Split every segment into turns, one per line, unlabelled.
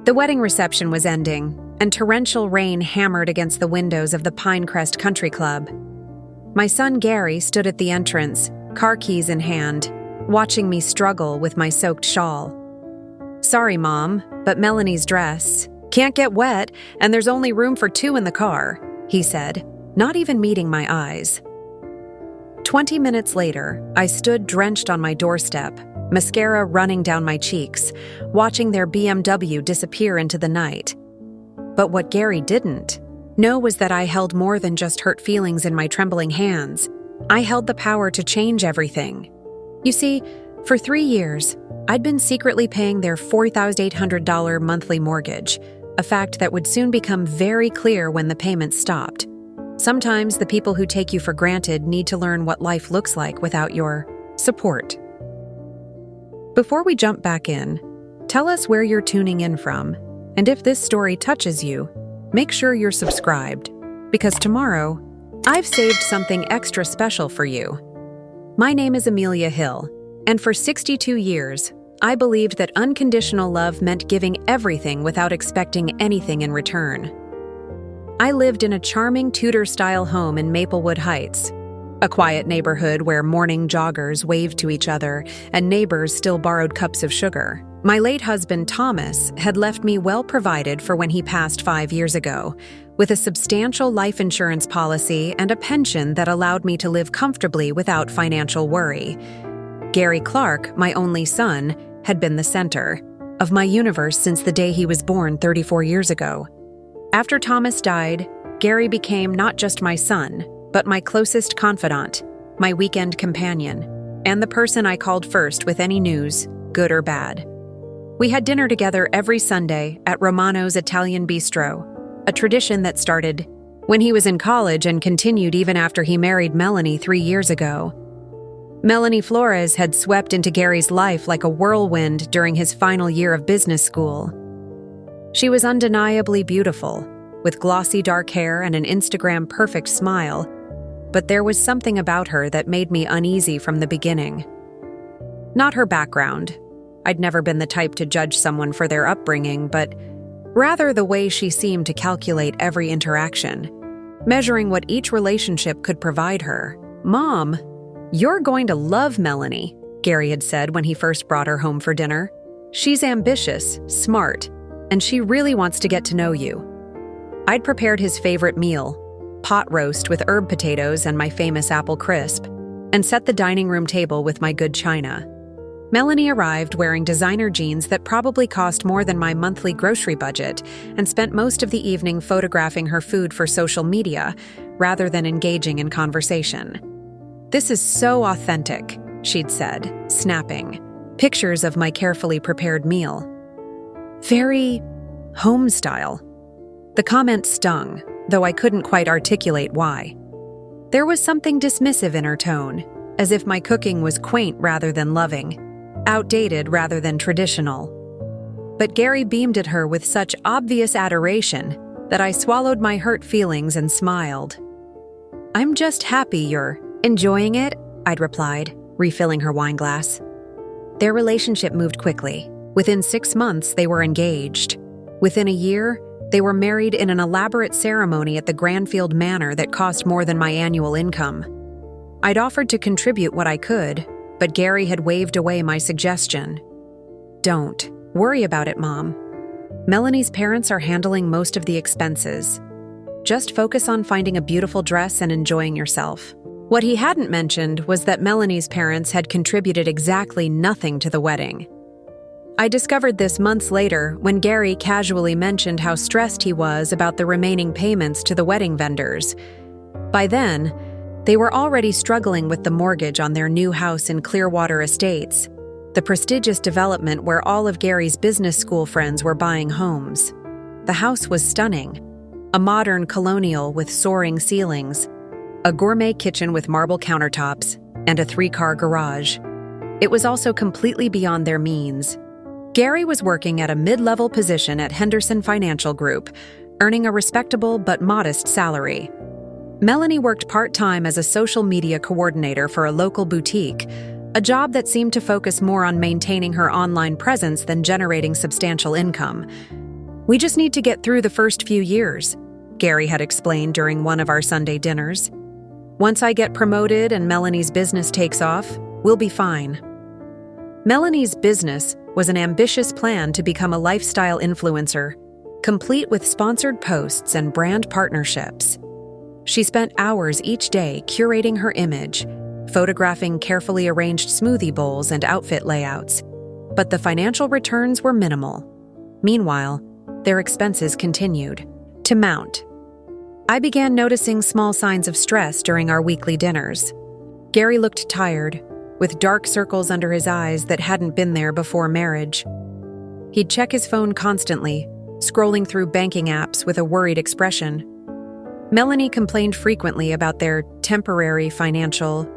The wedding reception was ending, and torrential rain hammered against the windows of the Pinecrest Country Club. My son Gary stood at the entrance, car keys in hand, watching me struggle with my soaked shawl. "Sorry, Mom, but Melanie's dress can't get wet, and there's only room for 2 in the car," he said, not even meeting my eyes. 20 minutes later, I stood drenched on my doorstep, mascara running down my cheeks, watching their BMW disappear into the night. But what Gary didn't know was that I held more than just hurt feelings in my trembling hands. I held the power to change everything. You see, for 3 years, I'd been secretly paying their $4,800 monthly mortgage, a fact that would soon become very clear when the payments stopped. Sometimes the people who take you for granted need to learn what life looks like without your support. Before we jump back in, tell us where you're tuning in from, and if this story touches you, make sure you're subscribed, because tomorrow, I've saved something extra special for you. My name is Amelia Hill, and for 62 years, I believed that unconditional love meant giving everything without expecting anything in return. I lived in a charming Tudor-style home in Maplewood Heights, a quiet neighborhood where morning joggers waved to each other and neighbors still borrowed cups of sugar. My late husband, Thomas, had left me well provided for when he passed 5 years ago, with a substantial life insurance policy and a pension that allowed me to live comfortably without financial worry. Gary Clark, my only son, had been the center of my universe since the day he was born 34 years ago. After Thomas died, Gary became not just my son, but my closest confidant, my weekend companion, and the person I called first with any news, good or bad. We had dinner together every Sunday at Romano's Italian Bistro, a tradition that started when he was in college and continued even after he married Melanie 3 years ago. Melanie Flores had swept into Gary's life like a whirlwind during his final year of business school. She was undeniably beautiful, with glossy dark hair and an Instagram-perfect smile, but there was something about her that made me uneasy from the beginning. Not her background. I'd never been the type to judge someone for their upbringing, but rather the way she seemed to calculate every interaction, measuring what each relationship could provide her. "Mom, you're going to love Melanie," Gary had said when he first brought her home for dinner. "She's ambitious, smart, and she really wants to get to know you." I'd prepared his favorite meal, pot roast with herb potatoes and my famous apple crisp, and set the dining room table with my good china. Melanie arrived wearing designer jeans that probably cost more than my monthly grocery budget and spent most of the evening photographing her food for social media rather than engaging in conversation. "This is so authentic," she'd said, snapping pictures of my carefully prepared meal. "Very home style." The comment stung, though I couldn't quite articulate why. There was something dismissive in her tone, as if my cooking was quaint rather than loving, outdated rather than traditional. But Gary beamed at her with such obvious adoration that I swallowed my hurt feelings and smiled. "I'm just happy you're enjoying it," I'd replied, refilling her wine glass. Their relationship moved quickly. Within 6 months, they were engaged. Within a year, they were married in an elaborate ceremony at the Granfield Manor that cost more than my annual income. I'd offered to contribute what I could, but Gary had waved away my suggestion. "Don't worry about it, Mom. Melanie's parents are handling most of the expenses. Just focus on finding a beautiful dress and enjoying yourself." What he hadn't mentioned was that Melanie's parents had contributed exactly nothing to the wedding. I discovered this months later when Gary casually mentioned how stressed he was about the remaining payments to the wedding vendors. By then, they were already struggling with the mortgage on their new house in Clearwater Estates, the prestigious development where all of Gary's business school friends were buying homes. The house was stunning, a modern colonial with soaring ceilings, a gourmet kitchen with marble countertops, and a 3-car garage. It was also completely beyond their means. Gary was working at a mid-level position at Henderson Financial Group, earning a respectable but modest salary. Melanie worked part-time as a social media coordinator for a local boutique, a job that seemed to focus more on maintaining her online presence than generating substantial income. "We just need to get through the first few years," Gary had explained during one of our Sunday dinners. "Once I get promoted and Melanie's business takes off, we'll be fine." Melanie's business was an ambitious plan to become a lifestyle influencer, complete with sponsored posts and brand partnerships. She spent hours each day curating her image, photographing carefully arranged smoothie bowls and outfit layouts, but the financial returns were minimal. Meanwhile, their expenses continued to mount. I began noticing small signs of stress during our weekly dinners. Gary looked tired, with dark circles under his eyes that hadn't been there before marriage. He'd check his phone constantly, scrolling through banking apps with a worried expression. Melanie complained frequently about their temporary financial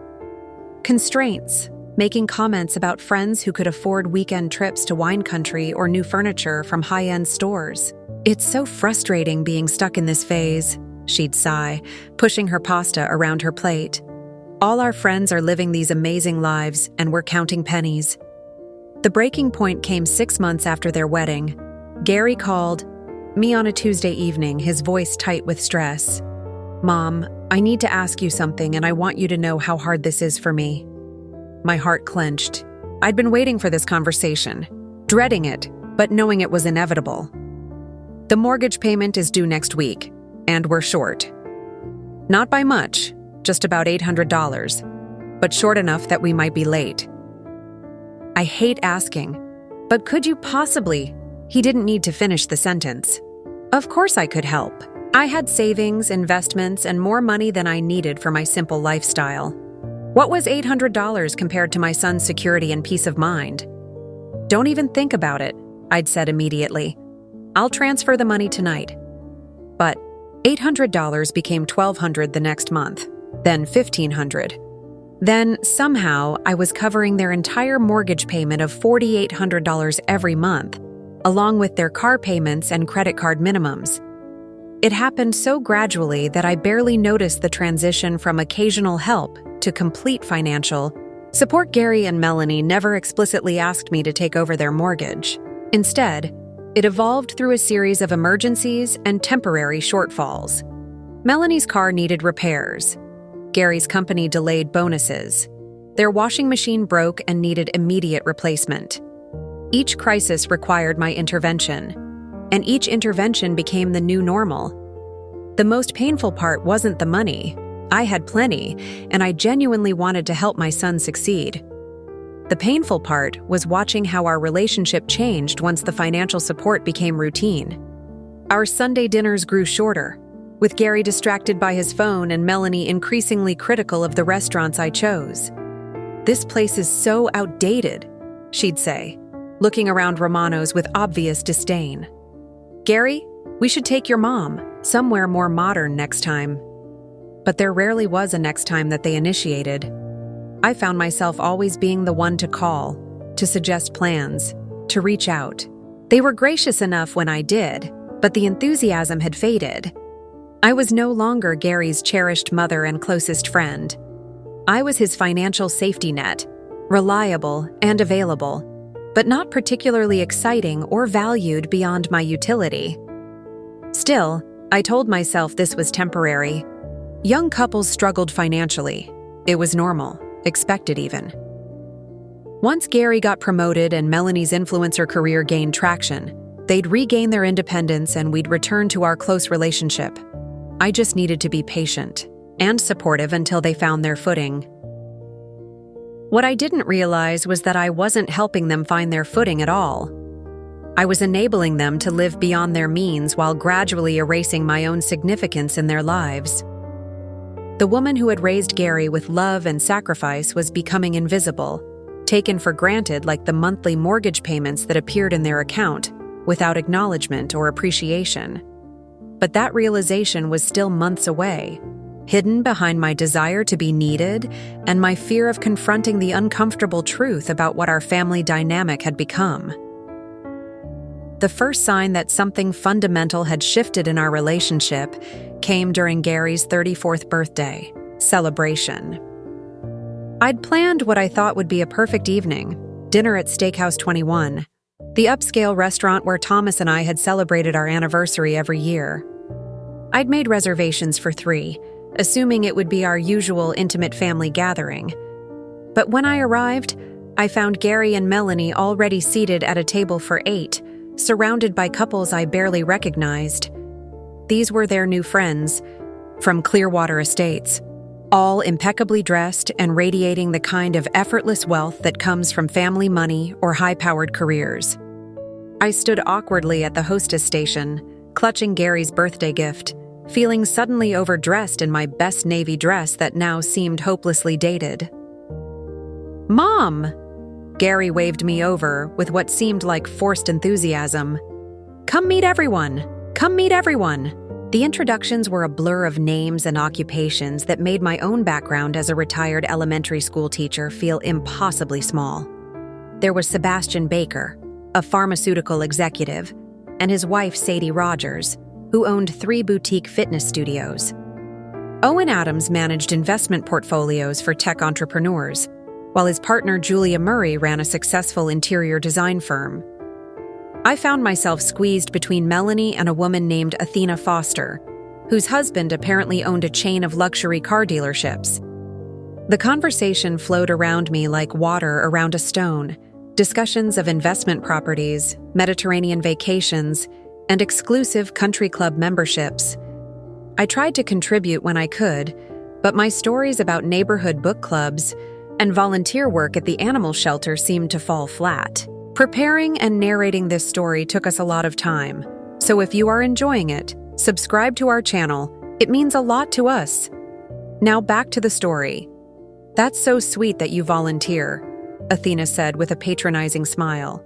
constraints, making comments about friends who could afford weekend trips to wine country or new furniture from high-end stores. "It's so frustrating being stuck in this phase," she'd sigh, pushing her pasta around her plate. "All our friends are living these amazing lives, and we're counting pennies." The breaking point came 6 months after their wedding. Gary called me on a Tuesday evening, his voice tight with stress. "Mom, I need to ask you something, and I want you to know how hard this is for me." My heart clenched. I'd been waiting for this conversation, dreading it, but knowing it was inevitable. "The mortgage payment is due next week, and we're short. Not by much, just about $800, but short enough that we might be late." I hate asking, "But could you possibly?" He didn't need to finish the sentence. Of course I could help. I had savings, investments, and more money than I needed for my simple lifestyle. What was $800 compared to my son's security and peace of mind? "Don't even think about it," I'd said immediately. "I'll transfer the money tonight." But $800 became $1,200 the next month, then $1,500. Then, somehow, I was covering their entire mortgage payment of $4,800 every month, along with their car payments and credit card minimums. It happened so gradually that I barely noticed the transition from occasional help to complete financial support. Gary and Melanie never explicitly asked me to take over their mortgage. Instead, it evolved through a series of emergencies and temporary shortfalls. Melanie's car needed repairs. Gary's company delayed bonuses. Their washing machine broke and needed immediate replacement. Each crisis required my intervention, and each intervention became the new normal. The most painful part wasn't the money. I had plenty, and I genuinely wanted to help my son succeed. The painful part was watching how our relationship changed once the financial support became routine. Our Sunday dinners grew shorter, with Gary distracted by his phone and Melanie increasingly critical of the restaurants I chose. "This place is so outdated," she'd say, looking around Romano's with obvious disdain. "Gary, we should take your mom somewhere more modern next time." But there rarely was a next time that they initiated. I found myself always being the one to call, to suggest plans, to reach out. They were gracious enough when I did, but the enthusiasm had faded. I was no longer Gary's cherished mother and closest friend. I was his financial safety net, reliable and available, but not particularly exciting or valued beyond my utility. Still, I told myself this was temporary. Young couples struggled financially. It was normal, expected even. Once Gary got promoted and Melanie's influencer career gained traction, they'd regain their independence and we'd return to our close relationship. I just needed to be patient and supportive until they found their footing. What I didn't realize was that I wasn't helping them find their footing at all. I was enabling them to live beyond their means while gradually erasing my own significance in their lives. The woman who had raised Gary with love and sacrifice was becoming invisible, taken for granted like the monthly mortgage payments that appeared in their account, without acknowledgement or appreciation. But that realization was still months away, hidden behind my desire to be needed and my fear of confronting the uncomfortable truth about what our family dynamic had become. The first sign that something fundamental had shifted in our relationship came during Gary's 34th birthday celebration. I'd planned what I thought would be a perfect evening, dinner at Steakhouse 21, the upscale restaurant where Thomas and I had celebrated our anniversary every year. I'd made reservations for 3, assuming it would be our usual intimate family gathering. But when I arrived, I found Gary and Melanie already seated at a table for 8, surrounded by couples I barely recognized. These were their new friends from Clearwater Estates, all impeccably dressed and radiating the kind of effortless wealth that comes from family money or high-powered careers. I stood awkwardly at the hostess station, clutching Gary's birthday gift, feeling suddenly overdressed in my best navy dress that now seemed hopelessly dated. "Mom!" Gary waved me over with what seemed like forced enthusiasm. "Come meet everyone! Come meet everyone!" The introductions were a blur of names and occupations that made my own background as a retired elementary school teacher feel impossibly small. There was Sebastian Baker, a pharmaceutical executive, and his wife Sadie Rogers, who owned 3 boutique fitness studios. Owen Adams managed investment portfolios for tech entrepreneurs, while his partner Julia Murray ran a successful interior design firm. I found myself squeezed between Melanie and a woman named Athena Foster, whose husband apparently owned a chain of luxury car dealerships. The conversation flowed around me like water around a stone, discussions of investment properties, Mediterranean vacations, and exclusive country club memberships. I tried to contribute when I could, but my stories about neighborhood book clubs and volunteer work at the animal shelter seemed to fall flat. Preparing and narrating this story took us a lot of time, so if you are enjoying it, subscribe to our channel. It means a lot to us. Now back to the story. "That's so sweet that you volunteer," Athena said with a patronizing smile.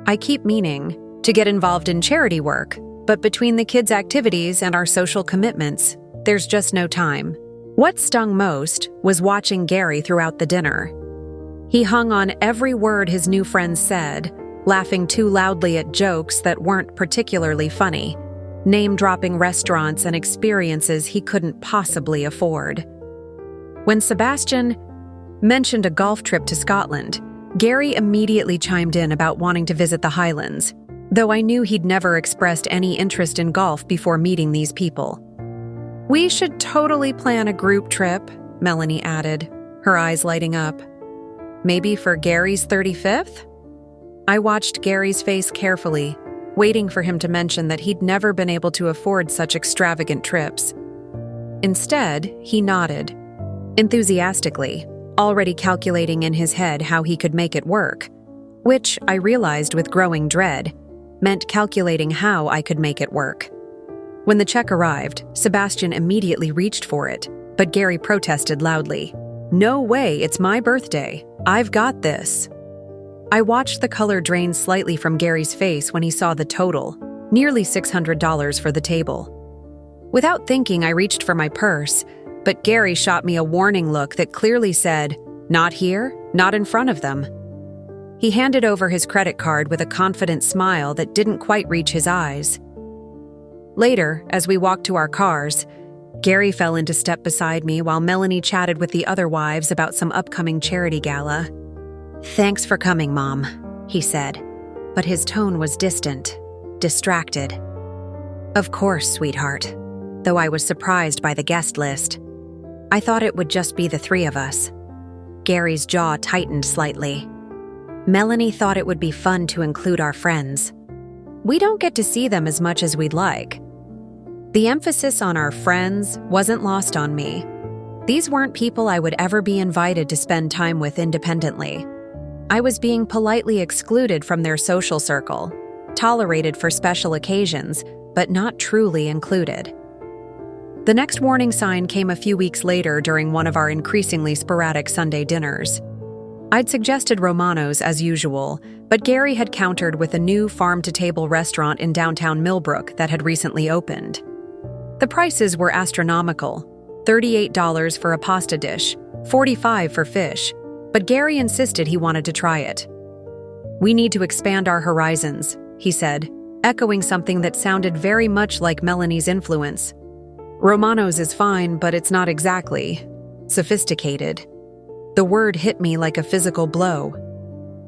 "I keep meaning to get involved in charity work, but between the kids' activities and our social commitments, there's just no time." What stung most was watching Gary throughout the dinner. He hung on every word his new friends said, laughing too loudly at jokes that weren't particularly funny, name-dropping restaurants and experiences he couldn't possibly afford. When Sebastian mentioned a golf trip to Scotland, Gary immediately chimed in about wanting to visit the Highlands, though I knew he'd never expressed any interest in golf before meeting these people. "We should totally plan a group trip," Melanie added, her eyes lighting up. "Maybe for Gary's 35th? I watched Gary's face carefully, waiting for him to mention that he'd never been able to afford such extravagant trips. Instead, he nodded, enthusiastically, already calculating in his head how he could make it work, which, I realized with growing dread, meant calculating how I could make it work. When the check arrived, Sebastian immediately reached for it, but Gary protested loudly. "No way, it's my birthday. I've got this." I watched the color drain slightly from Gary's face when he saw the total, nearly $600 for the table. Without thinking, I reached for my purse, but Gary shot me a warning look that clearly said, "Not here, not in front of them." He handed over his credit card with a confident smile that didn't quite reach his eyes. Later, as we walked to our cars, Gary fell into step beside me while Melanie chatted with the other wives about some upcoming charity gala. "Thanks for coming, Mom," he said, but his tone was distant, distracted. "Of course, sweetheart," though I was surprised by the guest list. I thought it would just be the 3 of us. Gary's jaw tightened slightly. Melanie thought it would be fun to include our friends. We don't get to see them as much as we'd like. The emphasis on our friends wasn't lost on me. These weren't people I would ever be invited to spend time with independently. I was being politely excluded from their social circle, tolerated for special occasions, but not truly included. The next warning sign came a few weeks later during one of our increasingly sporadic Sunday dinners. I'd suggested Romano's as usual, but Gary had countered with a new farm-to-table restaurant in downtown Millbrook that had recently opened. The prices were astronomical, $38 for a pasta dish, $45 for fish, but Gary insisted he wanted to try it. "We need to expand our horizons," he said, echoing something that sounded very much like Melanie's influence. "Romano's is fine, but it's not exactly sophisticated." The word hit me like a physical blow.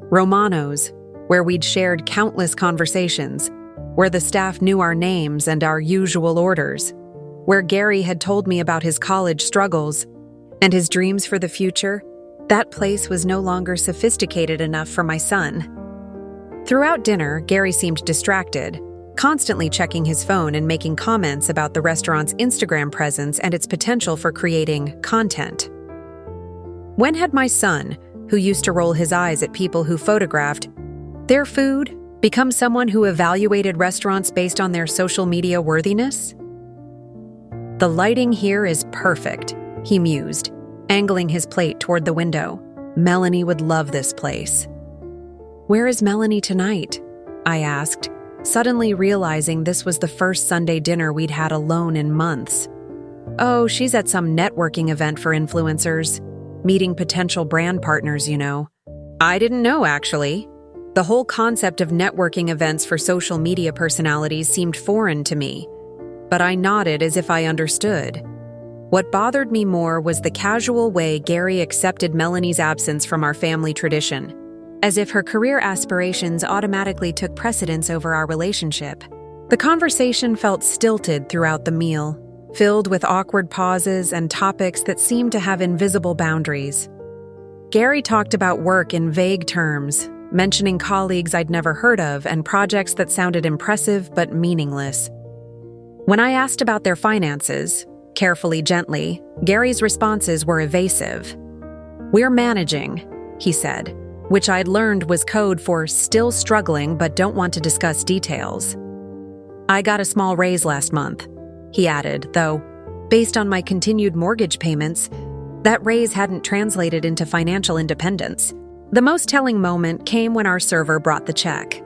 Romano's, where we'd shared countless conversations, where the staff knew our names and our usual orders, where Gary had told me about his college struggles and his dreams for the future. That place was no longer sophisticated enough for my son. Throughout dinner, Gary seemed distracted, constantly checking his phone and making comments about the restaurant's Instagram presence and its potential for creating content. When had my son, who used to roll his eyes at people who photographed their food, become someone who evaluated restaurants based on their social media worthiness? "The lighting here is perfect," he mused, angling his plate toward the window. "Melanie would love this place." "Where is Melanie tonight?" I asked, suddenly realizing this was the first Sunday dinner we'd had alone in months. "Oh, she's at some networking event for influencers, meeting potential brand partners, you know." I didn't know, actually. The whole concept of networking events for social media personalities seemed foreign to me, but I nodded as if I understood. What bothered me more was the casual way Gary accepted Melanie's absence from our family tradition, as if her career aspirations automatically took precedence over our relationship. The conversation felt stilted throughout the meal, filled with awkward pauses and topics that seemed to have invisible boundaries. Gary talked about work in vague terms, mentioning colleagues I'd never heard of and projects that sounded impressive but meaningless. When I asked about their finances, carefully, gently, Gary's responses were evasive. "We're managing," he said, which I'd learned was code for still struggling but don't want to discuss details. "I got a small raise last month," he added, though, based on my continued mortgage payments, that raise hadn't translated into financial independence. The most telling moment came when our server brought the check.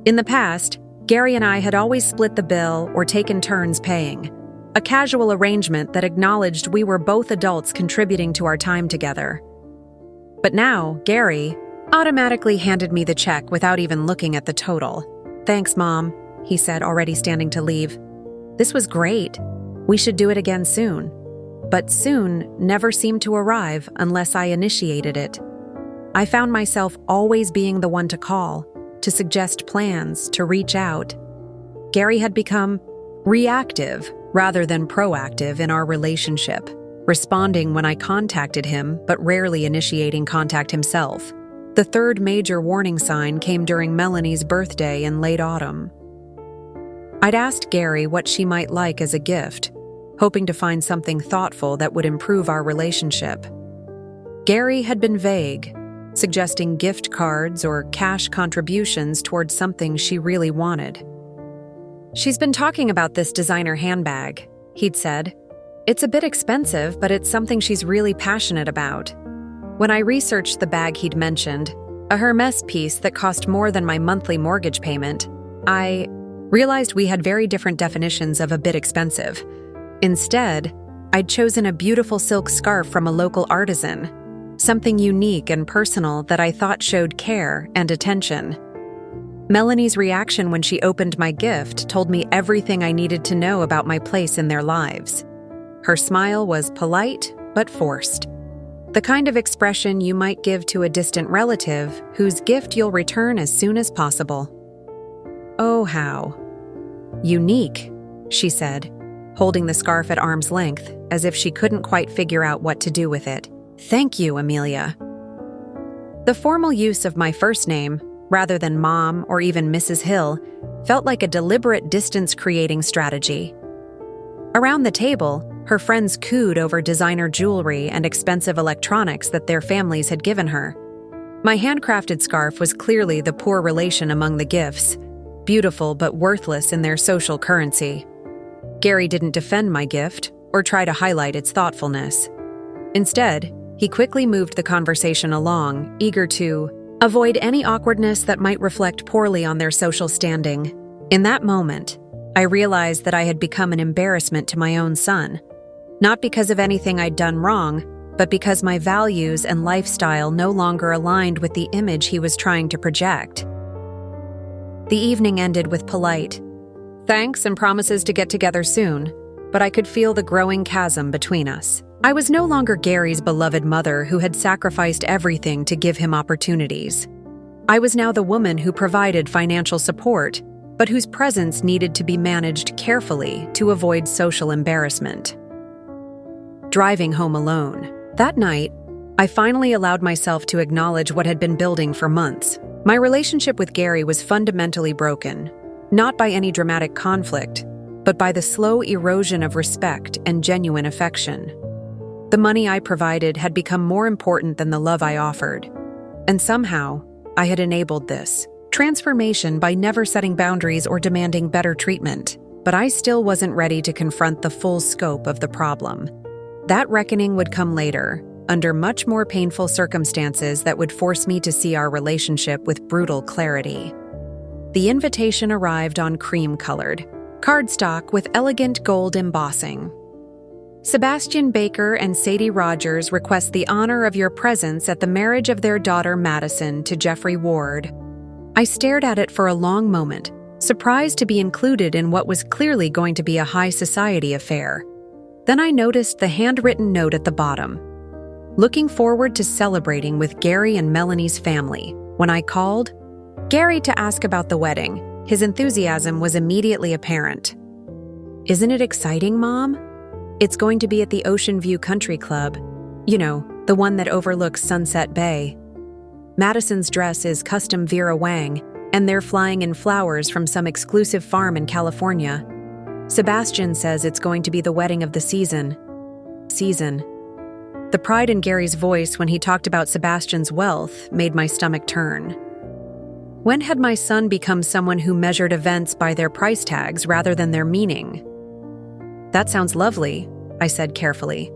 In the past, Gary and I had always split the bill or taken turns paying, a casual arrangement that acknowledged we were both adults contributing to our time together. But now, Gary automatically handed me the check without even looking at the total. "Thanks, Mom," he said, already standing to leave. "This was great. We should do it again soon." But soon never seemed to arrive unless I initiated it. I found myself always being the one to call, to suggest plans, to reach out. Gary had become reactive rather than proactive in our relationship, responding when I contacted him but rarely initiating contact himself. The third major warning sign came during Melanie's birthday in late autumn. I'd asked Gary what she might like as a gift, hoping to find something thoughtful that would improve our relationship. Gary had been vague, suggesting gift cards or cash contributions towards something she really wanted. "She's been talking about this designer handbag," he'd said. "It's a bit expensive, but it's something she's really passionate about." When I researched the bag he'd mentioned, a Hermes piece that cost more than my monthly mortgage payment, I realized we had very different definitions of a bit expensive. Instead, I'd chosen a beautiful silk scarf from a local artisan, something unique and personal that I thought showed care and attention. Melanie's reaction when she opened my gift told me everything I needed to know about my place in their lives. Her smile was polite but forced, the kind of expression you might give to a distant relative whose gift you'll return as soon as possible. "Oh, how unique," she said, holding the scarf at arm's length as if she couldn't quite figure out what to do with it. "Thank you, Amelia." The formal use of my first name, rather than Mom or even Mrs. Hill, felt like a deliberate distance-creating strategy. Around the table, her friends cooed over designer jewelry and expensive electronics that their families had given her. My handcrafted scarf was clearly the poor relation among the gifts, beautiful but worthless in their social currency. Gary didn't defend my gift or try to highlight its thoughtfulness. Instead, he quickly moved the conversation along, eager to avoid any awkwardness that might reflect poorly on their social standing. In that moment, I realized that I had become an embarrassment to my own son, not because of anything I'd done wrong, but because my values and lifestyle no longer aligned with the image he was trying to project. The evening ended with polite thanks and promises to get together soon, but I could feel the growing chasm between us. I was no longer Gary's beloved mother who had sacrificed everything to give him opportunities. I was now the woman who provided financial support, but whose presence needed to be managed carefully to avoid social embarrassment. Driving home alone. That night, I finally allowed myself to acknowledge what had been building for months. My relationship with Gary was fundamentally broken, not by any dramatic conflict, but by the slow erosion of respect and genuine affection. The money I provided had become more important than the love I offered, and somehow, I had enabled this transformation by never setting boundaries or demanding better treatment. But I still wasn't ready to confront the full scope of the problem. That reckoning would come later, under much more painful circumstances that would force me to see our relationship with brutal clarity. The invitation arrived on cream-colored cardstock with elegant gold embossing. Sebastian Baker and Sadie Rogers request the honor of your presence at the marriage of their daughter Madison to Jeffrey Ward. I stared at it for a long moment, surprised to be included in what was clearly going to be a high society affair. Then I noticed the handwritten note at the bottom. Looking forward to celebrating with Gary and Melanie's family. When I called Gary to ask about the wedding, his enthusiasm was immediately apparent. Isn't it exciting, Mom? It's going to be at the Ocean View Country Club. You know, the one that overlooks Sunset Bay. Madison's dress is custom Vera Wang, and they're flying in flowers from some exclusive farm in California. Sebastian says it's going to be the wedding of the season. The pride in Gary's voice when he talked about Sebastian's wealth made my stomach turn. When had my son become someone who measured events by their price tags rather than their meaning? That sounds lovely, I said carefully.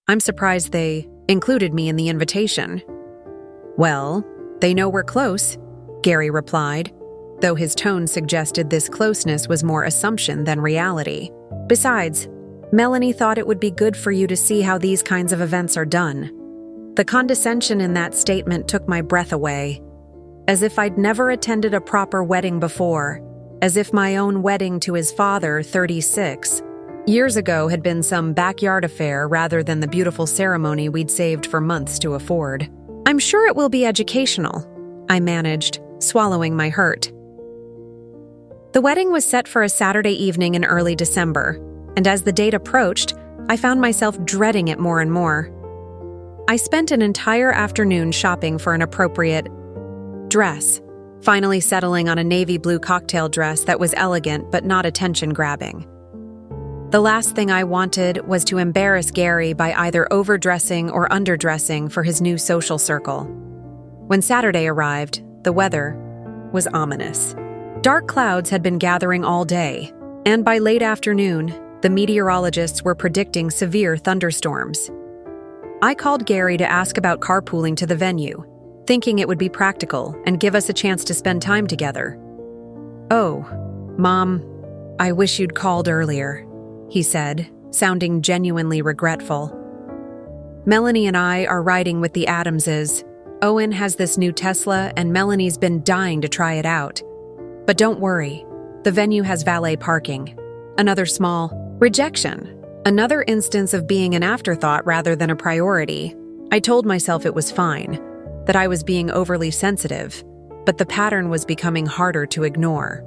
I'm surprised they included me in the invitation. Well, they know we're close, Gary replied, though his tone suggested this closeness was more assumption than reality. Besides, Melanie thought it would be good for you to see how these kinds of events are done. The condescension in that statement took my breath away, as if I'd never attended a proper wedding before, as if my own wedding to his father, 36, years ago had been some backyard affair rather than the beautiful ceremony we'd saved for months to afford. I'm sure it will be educational, I managed, swallowing my hurt. The wedding was set for a Saturday evening in early December, and as the date approached, I found myself dreading it more and more. I spent an entire afternoon shopping for an appropriate dress, finally settling on a navy blue cocktail dress that was elegant but not attention-grabbing. The last thing I wanted was to embarrass Gary by either overdressing or underdressing for his new social circle. When Saturday arrived, the weather was ominous. Dark clouds had been gathering all day, and by late afternoon, the meteorologists were predicting severe thunderstorms. I called Gary to ask about carpooling to the venue, thinking it would be practical and give us a chance to spend time together. Oh, Mom, I wish you'd called earlier, he said, sounding genuinely regretful. Melanie and I are riding with the Adamses. Owen has this new Tesla and Melanie's been dying to try it out. But don't worry, the venue has valet parking. Another small rejection. Another instance of being an afterthought rather than a priority. I told myself it was fine, that I was being overly sensitive, but the pattern was becoming harder to ignore.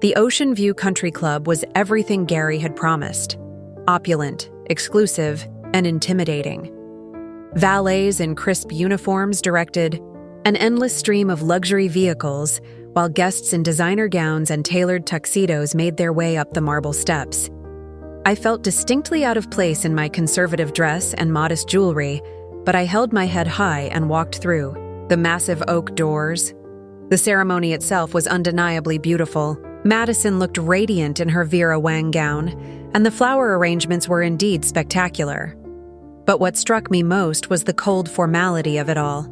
The Ocean View Country Club was everything Gary had promised. Opulent, exclusive, and intimidating. Valets in crisp uniforms directed an endless stream of luxury vehicles, while guests in designer gowns and tailored tuxedos made their way up the marble steps. I felt distinctly out of place in my conservative dress and modest jewelry, but I held my head high and walked through the massive oak doors. The ceremony itself was undeniably beautiful. Madison looked radiant in her Vera Wang gown, and the flower arrangements were indeed spectacular. But what struck me most was the cold formality of it all.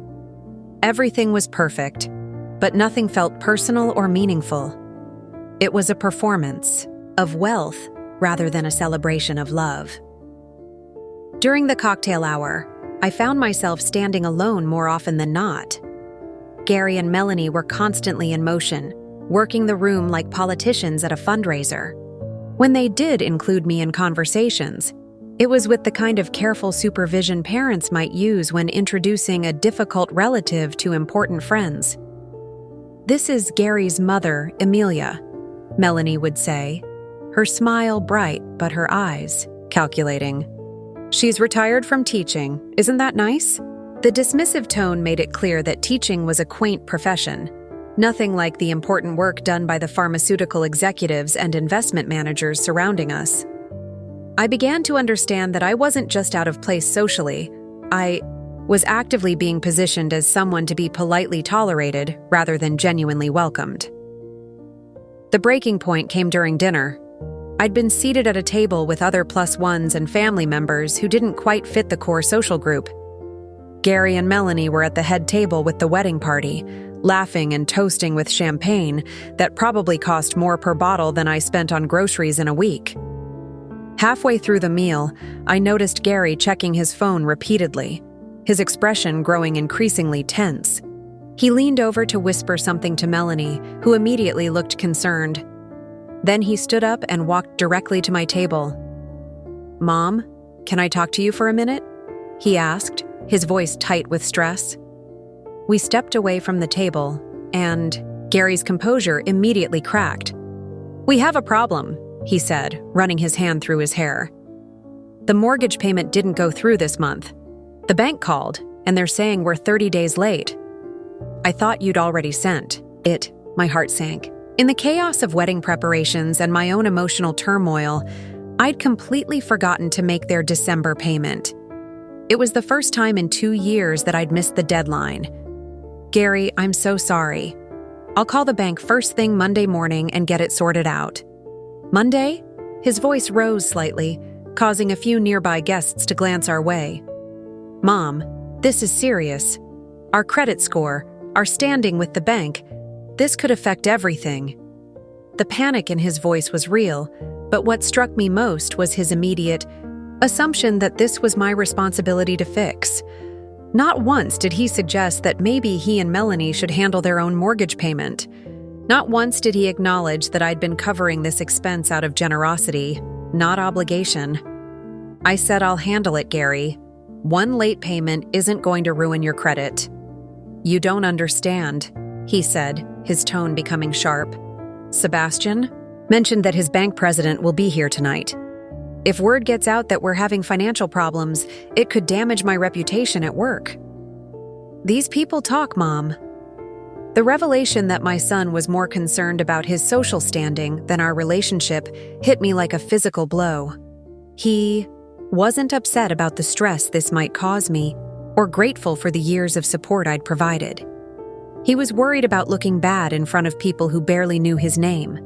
Everything was perfect, but nothing felt personal or meaningful. It was a performance of wealth rather than a celebration of love. During the cocktail hour, I found myself standing alone more often than not. Gary and Melanie were constantly in motion, working the room like politicians at a fundraiser. When they did include me in conversations, It was with the kind of careful supervision parents might use when introducing a difficult relative to important friends. "This is Gary's mother, Amelia," Melanie would say, her smile bright but her eyes calculating. "She's retired from teaching. Isn't that nice?" The dismissive tone made it clear that teaching was a quaint profession, nothing like the important work done by the pharmaceutical executives and investment managers surrounding us. I began to understand that I wasn't just out of place socially. I was actively being positioned as someone to be politely tolerated rather than genuinely welcomed. The breaking point came during dinner. I'd been seated at a table with other +1s and family members who didn't quite fit the core social group. Gary and Melanie were at the head table with the wedding party, laughing and toasting with champagne that probably cost more per bottle than I spent on groceries in a week. Halfway through the meal, I noticed Gary checking his phone repeatedly, his expression growing increasingly tense. He leaned over to whisper something to Melanie, who immediately looked concerned. Then he stood up and walked directly to my table. "Mom, can I talk to you for a minute?" he asked, his voice tight with stress. We stepped away from the table, and Gary's composure immediately cracked. "We have a problem," he said, running his hand through his hair. "The mortgage payment didn't go through this month. The bank called, and they're saying we're 30 days late." "I thought you'd already sent it." My heart sank. In the chaos of wedding preparations and my own emotional turmoil, I'd completely forgotten to make their December payment. It was the first time in 2 years that I'd missed the deadline. "Gary, I'm so sorry. I'll call the bank first thing Monday morning and get it sorted out." "Monday?" His voice rose slightly, causing a few nearby guests to glance our way. "Mom, this is serious. Our credit score, our standing with the bank, this could affect everything." The panic in his voice was real, but what struck me most was his immediate assumption that this was my responsibility to fix. Not once did he suggest that maybe he and Melanie should handle their own mortgage payment. Not once did he acknowledge that I'd been covering this expense out of generosity, not obligation. I said, "I'll handle it, Gary. One late payment isn't going to ruin your credit." "You don't understand," he said, his tone becoming sharp. "Sebastian mentioned that his bank president will be here tonight. If word gets out that we're having financial problems, it could damage my reputation at work." "These people talk, Mom." The revelation that my son was more concerned about his social standing than our relationship hit me like a physical blow. He wasn't upset about the stress this might cause me, or grateful for the years of support I'd provided. He was worried about looking bad in front of people who barely knew his name.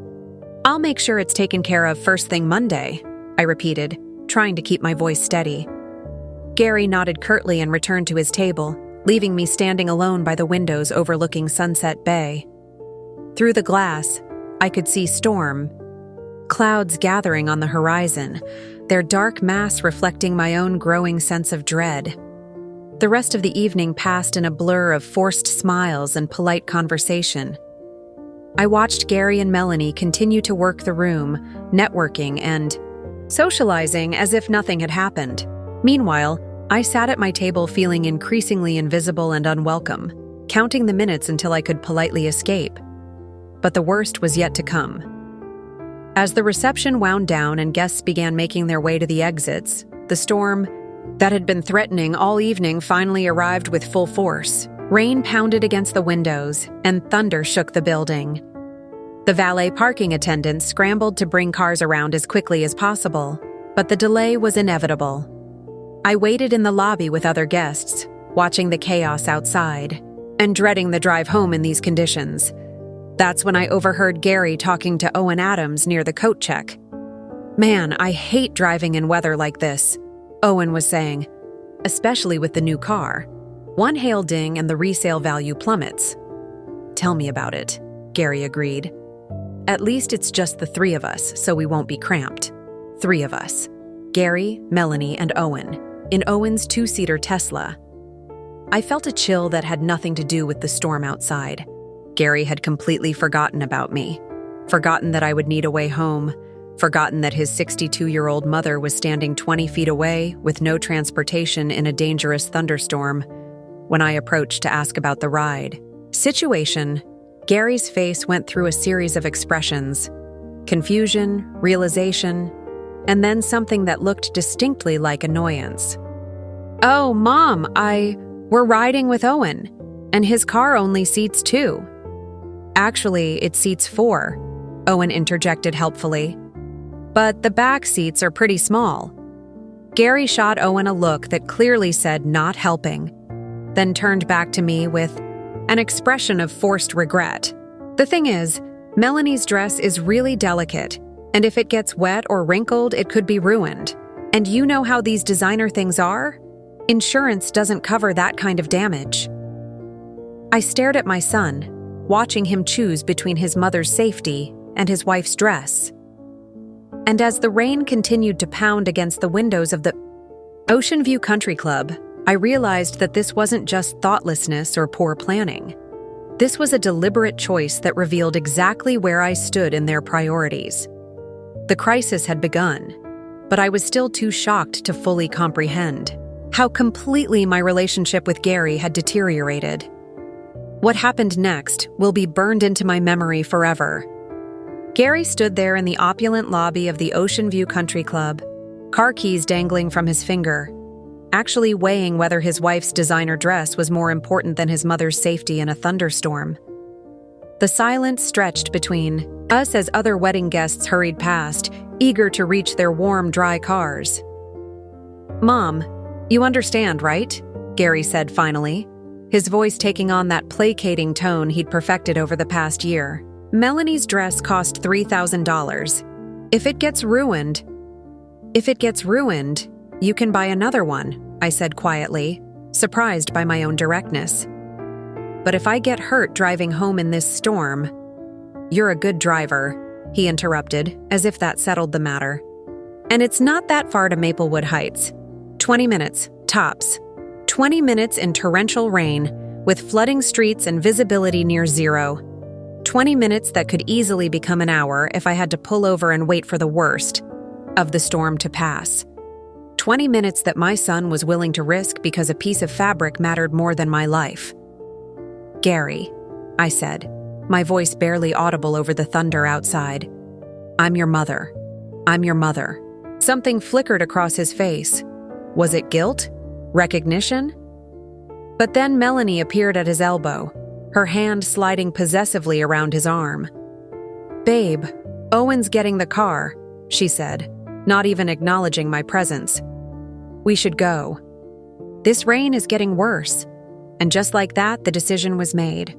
"I'll make sure it's taken care of first thing Monday," I repeated, trying to keep my voice steady. Gary nodded curtly and returned to his table, leaving me standing alone by the windows overlooking Sunset Bay. Through the glass, I could see storm clouds gathering on the horizon, their dark mass reflecting my own growing sense of dread. The rest of the evening passed in a blur of forced smiles and polite conversation. I watched Gary and Melanie continue to work the room, networking and socializing as if nothing had happened. Meanwhile, I sat at my table feeling increasingly invisible and unwelcome, counting the minutes until I could politely escape. But the worst was yet to come. As the reception wound down and guests began making their way to the exits, the storm that had been threatening all evening finally arrived with full force. Rain pounded against the windows, and thunder shook the building. The valet parking attendants scrambled to bring cars around as quickly as possible, but the delay was inevitable. I waited in the lobby with other guests, watching the chaos outside, and dreading the drive home in these conditions. That's when I overheard Gary talking to Owen Adams near the coat check. "Man, I hate driving in weather like this," Owen was saying, "especially with the new car. One hail ding and the resale value plummets." "Tell me about it," Gary agreed. "At least it's just the three of us, so we won't be cramped." 3 of us. Gary, Melanie, and Owen, in Owen's 2-seater Tesla. I felt a chill that had nothing to do with the storm outside. Gary had completely forgotten about me, forgotten that I would need a way home, forgotten that his 62-year-old mother was standing 20 feet away with no transportation in a dangerous thunderstorm when I approached to ask about the ride. Situation. Gary's face went through a series of expressions: confusion, realization, and then something that looked distinctly like annoyance. "Oh, Mom, we're riding with Owen, and his car only seats 2. Actually, it seats 4, Owen interjected helpfully. But the back seats are pretty small. Gary shot Owen a look that clearly said not helping, then turned back to me with an expression of forced regret. The thing is, Melanie's dress is really delicate, and if it gets wet or wrinkled, it could be ruined. And you know how these designer things are? Insurance doesn't cover that kind of damage." I stared at my son, watching him choose between his mother's safety and his wife's dress. And as the rain continued to pound against the windows of the Ocean View Country Club, I realized that this wasn't just thoughtlessness or poor planning. This was a deliberate choice that revealed exactly where I stood in their priorities. The crisis had begun, but I was still too shocked to fully comprehend how completely my relationship with Gary had deteriorated. What happened next will be burned into my memory forever. Gary stood there in the opulent lobby of the Ocean View Country Club, car keys dangling from his finger, actually weighing whether his wife's designer dress was more important than his mother's safety in a thunderstorm. The silence stretched between us as other wedding guests hurried past, eager to reach their warm, dry cars. "Mom, you understand, right?" Gary said finally, his voice taking on that placating tone he'd perfected over the past year. "Melanie's dress cost $3,000. If it gets ruined, you can buy another one," I said quietly, surprised by my own directness. "But if I get hurt driving home in this storm—" "You're a good driver," he interrupted, as if that settled the matter. "And it's not that far to Maplewood Heights. 20 minutes, tops. 20 minutes in torrential rain, with flooding streets and visibility near zero. 20 minutes that could easily become an hour if I had to pull over and wait for the worst of the storm to pass. 20 minutes that my son was willing to risk because a piece of fabric mattered more than my life." "Gary," I said, my voice barely audible over the thunder outside. "I'm your mother. I'm your mother." Something flickered across his face. Was it guilt? Recognition? But then Melanie appeared at his elbow, her hand sliding possessively around his arm. "Babe, Owen's getting the car," she said, not even acknowledging my presence. "We should go. This rain is getting worse." And just like that, the decision was made.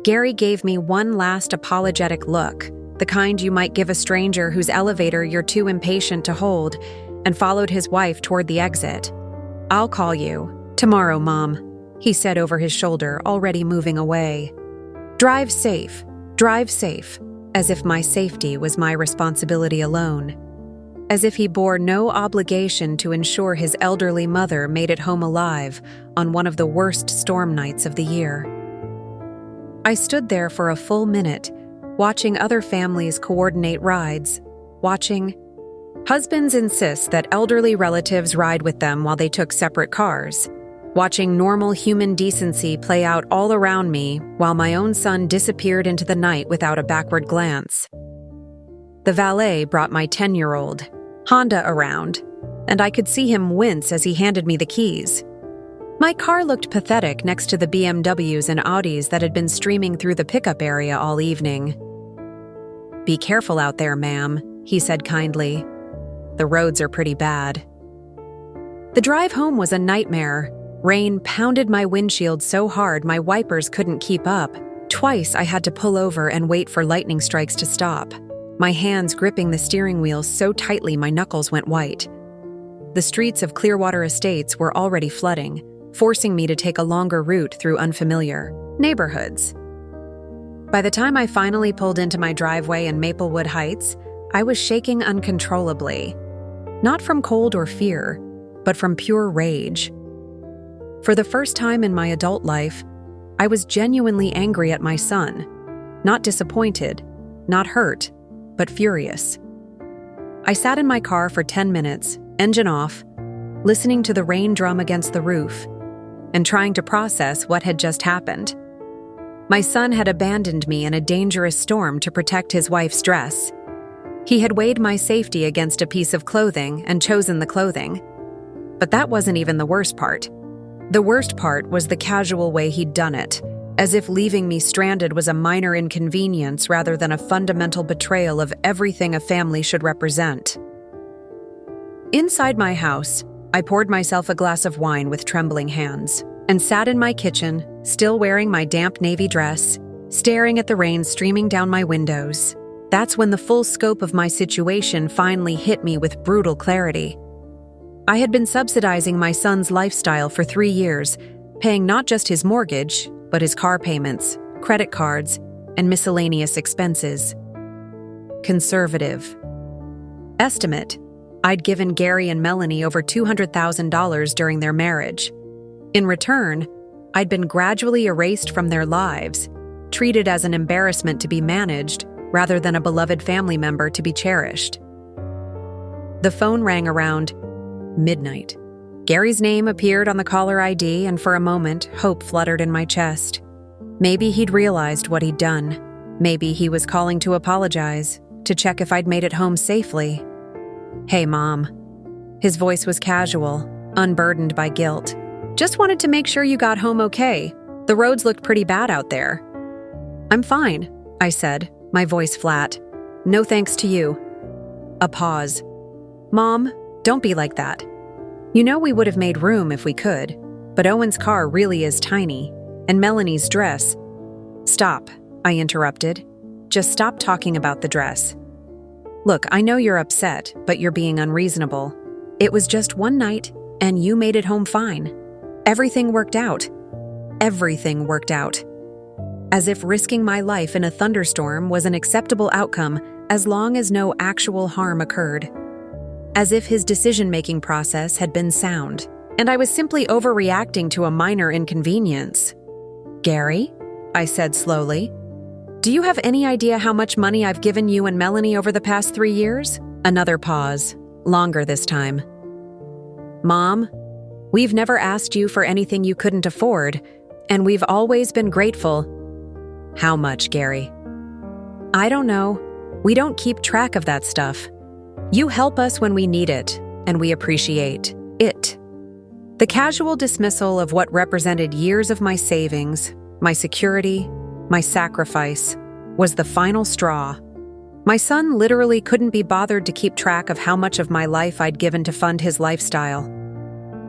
Gary gave me one last apologetic look, the kind you might give a stranger whose elevator you're too impatient to hold, and followed his wife toward the exit. "I'll call you tomorrow, Mom," he said over his shoulder, already moving away. Drive safe, as if my safety was my responsibility alone. As if he bore no obligation to ensure his elderly mother made it home alive on one of the worst storm nights of the year. I stood there for a full minute, watching other families coordinate rides, watching husbands insist that elderly relatives ride with them while they took separate cars, watching normal human decency play out all around me while my own son disappeared into the night without a backward glance. The valet brought my 10-year-old Honda around, and I could see him wince as he handed me the keys. My car looked pathetic next to the BMWs and Audis that had been streaming through the pickup area all evening. "Be careful out there, ma'am," he said kindly. "The roads are pretty bad." The drive home was a nightmare. Rain pounded my windshield so hard my wipers couldn't keep up. Twice I had to pull over and wait for lightning strikes to stop, my hands gripping the steering wheel so tightly my knuckles went white. The streets of Clearwater Estates were already flooding, forcing me to take a longer route through unfamiliar neighborhoods. By the time I finally pulled into my driveway in Maplewood Heights, I was shaking uncontrollably, not from cold or fear, but from pure rage. For the first time in my adult life, I was genuinely angry at my son, not disappointed, not hurt, but furious. I sat in my car for 10 minutes, engine off, listening to the rain drum against the roof, and trying to process what had just happened. My son had abandoned me in a dangerous storm to protect his wife's dress. He had weighed my safety against a piece of clothing and chosen the clothing. But that wasn't even the worst part. The worst part was the casual way he'd done it, as if leaving me stranded was a minor inconvenience rather than a fundamental betrayal of everything a family should represent. Inside my house, I poured myself a glass of wine with trembling hands and sat in my kitchen, still wearing my damp navy dress, staring at the rain streaming down my windows. That's when the full scope of my situation finally hit me with brutal clarity. I had been subsidizing my son's lifestyle for 3 years, paying not just his mortgage, but his car payments, credit cards, and miscellaneous expenses. Conservative. Estimate: I'd given Gary and Melanie over $200,000 during their marriage. In return, I'd been gradually erased from their lives, treated as an embarrassment to be managed rather than a beloved family member to be cherished. The phone rang around midnight. Gary's name appeared on the caller ID, and for a moment, hope fluttered in my chest. Maybe he'd realized what he'd done. Maybe he was calling to apologize, to check if I'd made it home safely. "Hey, Mom." His voice was casual, unburdened by guilt. "Just wanted to make sure you got home okay. The roads looked pretty bad out there." "I'm fine," I said, my voice flat. "No thanks to you." A pause. "Mom, don't be like that. You know we would have made room if we could, but Owen's car really is tiny, and Melanie's dress—" "Stop," I interrupted. "Just stop talking about the dress. Look, I know you're upset, but you're being unreasonable. It was just one night, and you made it home fine. Everything worked out. Everything worked out." As if risking my life in a thunderstorm was an acceptable outcome as long as no actual harm occurred. As if his decision-making process had been sound, and I was simply overreacting to a minor inconvenience. "Gary," I said slowly, "do you have any idea how much money I've given you and Melanie over the past 3 years?" Another pause, longer this time. "Mom, we've never asked you for anything you couldn't afford, and we've always been grateful." "How much, Gary?" "I don't know. We don't keep track of that stuff. You help us when we need it, and we appreciate it." The casual dismissal of what represented years of my savings, my security, my sacrifice, was the final straw. My son literally couldn't be bothered to keep track of how much of my life I'd given to fund his lifestyle.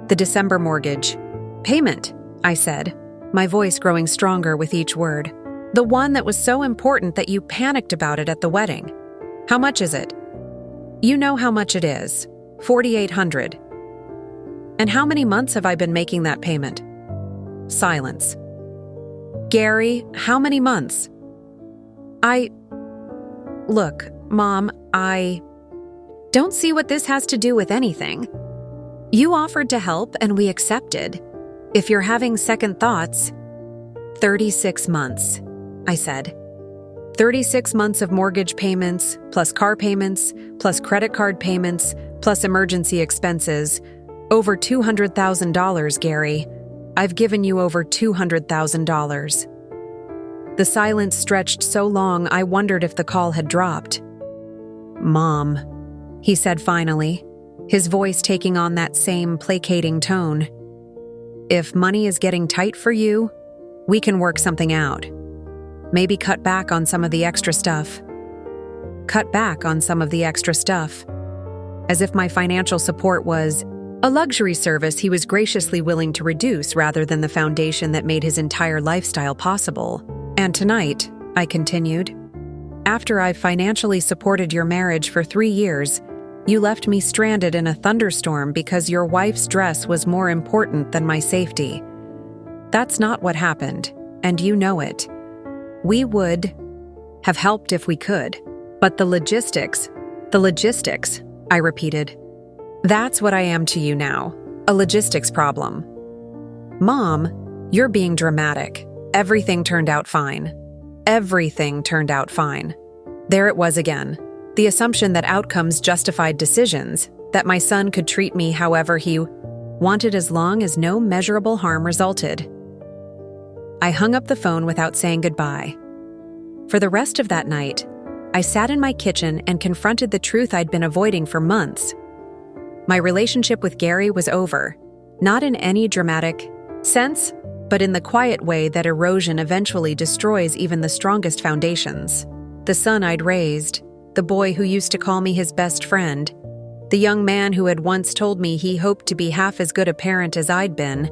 "The December mortgage. Payment," I said, my voice growing stronger with each word. "The one that was so important that you panicked about it at the wedding. How much is it?" "You know how much it is. $4,800. "And how many months have I been making that payment?" Silence. "Gary, how many months?" Look, Mom, I don't see what this has to do with anything. You offered to help and we accepted. If you're having second thoughts—" 36 months, I said. 36 months of mortgage payments, plus car payments, plus credit card payments, plus emergency expenses. Over $200,000, Gary. I've given you over $200,000. The silence stretched so long I wondered if the call had dropped. "Mom," he said finally, his voice taking on that same placating tone. "If money is getting tight for you, we can work something out. Maybe cut back on some of the extra stuff." Cut back on some of the extra stuff. As if my financial support was a luxury service he was graciously willing to reduce rather than the foundation that made his entire lifestyle possible. "And tonight," I continued, "after I've financially supported your marriage for 3 years, you left me stranded in a thunderstorm because your wife's dress was more important than my safety. That's not what happened, and you know it. We would have helped if we could, but the logistics, I repeated. That's what I am to you now, a logistics problem." "Mom, you're being dramatic. Everything turned out fine. Everything turned out fine." There it was again, The assumption that outcomes justified decisions, that my son could treat me however he wanted as long as no measurable harm resulted. I hung up the phone without saying goodbye. For the rest of that night, I sat in my kitchen and confronted the truth I'd been avoiding for months. My relationship with Gary was over, not in any dramatic sense, but in the quiet way that erosion eventually destroys even the strongest foundations. The son I'd raised, the boy who used to call me his best friend, the young man who had once told me he hoped to be half as good a parent as I'd been,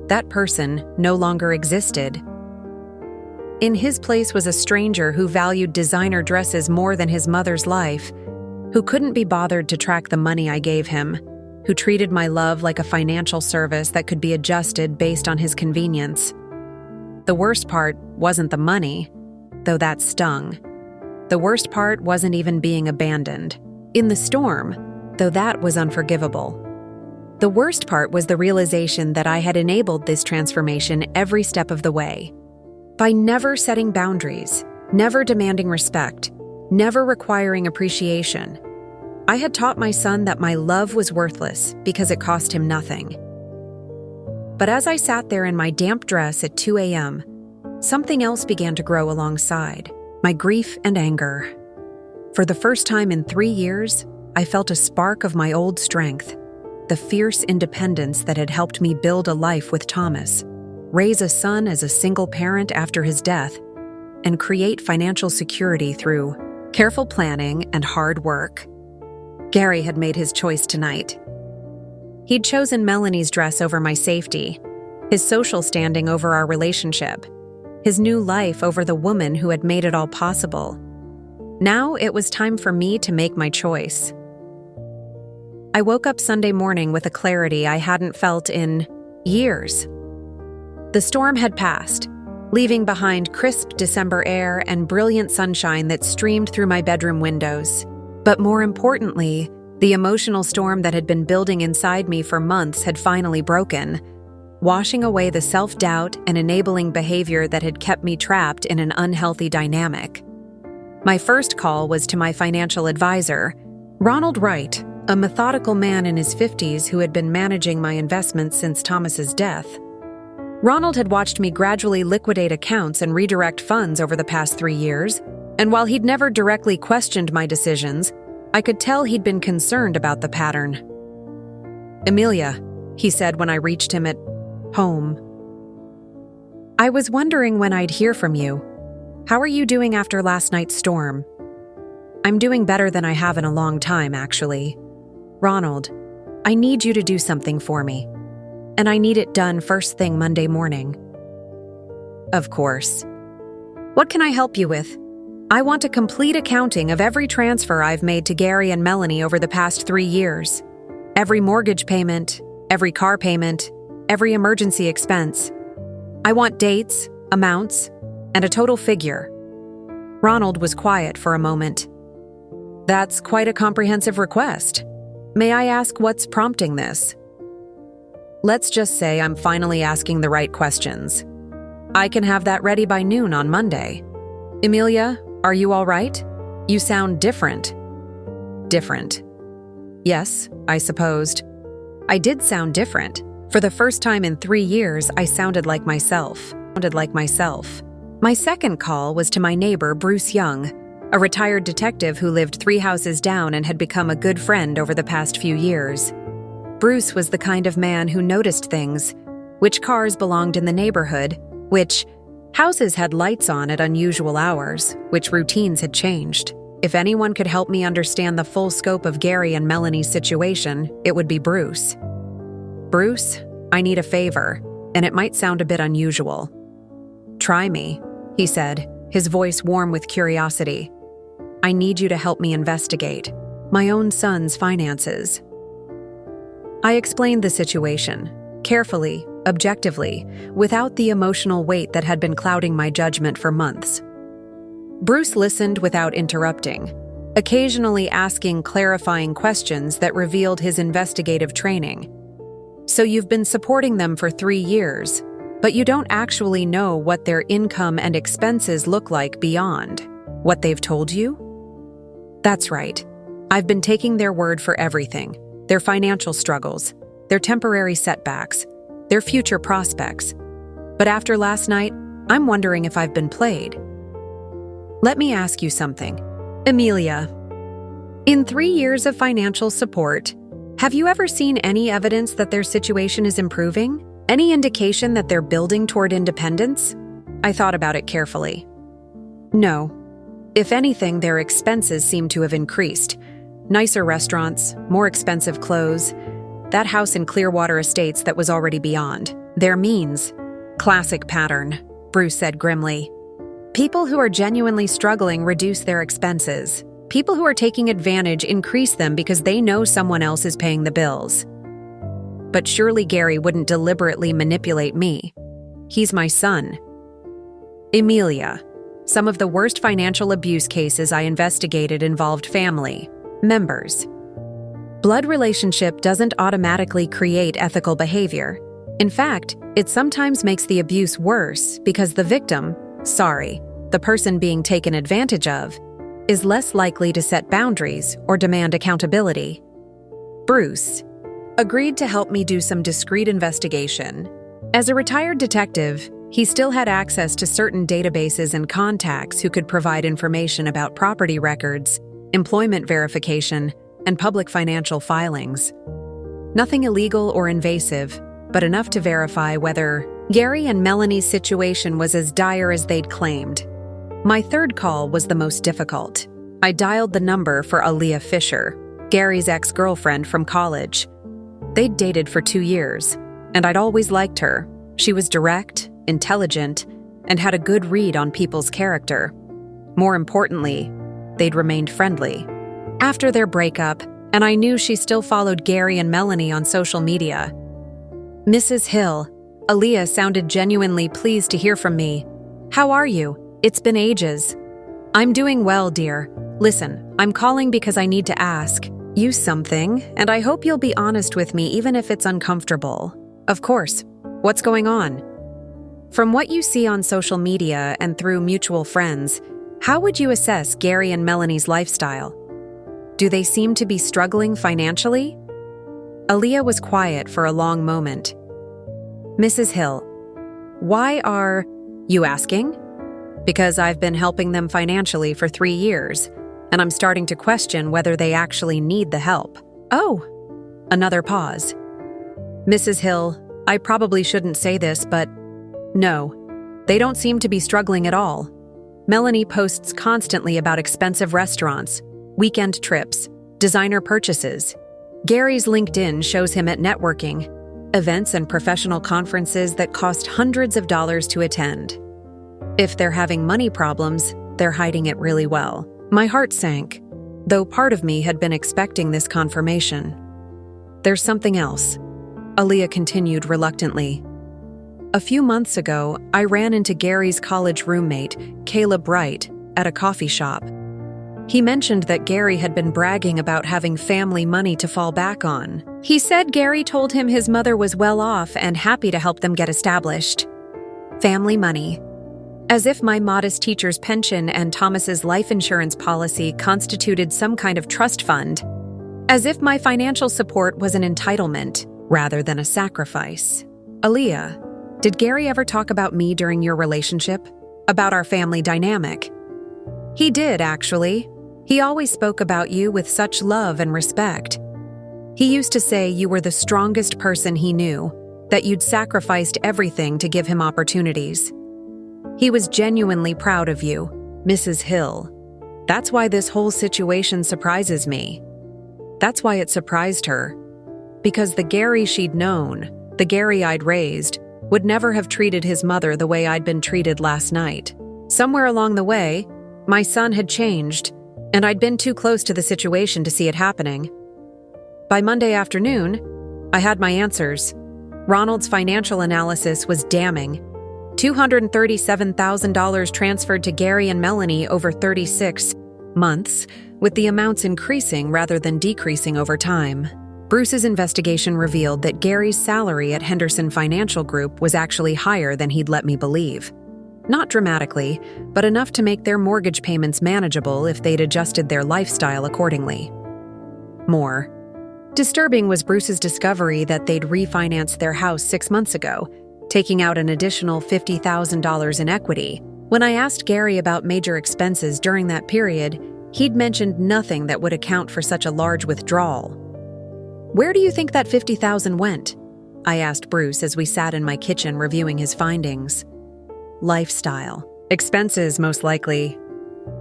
that person no longer existed. In his place was a stranger who valued designer dresses more than his mother's life, who couldn't be bothered to track the money I gave him, who treated my love like a financial service that could be adjusted based on his convenience. The worst part wasn't the money, though that stung. The worst part wasn't even being abandoned in the storm, though that was unforgivable. The worst part was the realization that I had enabled this transformation every step of the way. By never setting boundaries, never demanding respect, never requiring appreciation, I had taught my son that my love was worthless because it cost him nothing. But as I sat there in my damp dress at 2 a.m., something else began to grow alongside, my grief and anger. For the first time in 3 years, I felt a spark of my old strength, the fierce independence that had helped me build a life with Thomas, raise a son as a single parent after his death, and create financial security through careful planning and hard work. Gary had made his choice tonight. He'd chosen Melanie's dress over my safety, his social standing over our relationship, his new life over the woman who had made it all possible. Now it was time for me to make my choice. I woke up Sunday morning with a clarity I hadn't felt in years. The storm had passed, leaving behind crisp December air and brilliant sunshine that streamed through my bedroom windows. But more importantly, the emotional storm that had been building inside me for months had finally broken, washing away the self-doubt and enabling behavior that had kept me trapped in an unhealthy dynamic. My first call was to my financial advisor, Ronald Wright, a methodical man in his 50s who had been managing my investments since Thomas's death. Ronald had watched me gradually liquidate accounts and redirect funds over the past 3 years, and while he'd never directly questioned my decisions, I could tell he'd been concerned about the pattern. "Emilia," he said when I reached him at home. "I was wondering when I'd hear from you. How are you doing after last night's storm?" "I'm doing better than I have in a long time, actually. Ronald, I need you to do something for me. And I need it done first thing Monday morning." "Of course. What can I help you with?" "I want a complete accounting of every transfer I've made to Gary and Melanie over the past 3 years. Every mortgage payment, every car payment, every emergency expense. I want dates, amounts, and a total figure." Ronald was quiet for a moment. "That's quite a comprehensive request. May I ask what's prompting this?" "Let's just say I'm finally asking the right questions. I can have that ready by noon on Monday. Emilia, are you all right? You sound different." "Different?" "Yes, I supposed. I did sound different. For the first time in 3 years, I sounded like myself. My second call was to my neighbor, Bruce Young, a retired detective who lived 3 houses down and had become a good friend over the past few years. Bruce was the kind of man who noticed things, which cars belonged in the neighborhood, which houses had lights on at unusual hours, which routines had changed. If anyone could help me understand the full scope of Gary and Melanie's situation, it would be Bruce. "Bruce, I need a favor, and it might sound a bit unusual." "Try me," he said, his voice warm with curiosity. "I need you to help me investigate my own son's finances." I explained the situation, carefully, objectively, without the emotional weight that had been clouding my judgment for months. Bruce listened without interrupting, occasionally asking clarifying questions that revealed his investigative training. "So you've been supporting them for 3 years, but you don't actually know what their income and expenses look like beyond what they've told you?" That's right. I've been taking their word for everything. Their financial struggles, their temporary setbacks, their future prospects. But after last night, I'm wondering if I've been played. Let me ask you something. Amelia, in 3 years of financial support, have you ever seen any evidence that their situation is improving? Any indication that they're building toward independence? I thought about it carefully. No. If anything, their expenses seem to have increased. Nicer restaurants, more expensive clothes, that house in Clearwater Estates that was already beyond their means. Classic pattern, Bruce said grimly. People who are genuinely struggling reduce their expenses. People who are taking advantage increase them because they know someone else is paying the bills. But surely Gary wouldn't deliberately manipulate me. He's my son. Amelia, some of the worst financial abuse cases I investigated involved family members. Blood relationship doesn't automatically create ethical behavior. In fact, it sometimes makes the abuse worse because the victim, the person being taken advantage of, is less likely to set boundaries or demand accountability. Bruce agreed to help me do some discreet investigation. As a retired detective, he still had access to certain databases and contacts who could provide information about property records, employment verification, and public financial filings. Nothing illegal or invasive, but enough to verify whether Gary and Melanie's situation was as dire as they'd claimed. My third call was the most difficult. I dialed the number for Aaliyah Fisher, Gary's ex-girlfriend from college. They'd dated for 2 years, and I'd always liked her. She was direct, intelligent, and had a good read on people's character. More importantly, they'd remained friendly. After their breakup, and I knew she still followed Gary and Melanie on social media. Mrs. Hill, Aaliyah sounded genuinely pleased to hear from me. How are you? It's been ages. I'm doing well, dear. Listen, I'm calling because I need to ask you something, and I hope you'll be honest with me even if it's uncomfortable. Of course. What's going on? From what you see on social media and through mutual friends, how would you assess Gary and Melanie's lifestyle? Do they seem to be struggling financially? Aaliyah was quiet for a long moment. Mrs. Hill, why are you asking? Because I've been helping them financially for 3 years, and I'm starting to question whether they actually need the help. Oh, another pause. Mrs. Hill, I probably shouldn't say this, but no, they don't seem to be struggling at all. Melanie posts constantly about expensive restaurants, weekend trips, designer purchases. Gary's LinkedIn shows him at networking, events and professional conferences that cost hundreds of dollars to attend. If they're having money problems, they're hiding it really well. My heart sank, though part of me had been expecting this confirmation. There's something else, Aaliyah continued reluctantly. A few months ago, I ran into Gary's college roommate, Caleb Wright, at a coffee shop. He mentioned that Gary had been bragging about having family money to fall back on. He said Gary told him his mother was well off and happy to help them get established. Family money. As if my modest teacher's pension and Thomas's life insurance policy constituted some kind of trust fund. As if my financial support was an entitlement rather than a sacrifice. Aaliyah, did Gary ever talk about me during your relationship? About our family dynamic? He did, actually. He always spoke about you with such love and respect. He used to say you were the strongest person he knew, that you'd sacrificed everything to give him opportunities. He was genuinely proud of you, Mrs. Hill. That's why this whole situation surprises me. That's why it surprised her. Because the Gary she'd known, the Gary I'd raised, would never have treated his mother the way I'd been treated last night. Somewhere along the way, my son had changed, and I'd been too close to the situation to see it happening. By Monday afternoon, I had my answers. Ronald's financial analysis was damning. $237,000 transferred to Gary and Melanie over 36 months, with the amounts increasing rather than decreasing over time. Bruce's investigation revealed that Gary's salary at Henderson Financial Group was actually higher than he'd let me believe. Not dramatically, but enough to make their mortgage payments manageable if they'd adjusted their lifestyle accordingly. More disturbing was Bruce's discovery that they'd refinanced their house 6 months ago, taking out an additional $50,000 in equity. When I asked Gary about major expenses during that period, he'd mentioned nothing that would account for such a large withdrawal. "Where do you think that $50,000 went?" I asked Bruce as we sat in my kitchen reviewing his findings. "Lifestyle. Expenses, most likely.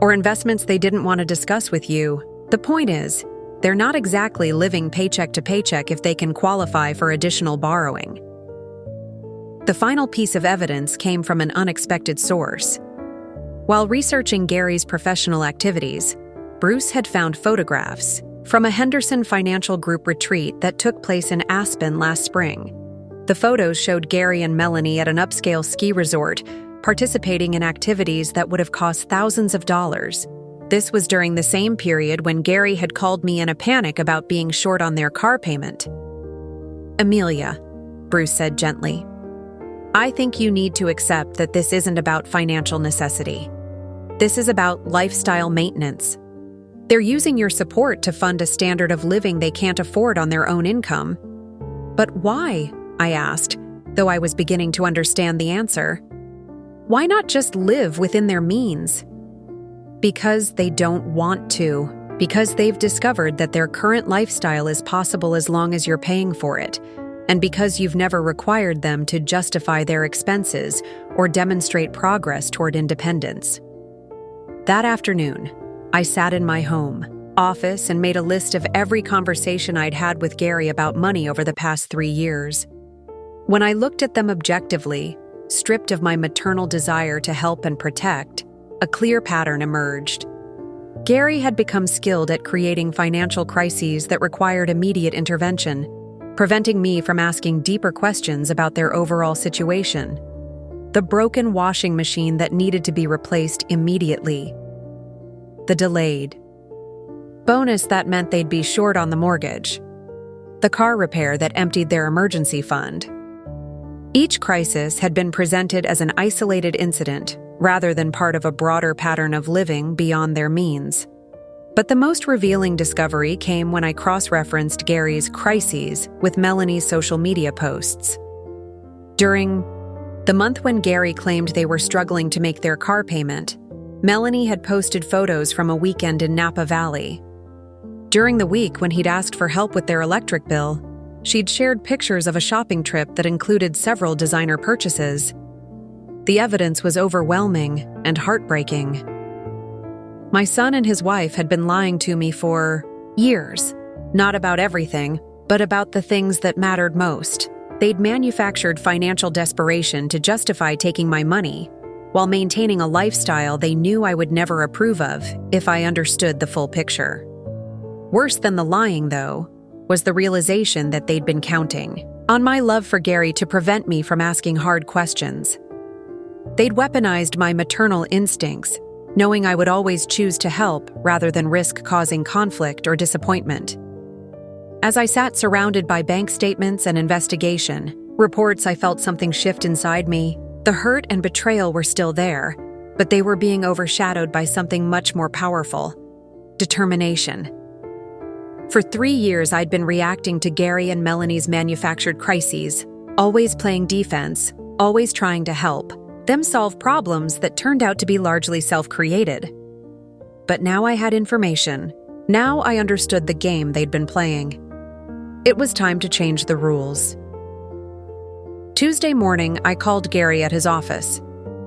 Or investments they didn't want to discuss with you. The point is, they're not exactly living paycheck to paycheck if they can qualify for additional borrowing." The final piece of evidence came from an unexpected source. While researching Gary's professional activities, Bruce had found photographs from a Henderson Financial Group retreat that took place in Aspen last spring. The photos showed Gary and Melanie at an upscale ski resort, participating in activities that would have cost thousands of dollars. This was during the same period when Gary had called me in a panic about being short on their car payment. "Amelia," Bruce said gently, "I think you need to accept that this isn't about financial necessity. This is about lifestyle maintenance. They're using your support to fund a standard of living they can't afford on their own income." "But why?" I asked, though I was beginning to understand the answer. "Why not just live within their means?" "Because they don't want to. Because they've discovered that their current lifestyle is possible as long as you're paying for it. And because you've never required them to justify their expenses or demonstrate progress toward independence." That afternoon, I sat in my home office and made a list of every conversation I'd had with Gary about money over the past 3 years. When I looked at them objectively, stripped of my maternal desire to help and protect, a clear pattern emerged. Gary had become skilled at creating financial crises that required immediate intervention, preventing me from asking deeper questions about their overall situation. The broken washing machine that needed to be replaced immediately. The delayed bonus that meant they'd be short on the mortgage. The car repair that emptied their emergency fund. Each crisis had been presented as an isolated incident rather than part of a broader pattern of living beyond their means. But the most revealing discovery came when I cross-referenced Gary's crises with Melanie's social media posts. During the month when Gary claimed they were struggling to make their car payment, Melanie had posted photos from a weekend in Napa Valley. During the week when he'd asked for help with their electric bill, she'd shared pictures of a shopping trip that included several designer purchases. The evidence was overwhelming and heartbreaking. My son and his wife had been lying to me for years, not about everything, but about the things that mattered most. They'd manufactured financial desperation to justify taking my money, while maintaining a lifestyle they knew I would never approve of if I understood the full picture. Worse than the lying, though, was the realization that they'd been counting on my love for Gary to prevent me from asking hard questions. They'd weaponized my maternal instincts, knowing I would always choose to help rather than risk causing conflict or disappointment. As I sat surrounded by bank statements and investigation reports, I felt something shift inside me. The hurt and betrayal were still there, but they were being overshadowed by something much more powerful: determination. For 3 years, I'd been reacting to Gary and Melanie's manufactured crises, always playing defense, always trying to help them solve problems that turned out to be largely self-created. But now I had information. Now I understood the game they'd been playing. It was time to change the rules. Tuesday morning, I called Gary at his office.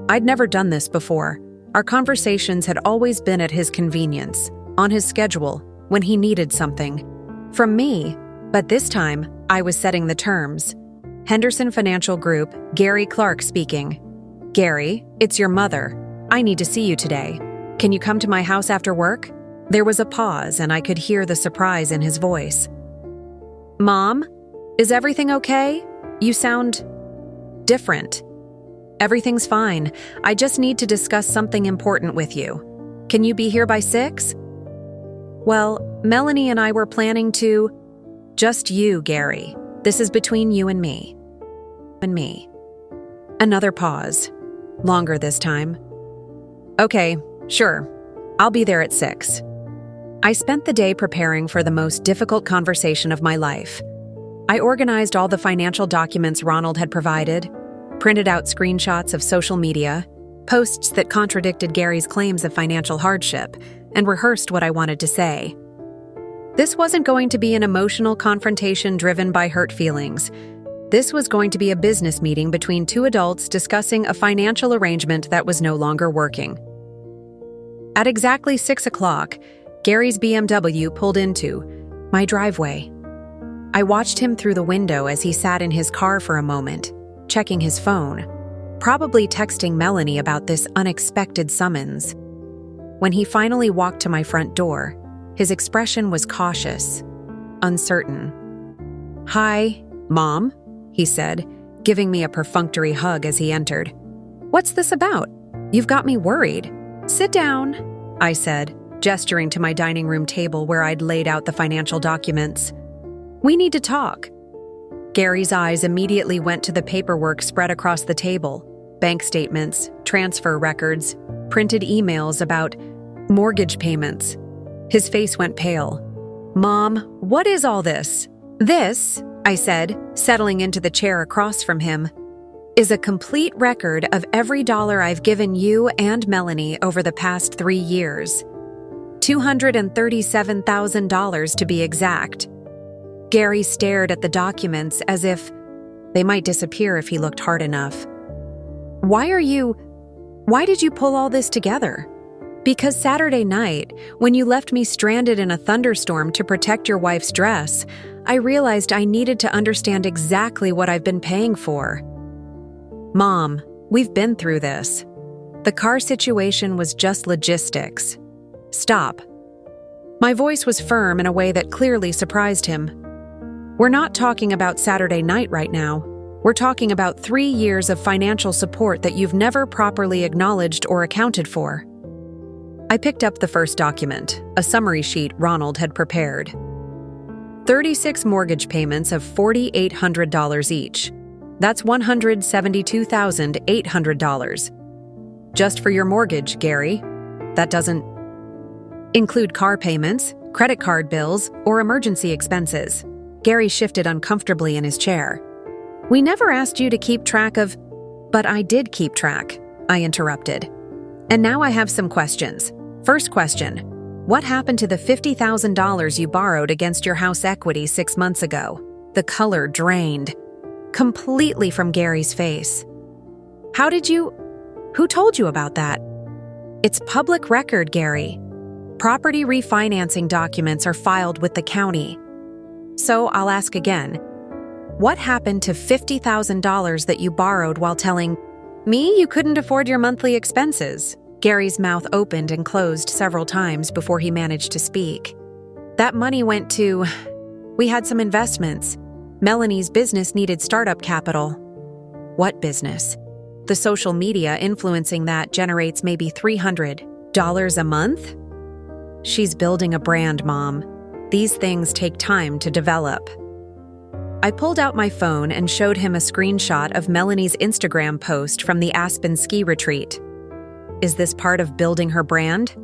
I'd never done this before. Our conversations had always been at his convenience, on his schedule, when he needed something from me. But this time, I was setting the terms. Henderson Financial Group, Gary Clark speaking. "Gary, it's your mother. I need to see you today. Can you come to my house after work?" There was a pause, and I could hear the surprise in his voice. "Mom, is everything okay? You sound different." "Everything's fine. I just need to discuss something important with you. Can you be here by 6? "Well, Melanie and I were planning to—" "Just you, Gary. This is between you and me." Another pause. longer this time. Okay, sure. I'll be there at 6. I spent the day preparing for the most difficult conversation of my life. I organized all the financial documents Ronald had provided, printed out screenshots of social media, posts that contradicted Gary's claims of financial hardship, and rehearsed what I wanted to say. This wasn't going to be an emotional confrontation driven by hurt feelings. This was going to be a business meeting between two adults discussing a financial arrangement that was no longer working. At exactly 6 o'clock, Gary's BMW pulled into my driveway. I watched him through the window as he sat in his car for a moment, checking his phone, probably texting Melanie about this unexpected summons. When he finally walked to my front door, his expression was cautious, uncertain. "Hi, Mom," he said, giving me a perfunctory hug as he entered. "What's this about? You've got me worried." "Sit down," I said, gesturing to my dining room table where I'd laid out the financial documents. "We need to talk." Gary's eyes immediately went to the paperwork spread across the table: bank statements, transfer records, printed emails about mortgage payments. His face went pale. "Mom, what is all this?" "This," I said, settling into the chair across from him, "is a complete record of every dollar I've given you and Melanie over the past 3 years. $237,000 to be exact." Gary stared at the documents as if they might disappear if he looked hard enough. Why did you pull all this together?" "Because Saturday night, when you left me stranded in a thunderstorm to protect your wife's dress, I realized I needed to understand exactly what I've been paying for." "Mom, we've been through this. The car situation was just logistics. Stop." My voice was firm in a way that clearly surprised him. "We're not talking about Saturday night right now. We're talking about 3 years of financial support that you've never properly acknowledged or accounted for." I picked up the first document, a summary sheet Ronald had prepared. 36 mortgage payments of $4,800 each. That's $172,800. Just for your mortgage, Gary. That doesn't include car payments, credit card bills, or emergency expenses. Gary shifted uncomfortably in his chair. "We never asked you to keep track of—" "But I did keep track," I interrupted. "And now I have some questions. First question, what happened to the $50,000 you borrowed against your house equity 6 months ago?" The color drained completely from Gary's face. Who told you about that?" "It's public record, Gary. Property refinancing documents are filed with the county. So I'll ask again. What happened to $50,000 that you borrowed while telling me you couldn't afford your monthly expenses?" Gary's mouth opened and closed several times before he managed to speak. "That money went to— we had some investments. Melanie's business needed startup capital." "What business?" "The social media influencing that generates maybe $300 a month." "She's building a brand, Mom. These things take time to develop." I pulled out my phone and showed him a screenshot of Melanie's Instagram post from the Aspen ski retreat. Is this part of building her brand?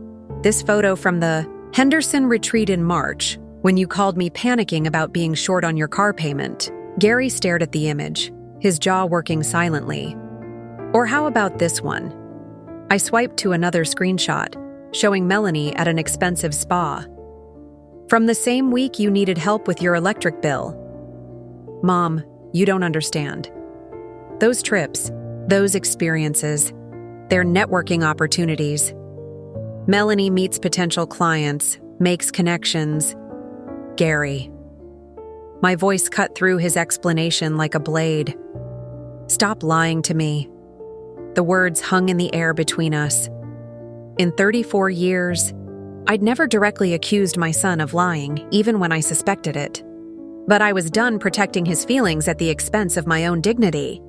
This photo from the Henderson retreat in March, when you called me panicking about being short on your car payment. Gary stared at the image, his jaw working silently. Or how about this one? I swiped to another screenshot, showing Melanie at an expensive spa. From the same week you needed help with your electric bill. Mom, you don't understand. Those trips, those experiences, they're networking opportunities. Melanie meets potential clients, makes connections. Gary. My voice cut through his explanation like a blade. Stop lying to me. The words hung in the air between us. In 34 years, I'd never directly accused my son of lying, even when I suspected it. But I was done protecting his feelings at the expense of my own dignity.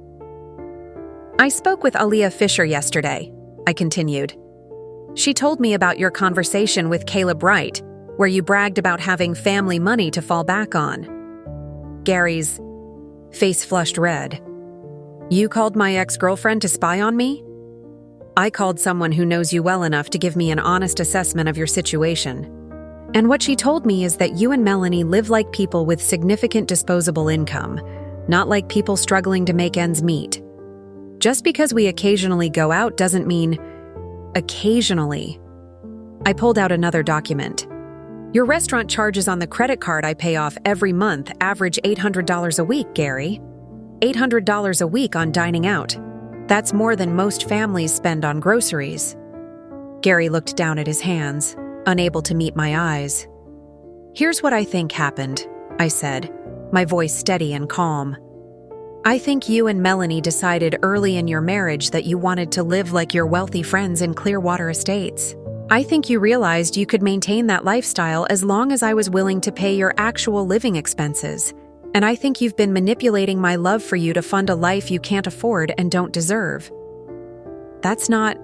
I spoke with Aaliyah Fisher yesterday, I continued. She told me about your conversation with Caleb Wright, where you bragged about having family money to fall back on. Gary's face flushed red. You called my ex-girlfriend to spy on me? I called someone who knows you well enough to give me an honest assessment of your situation. And what she told me is that you and Melanie live like people with significant disposable income, not like people struggling to make ends meet. Just because we occasionally go out doesn't mean occasionally. I pulled out another document. Your restaurant charges on the credit card I pay off every month average $800 a week, Gary. $800 a week on dining out. That's more than most families spend on groceries. Gary looked down at his hands, unable to meet my eyes. Here's what I think happened, I said, my voice steady and calm. I think you and Melanie decided early in your marriage that you wanted to live like your wealthy friends in Clearwater Estates. I think you realized you could maintain that lifestyle as long as I was willing to pay your actual living expenses. And I think you've been manipulating my love for you to fund a life you can't afford and don't deserve. That's not,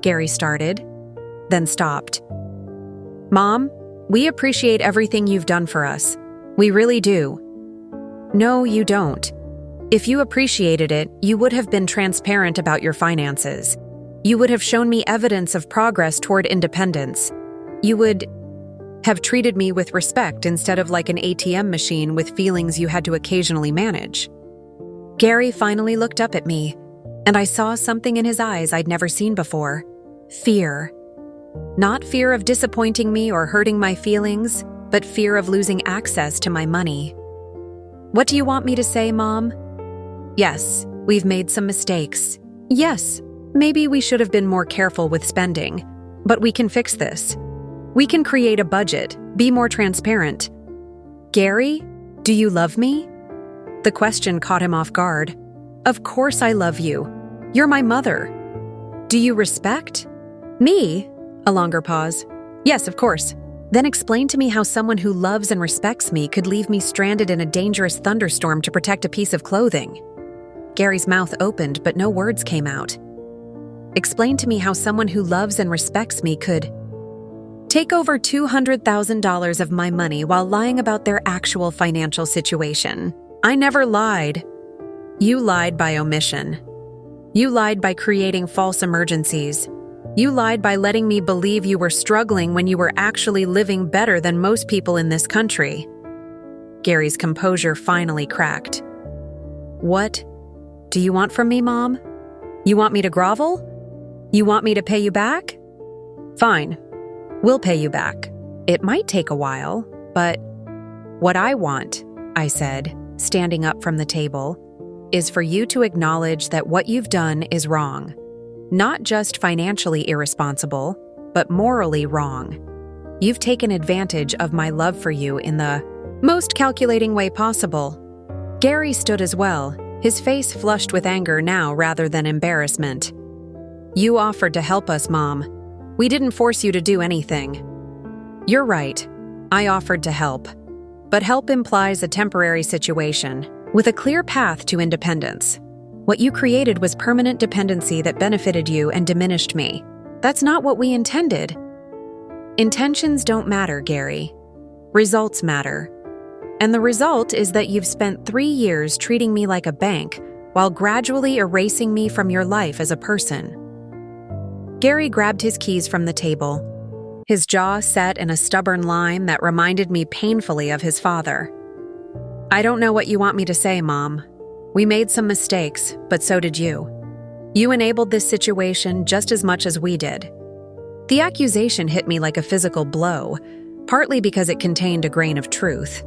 Gary started, then stopped. Mom, we appreciate everything you've done for us. We really do. No, you don't. If you appreciated it, you would have been transparent about your finances. You would have shown me evidence of progress toward independence. You would have treated me with respect instead of like an ATM machine with feelings you had to occasionally manage. Gary finally looked up at me, and I saw something in his eyes I'd never seen before. Fear. Not fear of disappointing me or hurting my feelings, but fear of losing access to my money. What do you want me to say, Mom? Yes, we've made some mistakes. Yes, maybe we should have been more careful with spending, but we can fix this. We can create a budget, be more transparent. Gary, do you love me? The question caught him off guard. Of course I love you. You're my mother. Do you respect me? A longer pause. Yes, of course. Then explain to me how someone who loves and respects me could leave me stranded in a dangerous thunderstorm to protect a piece of clothing. Gary's mouth opened, but no words came out. Explain to me how someone who loves and respects me could take over $200,000 of my money while lying about their actual financial situation. I never lied. You lied by omission. You lied by creating false emergencies. You lied by letting me believe you were struggling when you were actually living better than most people in this country. Gary's composure finally cracked. What do you want from me, Mom? You want me to grovel? You want me to pay you back? Fine. We'll pay you back. It might take a while, but what I want, I said, standing up from the table, is for you to acknowledge that what you've done is wrong. Not just financially irresponsible, but morally wrong. You've taken advantage of my love for you in the most calculating way possible. Gary stood as well, his face flushed with anger now rather than embarrassment. You offered to help us, Mom. We didn't force you to do anything. You're right. I offered to help. But help implies a temporary situation, with a clear path to independence. What you created was permanent dependency that benefited you and diminished me. That's not what we intended. Intentions don't matter, Gary. Results matter. And the result is that you've spent 3 years treating me like a bank while gradually erasing me from your life as a person. Gary grabbed his keys from the table, his jaw set in a stubborn line that reminded me painfully of his father. I don't know what you want me to say, Mom. We made some mistakes, but so did you. You enabled this situation just as much as we did. The accusation hit me like a physical blow, partly because it contained a grain of truth.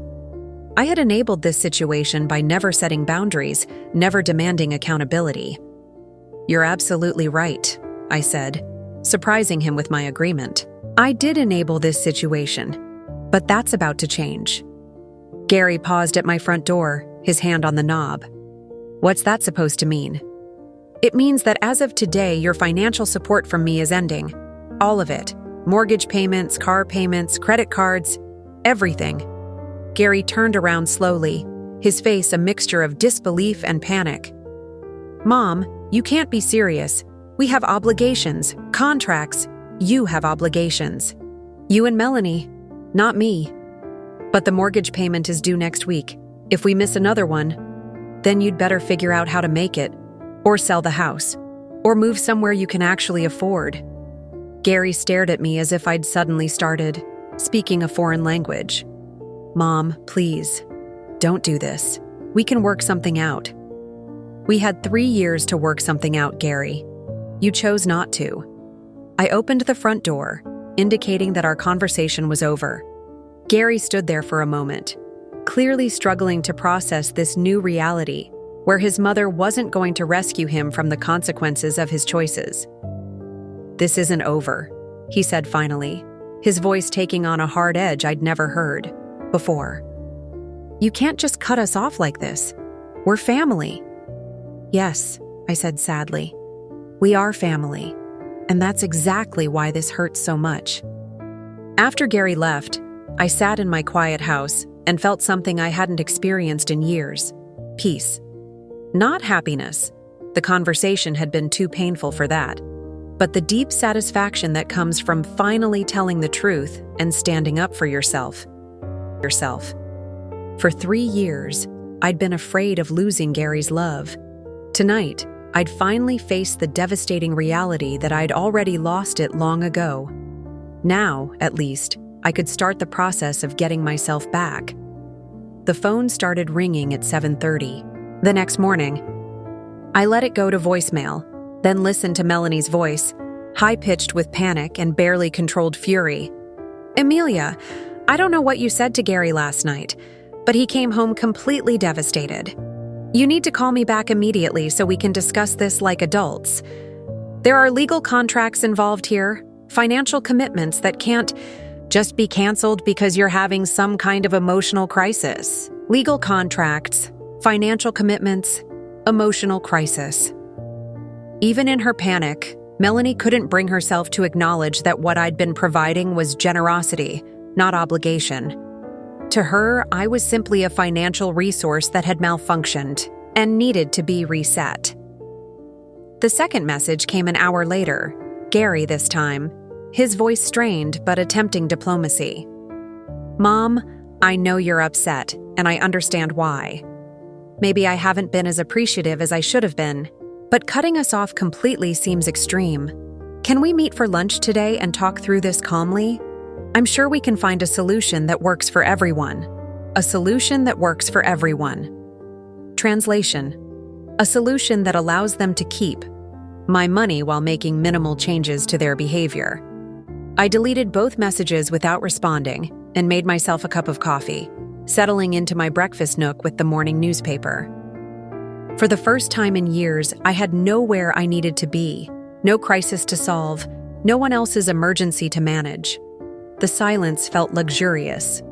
I had enabled this situation by never setting boundaries, never demanding accountability. You're absolutely right, I said, surprising him with my agreement. I did enable this situation, but that's about to change. Gary paused at my front door, his hand on the knob. What's that supposed to mean? It means that as of today, your financial support from me is ending. All of it. Mortgage payments, car payments, credit cards, everything. Gary turned around slowly, his face a mixture of disbelief and panic. Mom, you can't be serious. We have obligations, contracts. You have obligations. You and Melanie, not me. But the mortgage payment is due next week. If we miss another one, then you'd better figure out how to make it, or sell the house. Or move somewhere you can actually afford. Gary stared at me as if I'd suddenly started speaking a foreign language. Mom, please, don't do this. We can work something out. We had 3 years to work something out, Gary. You chose not to. I opened the front door, indicating that our conversation was over. Gary stood there for a moment, clearly struggling to process this new reality, where his mother wasn't going to rescue him from the consequences of his choices. This isn't over, he said finally, his voice taking on a hard edge I'd never heard before. You can't just cut us off like this. We're family. Yes, I said sadly. We are family, and that's exactly why this hurts so much. After Gary left, I sat in my quiet house and felt something I hadn't experienced in years: peace. Not happiness. The conversation had been too painful for that. But the deep satisfaction that comes from finally telling the truth and standing up for yourself. For 3 years, I'd been afraid of losing Gary's love. Tonight, I'd finally faced the devastating reality that I'd already lost it long ago. Now, at least, I could start the process of getting myself back. The phone started ringing at 7:30. The next morning, I let it go to voicemail, then listened to Melanie's voice, high-pitched with panic and barely controlled fury. Amelia, I don't know what you said to Gary last night, but he came home completely devastated. You need to call me back immediately so we can discuss this like adults. There are legal contracts involved here, financial commitments that can't just be canceled because you're having some kind of emotional crisis. Legal contracts, financial commitments, emotional crisis. Even in her panic, Melanie couldn't bring herself to acknowledge that what I'd been providing was generosity, not obligation. To her, I was simply a financial resource that had malfunctioned and needed to be reset. The second message came an hour later, Gary this time, his voice strained but attempting diplomacy. Mom, I know you're upset, and I understand why. Maybe I haven't been as appreciative as I should have been, but cutting us off completely seems extreme. Can we meet for lunch today and talk through this calmly? I'm sure we can find a solution that works for everyone. A solution that works for everyone. Translation: a solution that allows them to keep my money while making minimal changes to their behavior. I deleted both messages without responding and made myself a cup of coffee, settling into my breakfast nook with the morning newspaper. For the first time in years, I had nowhere I needed to be, no crisis to solve, no one else's emergency to manage. The silence felt luxurious.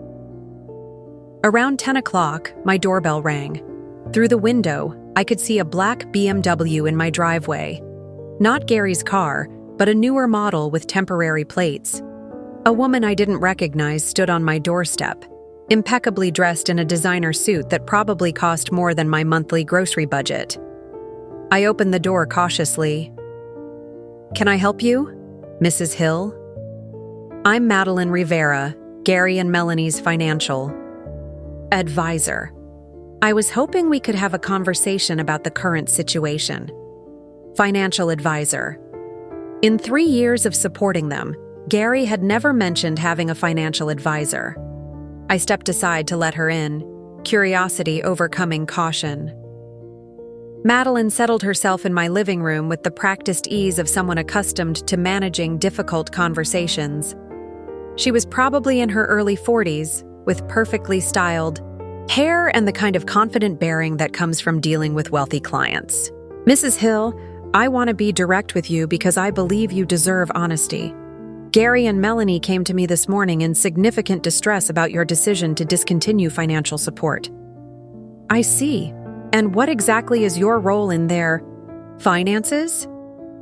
Around 10 o'clock, my doorbell rang. Through the window, I could see a black BMW in my driveway. Not Gary's car, but a newer model with temporary plates. A woman I didn't recognize stood on my doorstep, impeccably dressed in a designer suit that probably cost more than my monthly grocery budget. I opened the door cautiously. "Can I help you, Mrs. Hill?" I'm Madeline Rivera, Gary and Melanie's financial advisor. I was hoping we could have a conversation about the current situation. Financial advisor. In 3 years of supporting them, Gary had never mentioned having a financial advisor. I stepped aside to let her in, curiosity overcoming caution. Madeline settled herself in my living room with the practiced ease of someone accustomed to managing difficult conversations. She was probably in her early 40s, with perfectly styled hair and the kind of confident bearing that comes from dealing with wealthy clients. "Mrs. Hill, I want to be direct with you because I believe you deserve honesty. Gary and Melanie came to me this morning in significant distress about your decision to discontinue financial support." "I see. And what exactly is your role in their finances?"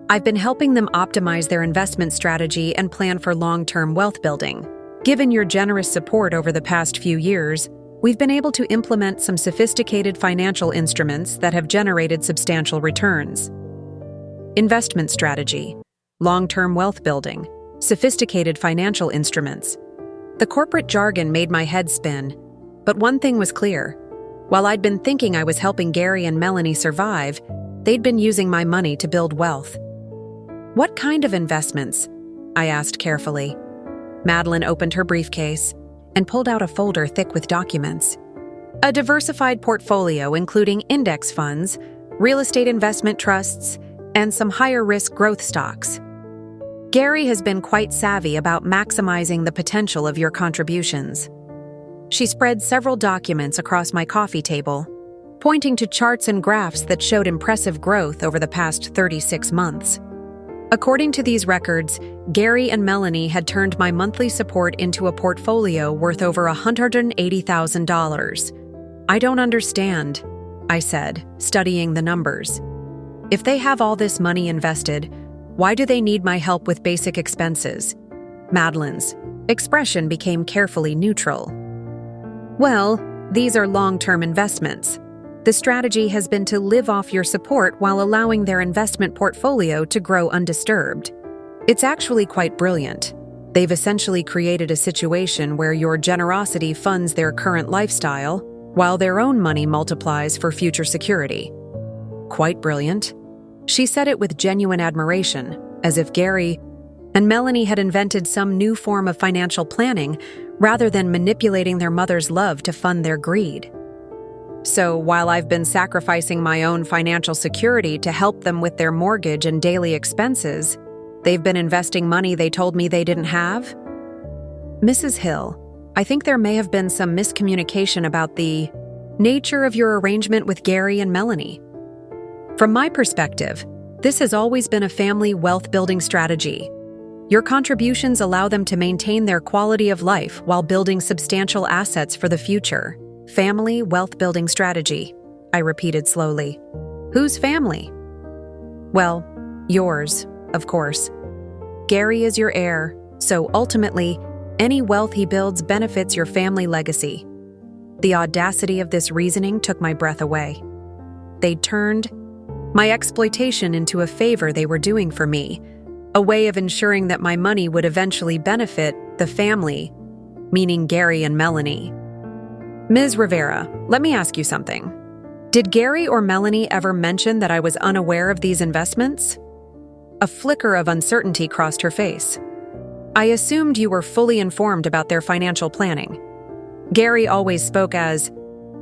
"I've been helping them optimize their investment strategy and plan for long-term wealth building. Given your generous support over the past few years, we've been able to implement some sophisticated financial instruments that have generated substantial returns." Investment strategy, long-term wealth building, sophisticated financial instruments. The corporate jargon made my head spin, but one thing was clear. While I'd been thinking I was helping Gary and Melanie survive, They'd been using my money to build wealth. "What kind of investments?" I asked carefully. Madeline opened her briefcase and pulled out a folder thick with documents. "A diversified portfolio including index funds, real estate investment trusts, and some higher-risk growth stocks. Gary has been quite savvy about maximizing the potential of your contributions." She spread several documents across my coffee table, pointing to charts and graphs that showed impressive growth over the past 36 months. According to these records, Gary and Melanie had turned my monthly support into a portfolio worth over $180,000. "I don't understand," I said, studying the numbers. "If they have all this money invested, why do they need my help with basic expenses?" Madeline's expression became carefully neutral. "Well, these are long-term investments. The strategy has been to live off your support while allowing their investment portfolio to grow undisturbed. It's actually quite brilliant. They've essentially created a situation where your generosity funds their current lifestyle, while their own money multiplies for future security." Quite brilliant. She said it with genuine admiration, as if Gary and Melanie had invented some new form of financial planning rather than manipulating their mother's love to fund their greed. "So while I've been sacrificing my own financial security to help them with their mortgage and daily expenses, they've been investing money they told me they didn't have?" "Mrs. Hill, I think there may have been some miscommunication about the nature of your arrangement with Gary and Melanie. From my perspective, this has always been a family wealth-building strategy. Your contributions allow them to maintain their quality of life while building substantial assets for the future. Family wealth-building strategy," I repeated slowly. "Whose family?" "Well, yours, of course. Gary is your heir, so ultimately, any wealth he builds benefits your family legacy." The audacity of this reasoning took my breath away. They'd turned my exploitation into a favor they were doing for me, a way of ensuring that my money would eventually benefit the family, meaning Gary and Melanie. "Ms. Rivera, let me ask you something. Did Gary or Melanie ever mention that I was unaware of these investments?" A flicker of uncertainty crossed her face. "I assumed you were fully informed about their financial planning. Gary always spoke as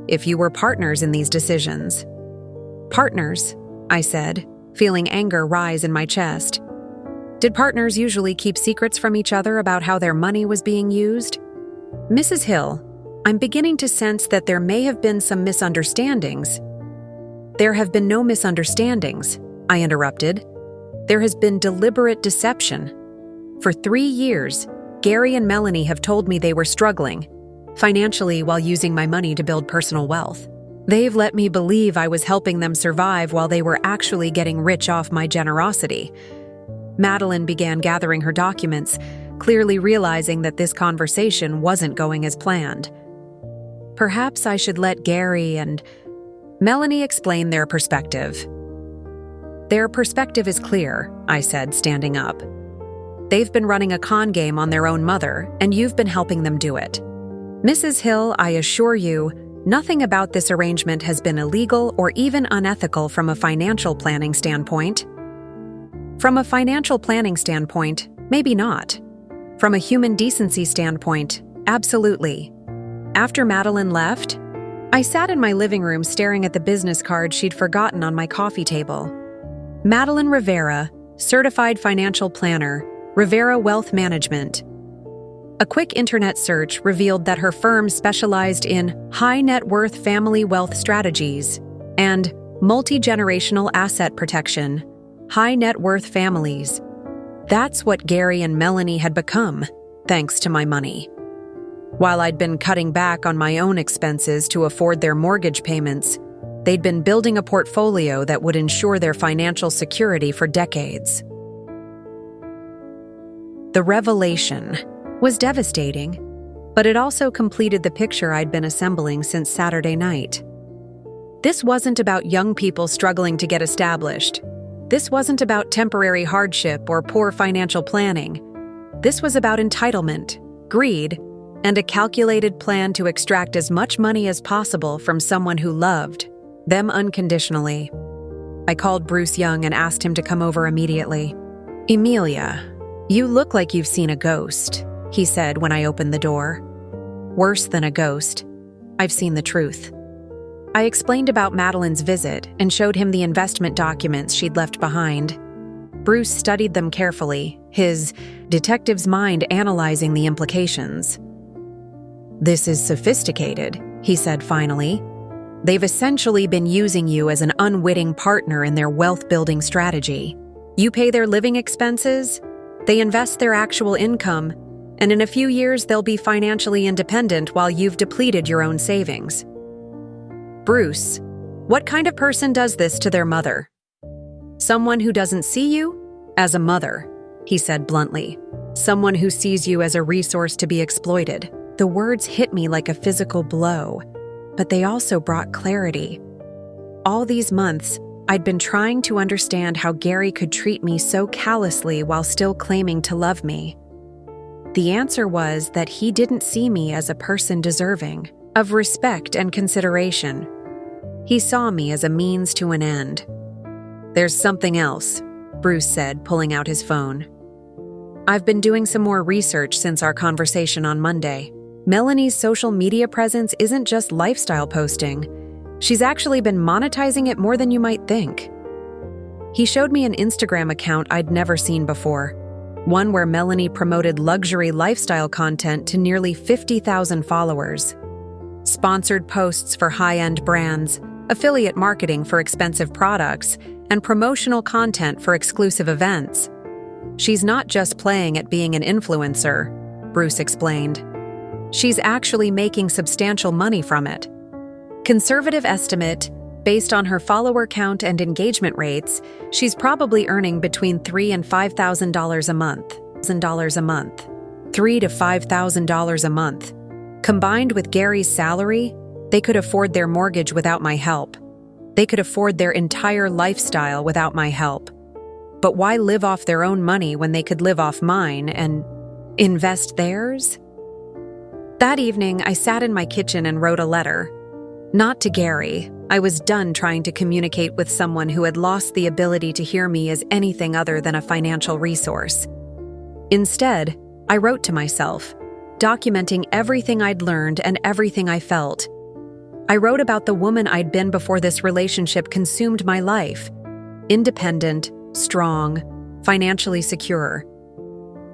if you were partners in these decisions." "Partners?" I said, feeling anger rise in my chest. Did partners usually keep secrets from each other about how their money was being used? "Mrs. Hill, I'm beginning to sense that there may have been some misunderstandings." "There have been no misunderstandings," I interrupted. "There has been deliberate deception. For 3 years, Gary and Melanie have told me they were struggling financially while using my money to build personal wealth. They've let me believe I was helping them survive while they were actually getting rich off my generosity." Madeline began gathering her documents, clearly realizing that this conversation wasn't going as planned. "Perhaps I should let Gary and Melanie explain their perspective." "Their perspective is clear," I said, standing up. "They've been running a con game on their own mother, and you've been helping them do it. Mrs. Hill, I assure you, nothing about this arrangement has been illegal or even unethical from a financial planning standpoint." "From a financial planning standpoint, maybe not. From a human decency standpoint, absolutely." After Madeline left, I sat in my living room staring at the business card she'd forgotten on my coffee table. Madeline Rivera, Certified Financial Planner, Rivera Wealth Management. A quick internet search revealed that her firm specialized in high-net-worth family wealth strategies and multi-generational asset protection, high-net-worth families. That's what Gary and Melanie had become, thanks to my money. While I'd been cutting back on my own expenses to afford their mortgage payments, they'd been building a portfolio that would ensure their financial security for decades. The revelation was devastating, but it also completed the picture I'd been assembling since Saturday night. This wasn't about young people struggling to get established. This wasn't about temporary hardship or poor financial planning. This was about entitlement, greed, and a calculated plan to extract as much money as possible from someone who loved them unconditionally. I called Bruce Young and asked him to come over immediately. "Emilia, you look like you've seen a ghost," he said when I opened the door. "Worse than a ghost. I've seen the truth." I explained about Madeline's visit and showed him the investment documents she'd left behind. Bruce studied them carefully, his detective's mind analyzing the implications. "This is sophisticated," he said finally. "They've essentially been using you as an unwitting partner in their wealth-building strategy. You pay their living expenses, they invest their actual income, and in a few years they'll be financially independent while you've depleted your own savings." "Bruce, what kind of person does this to their mother?" "Someone who doesn't see you as a mother," he said bluntly. "Someone who sees you as a resource to be exploited." The words hit me like a physical blow, but they also brought clarity. All these months, I'd been trying to understand how Gary could treat me so callously while still claiming to love me. The answer was that he didn't see me as a person deserving of respect and consideration. He saw me as a means to an end. "There's something else," Bruce said, pulling out his phone. "I've been doing some more research since our conversation on Monday. Melanie's social media presence isn't just lifestyle posting. She's actually been monetizing it more than you might think." He showed me an Instagram account I'd never seen before, one where Melanie promoted luxury lifestyle content to nearly 50,000 followers. Sponsored posts for high-end brands, affiliate marketing for expensive products, and promotional content for exclusive events. "She's not just playing at being an influencer," Bruce explained. "She's actually making substantial money from it. Conservative estimate, based on her follower count and engagement rates, she's probably earning between $3,000 and $5,000 a month. $3,000 to $5,000 a month. Combined with Gary's salary, they could afford their mortgage without my help. They could afford their entire lifestyle without my help. But why live off their own money when they could live off mine and invest theirs?" That evening, I sat in my kitchen and wrote a letter. Not to Gary. I was done trying to communicate with someone who had lost the ability to hear me as anything other than a financial resource. Instead, I wrote to myself, documenting everything I'd learned and everything I felt. I wrote about the woman I'd been before this relationship consumed my life. Independent, strong, financially secure.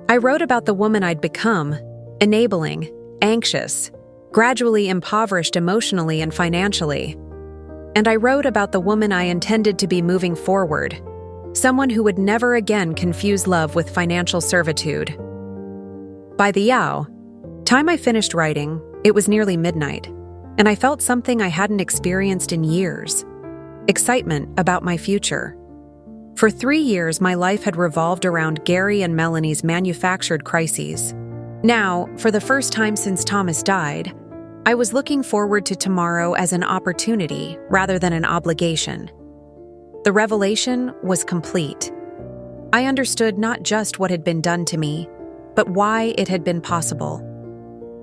I wrote about the woman I'd become, enabling, anxious, gradually impoverished emotionally and financially. And I wrote about the woman I intended to be moving forward, someone who would never again confuse love with financial servitude. By the time I finished writing, it was nearly midnight, and I felt something I hadn't experienced in years: excitement about my future. For 3 years, my life had revolved around Gary and Melanie's manufactured crises. Now, for the first time since Thomas died, I was looking forward to tomorrow as an opportunity rather than an obligation. The revelation was complete. I understood not just what had been done to me, but why it had been possible.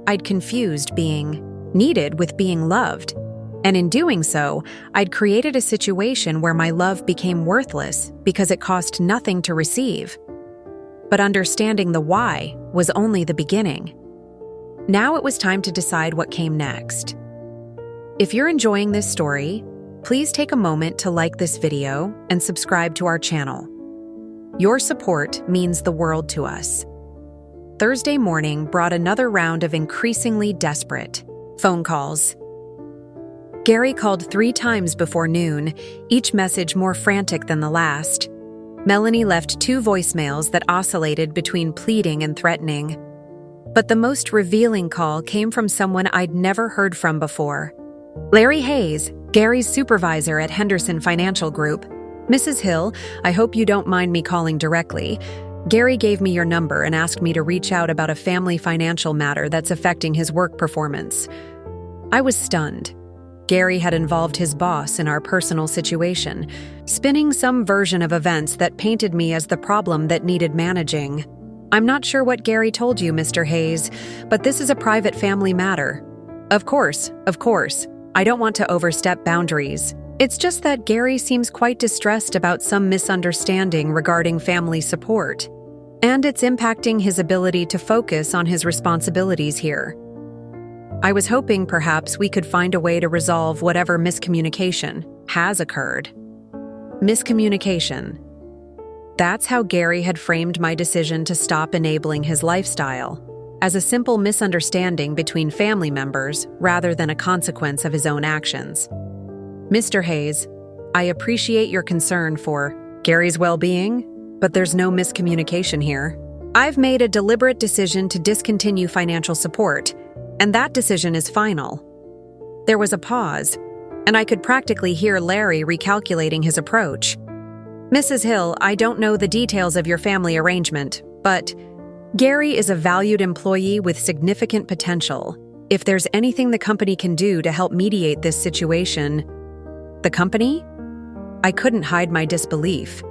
I'd confused being needed with being loved, and in doing so, I'd created a situation where my love became worthless because it cost nothing to receive. But understanding the why was only the beginning. Now it was time to decide what came next. If you're enjoying this story, please take a moment to like this video and subscribe to our channel. Your support means the world to us. Thursday morning brought another round of increasingly desperate phone calls. Gary called 3 times before noon, each message more frantic than the last. Melanie left 2 voicemails that oscillated between pleading and threatening. But the most revealing call came from someone I'd never heard from before. Larry Hayes, Gary's supervisor at Henderson Financial Group. "Mrs. Hill, I hope you don't mind me calling directly. Gary gave me your number and asked me to reach out about a family financial matter that's affecting his work performance." I was stunned. Gary had involved his boss in our personal situation, spinning some version of events that painted me as the problem that needed managing. "I'm not sure what Gary told you, Mr. Hayes, but this is a private family matter." Of course. I don't want to overstep boundaries," It's just that Gary seems quite distressed about some misunderstanding regarding family support, and it's impacting his ability to focus on his responsibilities here. I was hoping perhaps we could find a way to resolve whatever miscommunication has occurred. Miscommunication. That's how Gary had framed my decision to stop enabling his lifestyle, as a simple misunderstanding between family members rather than a consequence of his own actions. Mr. Hayes, I appreciate your concern for Gary's well-being, but there's no miscommunication here. I've made a deliberate decision to discontinue financial support, and that decision is final. There was a pause, and I could practically hear Larry recalculating his approach. Mrs. Hill, I don't know the details of your family arrangement, but Gary is a valued employee with significant potential. If there's anything the company can do to help mediate this situation. The company? I couldn't hide my disbelief.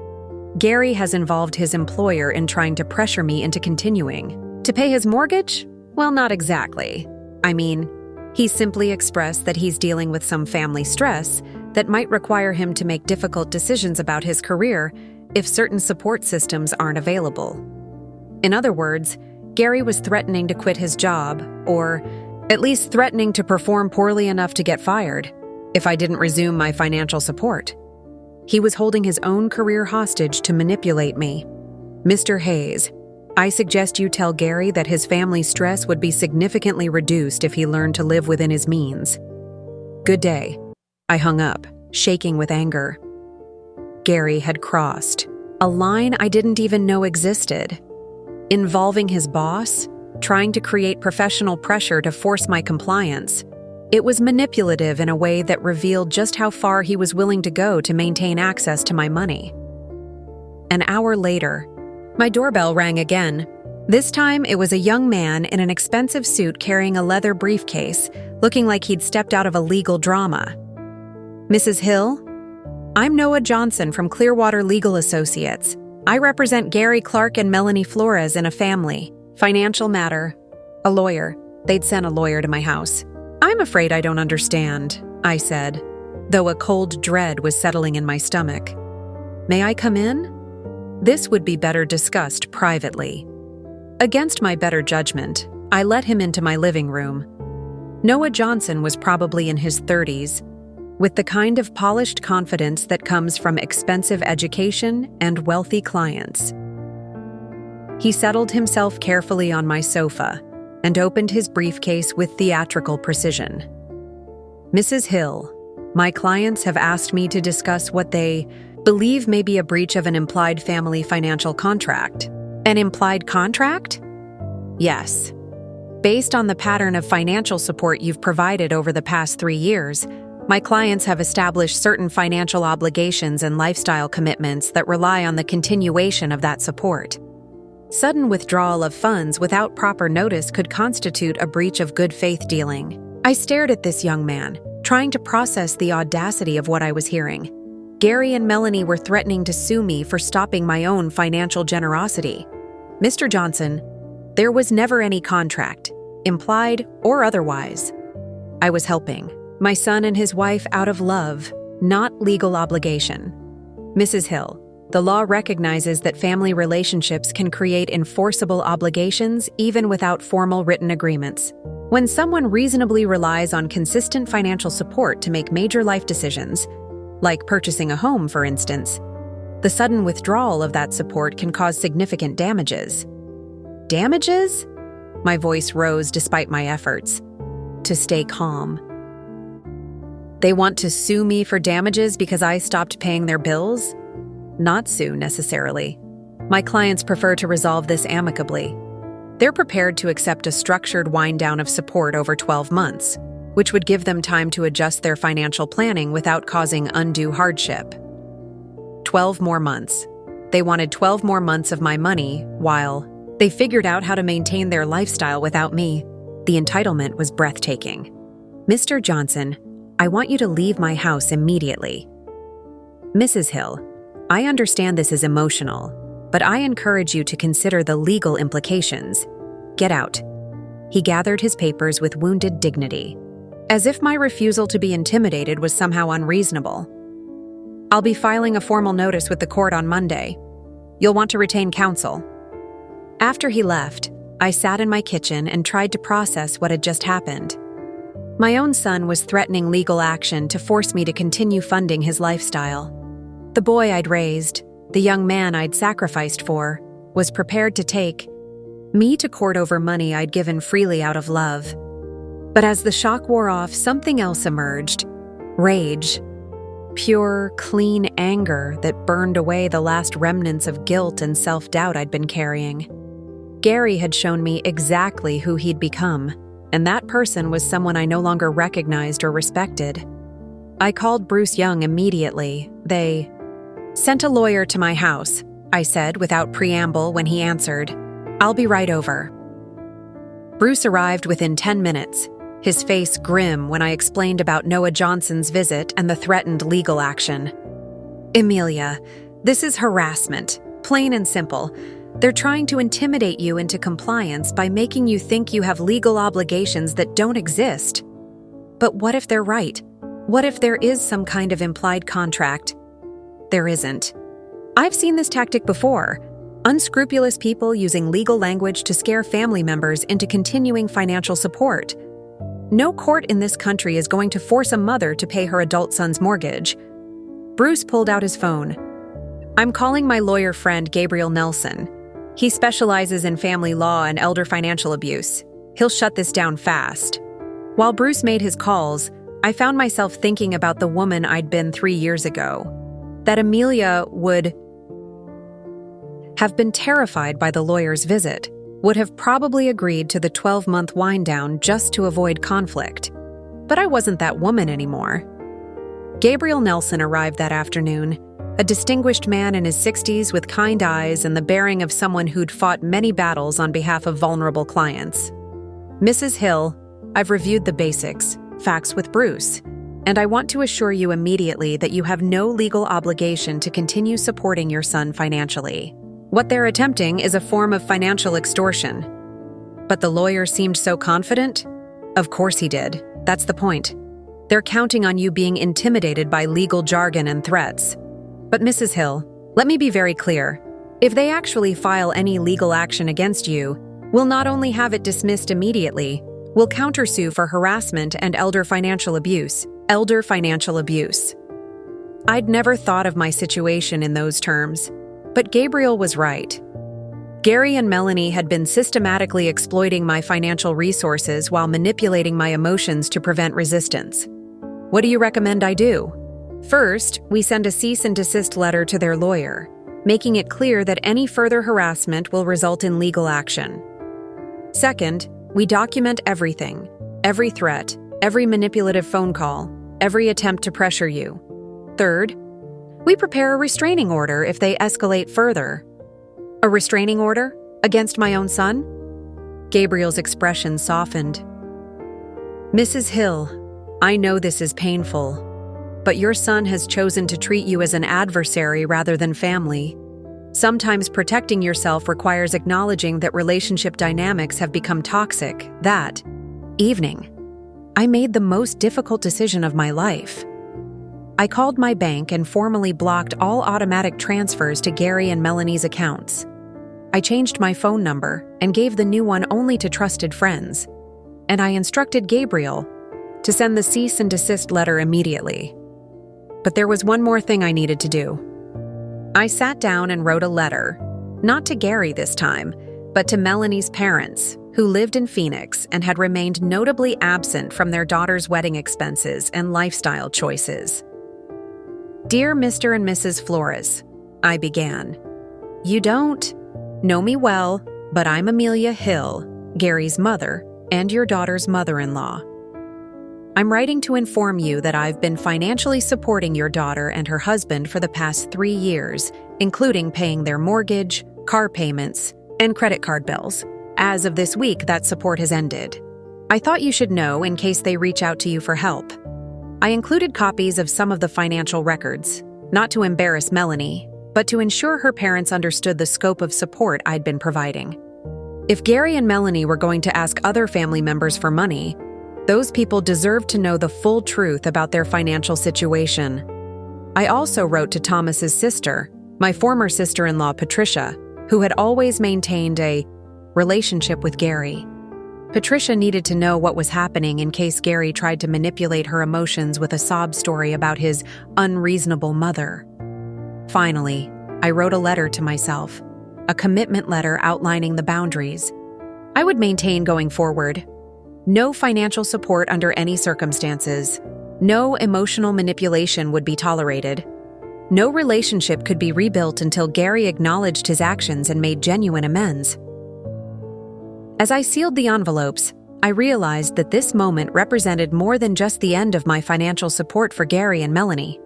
Gary has involved his employer in trying to pressure me into continuing. To pay his mortgage? Well, not exactly. I mean, he simply expressed that he's dealing with some family stress that might require him to make difficult decisions about his career if certain support systems aren't available. In other words, Gary was threatening to quit his job, or at least threatening to perform poorly enough to get fired if I didn't resume my financial support. He was holding his own career hostage to manipulate me. Mr. Hayes, I suggest you tell Gary that his family stress would be significantly reduced if he learned to live within his means. Good day. I hung up, shaking with anger. Gary had crossed a line I didn't even know existed. Involving his boss, trying to create professional pressure to force my compliance. It was manipulative in a way that revealed just how far he was willing to go to maintain access to my money. An hour later, my doorbell rang again. This time, it was a young man in an expensive suit carrying a leather briefcase, looking like he'd stepped out of a legal drama. Mrs. Hill? I'm Noah Johnson from Clearwater Legal Associates. I represent Gary Clark and Melanie Flores in a family. Financial matter. A lawyer. They'd sent a lawyer to my house. I'm afraid I don't understand, I said, though a cold dread was settling in my stomach. May I come in? This would be better discussed privately. Against my better judgment, I let him into my living room. Noah Johnson was probably in his 30s, with the kind of polished confidence that comes from expensive education and wealthy clients. He settled himself carefully on my sofa and opened his briefcase with theatrical precision. Mrs. Hill, my clients have asked me to discuss what they believe may be a breach of an implied family financial contract. An implied contract? Yes. Based on the pattern of financial support you've provided over the past 3 years, my clients have established certain financial obligations and lifestyle commitments that rely on the continuation of that support. Sudden withdrawal of funds without proper notice could constitute a breach of good faith dealing. I stared at this young man, trying to process the audacity of what I was hearing. Gary and Melanie were threatening to sue me for stopping my own financial generosity. Mr. Johnson, there was never any contract, implied or otherwise. I was helping my son and his wife out of love, not legal obligation. Mrs. Hill, the law recognizes that family relationships can create enforceable obligations even without formal written agreements. When someone reasonably relies on consistent financial support to make major life decisions, like purchasing a home, for instance, the sudden withdrawal of that support can cause significant damages. Damages? My voice rose despite my efforts to stay calm. They want to sue me for damages because I stopped paying their bills? Not sue, necessarily. My clients prefer to resolve this amicably. They're prepared to accept a structured wind-down of support over 12 months, which would give them time to adjust their financial planning without causing undue hardship. 12 more months. They wanted 12 more months of my money while they figured out how to maintain their lifestyle without me. The entitlement was breathtaking. Mr. Johnson, I want you to leave my house immediately. Mrs. Hill, I understand this is emotional, but I encourage you to consider the legal implications. Get out. He gathered his papers with wounded dignity, as if my refusal to be intimidated was somehow unreasonable. I'll be filing a formal notice with the court on Monday. You'll want to retain counsel." After he left, I sat in my kitchen and tried to process what had just happened. My own son was threatening legal action to force me to continue funding his lifestyle. The boy I'd raised, the young man I'd sacrificed for, was prepared to take me to court over money I'd given freely out of love. But as the shock wore off, something else emerged. Rage. Pure, clean anger that burned away the last remnants of guilt and self-doubt I'd been carrying. Gary had shown me exactly who he'd become, and that person was someone I no longer recognized or respected. I called Bruce Young immediately. "They sent a lawyer to my house," I said without preamble when he answered. "I'll be right over." Bruce arrived within 10 minutes, his face grim when I explained about Noah Johnson's visit and the threatened legal action. "Amelia, this is harassment, plain and simple. They're trying to intimidate you into compliance by making you think you have legal obligations that don't exist. But what if they're right? What if there is some kind of implied contract? There isn't. I've seen this tactic before. Unscrupulous people using legal language to scare family members into continuing financial support. No court in this country is going to force a mother to pay her adult son's mortgage." Bruce pulled out his phone. "I'm calling my lawyer friend Gabriel Nelson. He specializes in family law and elder financial abuse. He'll shut this down fast." While Bruce made his calls, I found myself thinking about the woman I'd been 3 years ago. That Amelia would have been terrified by the lawyer's visit, would have probably agreed to the 12-month wind-down just to avoid conflict. But I wasn't that woman anymore. Gabriel Nelson arrived that afternoon, a distinguished man in his 60s with kind eyes and the bearing of someone who'd fought many battles on behalf of vulnerable clients. "Mrs. Hill, I've reviewed the basics, facts with Bruce, and I want to assure you immediately that you have no legal obligation to continue supporting your son financially. What they're attempting is a form of financial extortion." But the lawyer seemed so confident. Of course he did. That's the point. They're counting on you being intimidated by legal jargon and threats. "But Mrs. Hill, let me be very clear. If they actually file any legal action against you, we'll not only have it dismissed immediately, we'll countersue for harassment and elder financial abuse. Elder financial abuse." I'd never thought of my situation in those terms. But Gabriel was right. Gary and Melanie had been systematically exploiting my financial resources while manipulating my emotions to prevent resistance. "What do you recommend I do?" "First, we send a cease and desist letter to their lawyer, making it clear that any further harassment will result in legal action. Second, we document everything, every threat, every manipulative phone call, every attempt to pressure you. Third, we prepare a restraining order if they escalate further." "A restraining order? Against my own son?" Gabriel's expression softened. "Mrs. Hill, I know this is painful, but your son has chosen to treat you as an adversary rather than family. Sometimes protecting yourself requires acknowledging that relationship dynamics have become toxic. That evening, I made the most difficult decision of my life. I called my bank and formally blocked all automatic transfers to Gary and Melanie's accounts. I changed my phone number and gave the new one only to trusted friends. And I instructed Gabriel to send the cease and desist letter immediately. But there was one more thing I needed to do. I sat down and wrote a letter, not to Gary this time, but to Melanie's parents, who lived in Phoenix and had remained notably absent from their daughter's wedding expenses and lifestyle choices. "Dear Mr. and Mrs. Flores," I began. "You don't know me well, but I'm Amelia Hill, Gary's mother and your daughter's mother-in-law. I'm writing to inform you that I've been financially supporting your daughter and her husband for the past 3 years, including paying their mortgage, car payments, and credit card bills. As of this week, that support has ended. I thought you should know in case they reach out to you for help. I included copies of some of the financial records, not to embarrass Melanie, but to ensure her parents understood the scope of support I'd been providing. If Gary and Melanie were going to ask other family members for money, those people deserved to know the full truth about their financial situation. I also wrote to Thomas's sister, my former sister-in-law Patricia, who had always maintained a relationship with Gary. Patricia needed to know what was happening in case Gary tried to manipulate her emotions with a sob story about his unreasonable mother. Finally, I wrote a letter to myself, a commitment letter outlining the boundaries I would maintain going forward. No financial support under any circumstances. No emotional manipulation would be tolerated. No relationship could be rebuilt until Gary acknowledged his actions and made genuine amends. As I sealed the envelopes, I realized that this moment represented more than just the end of my financial support for Gary and Melanie.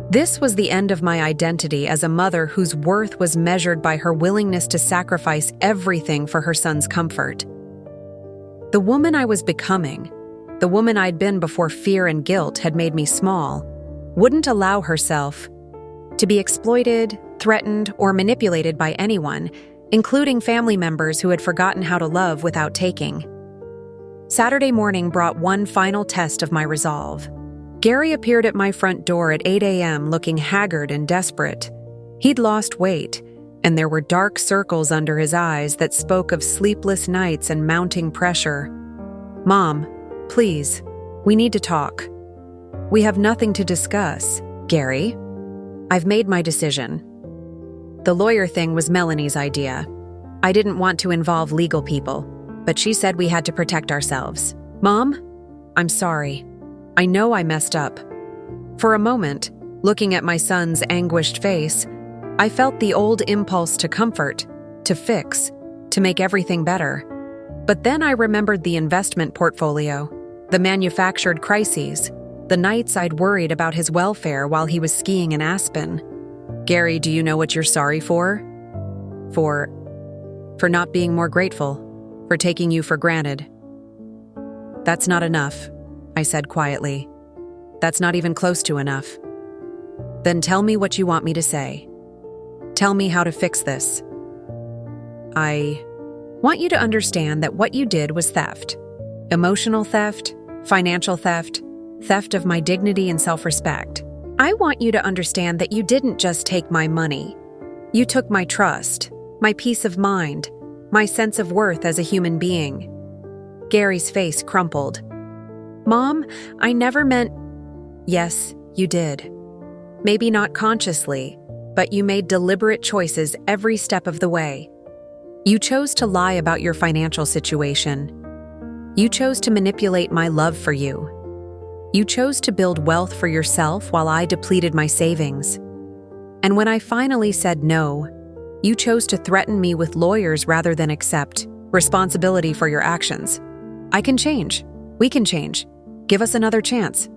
This was the end of my identity as a mother whose worth was measured by her willingness to sacrifice everything for her son's comfort. The woman I was becoming, the woman I'd been before fear and guilt had made me small, wouldn't allow herself to be exploited, threatened, or manipulated by anyone, including family members who had forgotten how to love without taking. Saturday morning brought one final test of my resolve. Gary appeared at my front door at 8 a.m. looking haggard and desperate. He'd lost weight, and there were dark circles under his eyes that spoke of sleepless nights and mounting pressure. "Mom, please, we need to talk." "We have nothing to discuss, Gary. I've made my decision." The lawyer thing was Melanie's idea. I didn't want to involve legal people, but she said we had to protect ourselves. "Mom, I'm sorry. I know I messed up." For a moment, looking at my son's anguished face, I felt the old impulse to comfort, to fix, to make everything better. But then I remembered the investment portfolio, the manufactured crises, the nights I'd worried about his welfare while he was skiing in Aspen. "Gary, do you know what you're sorry for?" For not being more grateful, for taking you for granted." "That's not enough," I said quietly. "That's not even close to enough." "Then tell me what you want me to say. Tell me how to fix this." "I want you to understand that what you did was theft. Emotional theft, financial theft, theft of my dignity and self-respect. I want you to understand that you didn't just take my money. You took my trust, my peace of mind, my sense of worth as a human being." Gary's face crumpled. "Mom, I never meant—" "Yes, you did. Maybe not consciously, but you made deliberate choices every step of the way. You chose to lie about your financial situation. You chose to manipulate my love for you. You chose to build wealth for yourself while I depleted my savings. And when I finally said no, you chose to threaten me with lawyers rather than accept responsibility for your actions. I can change. We can change. Give us another chance.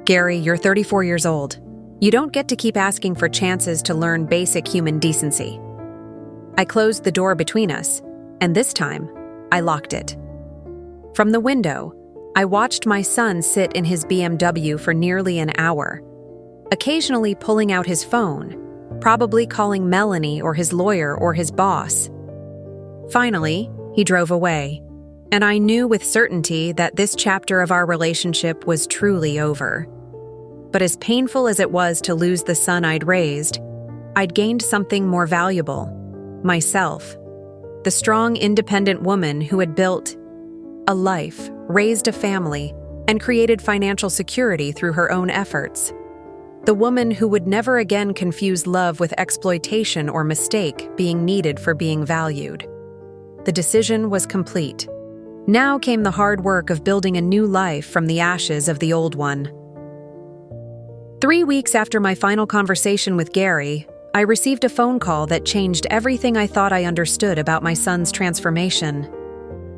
Gary, you're 34 years old. You don't get to keep asking for chances to learn basic human decency." I closed the door between us, and this time, I locked it. From the window, I watched my son sit in his BMW for nearly an hour, occasionally pulling out his phone, probably calling Melanie or his lawyer or his boss. Finally, he drove away, and I knew with certainty that this chapter of our relationship was truly over. But as painful as it was to lose the son I'd raised, I'd gained something more valuable: myself, the strong, independent woman who had built a life, raised a family, and created financial security through her own efforts. The woman who would never again confuse love with exploitation or mistake being needed for being valued. The decision was complete. Now came the hard work of building a new life from the ashes of the old one. 3 weeks after my final conversation with Gary, I received a phone call that changed everything I thought I understood about my son's transformation.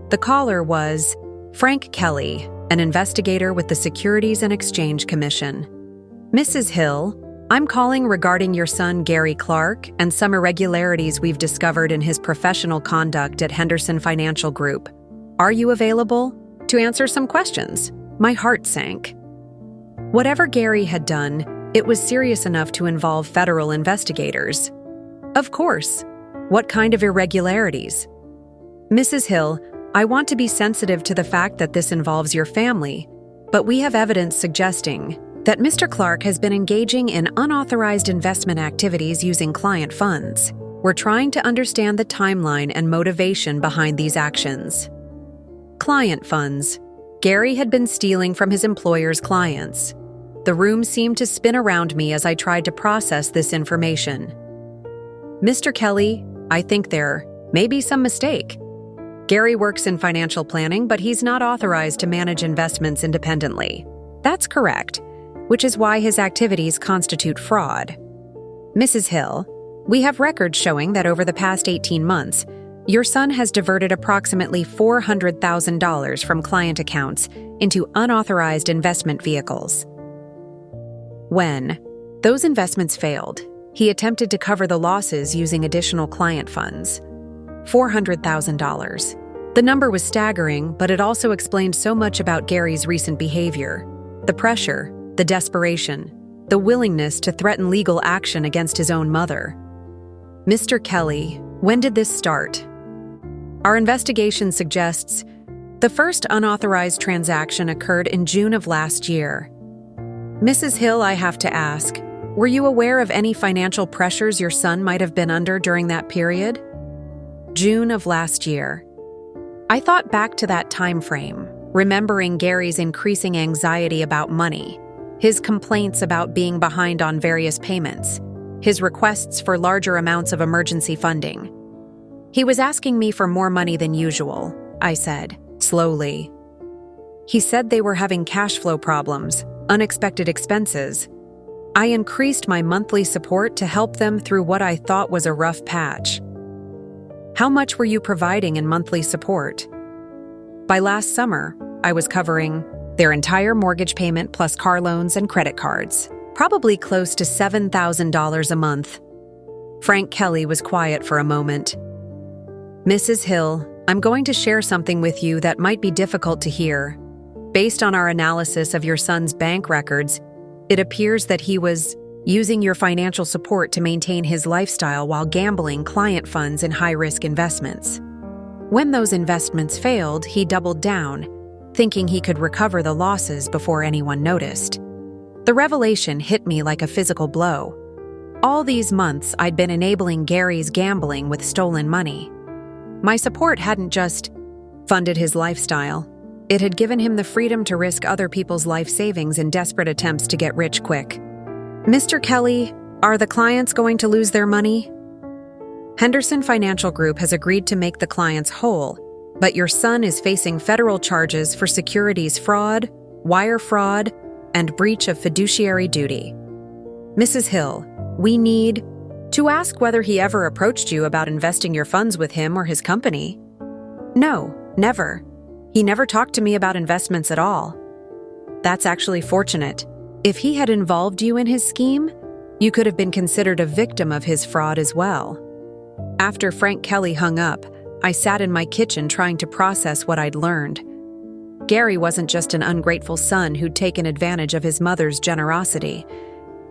The caller was Frank Kelly, an investigator with the Securities and Exchange Commission. "Mrs. Hill, I'm calling regarding your son Gary Clark and some irregularities we've discovered in his professional conduct at Henderson Financial Group. Are you available to answer some questions?" My heart sank. Whatever Gary had done, it was serious enough to involve federal investigators. Of course. What kind of irregularities? "Mrs. Hill, I want to be sensitive to the fact that this involves your family, but we have evidence suggesting that Mr. Clark has been engaging in unauthorized investment activities using client funds. We're trying to understand the timeline and motivation behind these actions. Client funds. Gary had been stealing from his employer's clients. The room seemed to spin around me as I tried to process this information. Mr. Kelly, I think there may be some mistake. Gary works in financial planning, but he's not authorized to manage investments independently. That's correct, which is why his activities constitute fraud. Mrs. Hill, we have records showing that over the past 18 months, your son has diverted approximately $400,000 from client accounts into unauthorized investment vehicles. When those investments failed, he attempted to cover the losses using additional client funds. $400,000. The number was staggering, but it also explained so much about Gary's recent behavior. The pressure, the desperation, the willingness to threaten legal action against his own mother. Mr. Kelly, when did this start? Our investigation suggests the first unauthorized transaction occurred in June of last year. Mrs. Hill, I have to ask, were you aware of any financial pressures your son might have been under during that period? June of last year. I thought back to that time frame, remembering Gary's increasing anxiety about money, his complaints about being behind on various payments, his requests for larger amounts of emergency funding. He was asking me for more money than usual, I said, slowly. He said they were having cash flow problems, unexpected expenses. I increased my monthly support to help them through what I thought was a rough patch. How much were you providing in monthly support? By last summer, I was covering their entire mortgage payment plus car loans and credit cards, probably close to $7,000 a month. Frank Kelly was quiet for a moment. Mrs. Hill, I'm going to share something with you that might be difficult to hear. Based on our analysis of your son's bank records, it appears that he was using your financial support to maintain his lifestyle while gambling client funds in high-risk investments. When those investments failed, he doubled down, thinking he could recover the losses before anyone noticed. The revelation hit me like a physical blow. All these months, I'd been enabling Gary's gambling with stolen money. My support hadn't just funded his lifestyle. It had given him the freedom to risk other people's life savings in desperate attempts to get rich quick. Mr. Kelly, are the clients going to lose their money? Henderson Financial Group has agreed to make the clients whole, but your son is facing federal charges for securities fraud, wire fraud, and breach of fiduciary duty. Mrs. Hill, we need to ask whether he ever approached you about investing your funds with him or his company. No, never. He never talked to me about investments at all. That's actually fortunate. If he had involved you in his scheme, you could have been considered a victim of his fraud as well. After Frank Kelly hung up, I sat in my kitchen trying to process what I'd learned. Gary wasn't just an ungrateful son who'd taken advantage of his mother's generosity.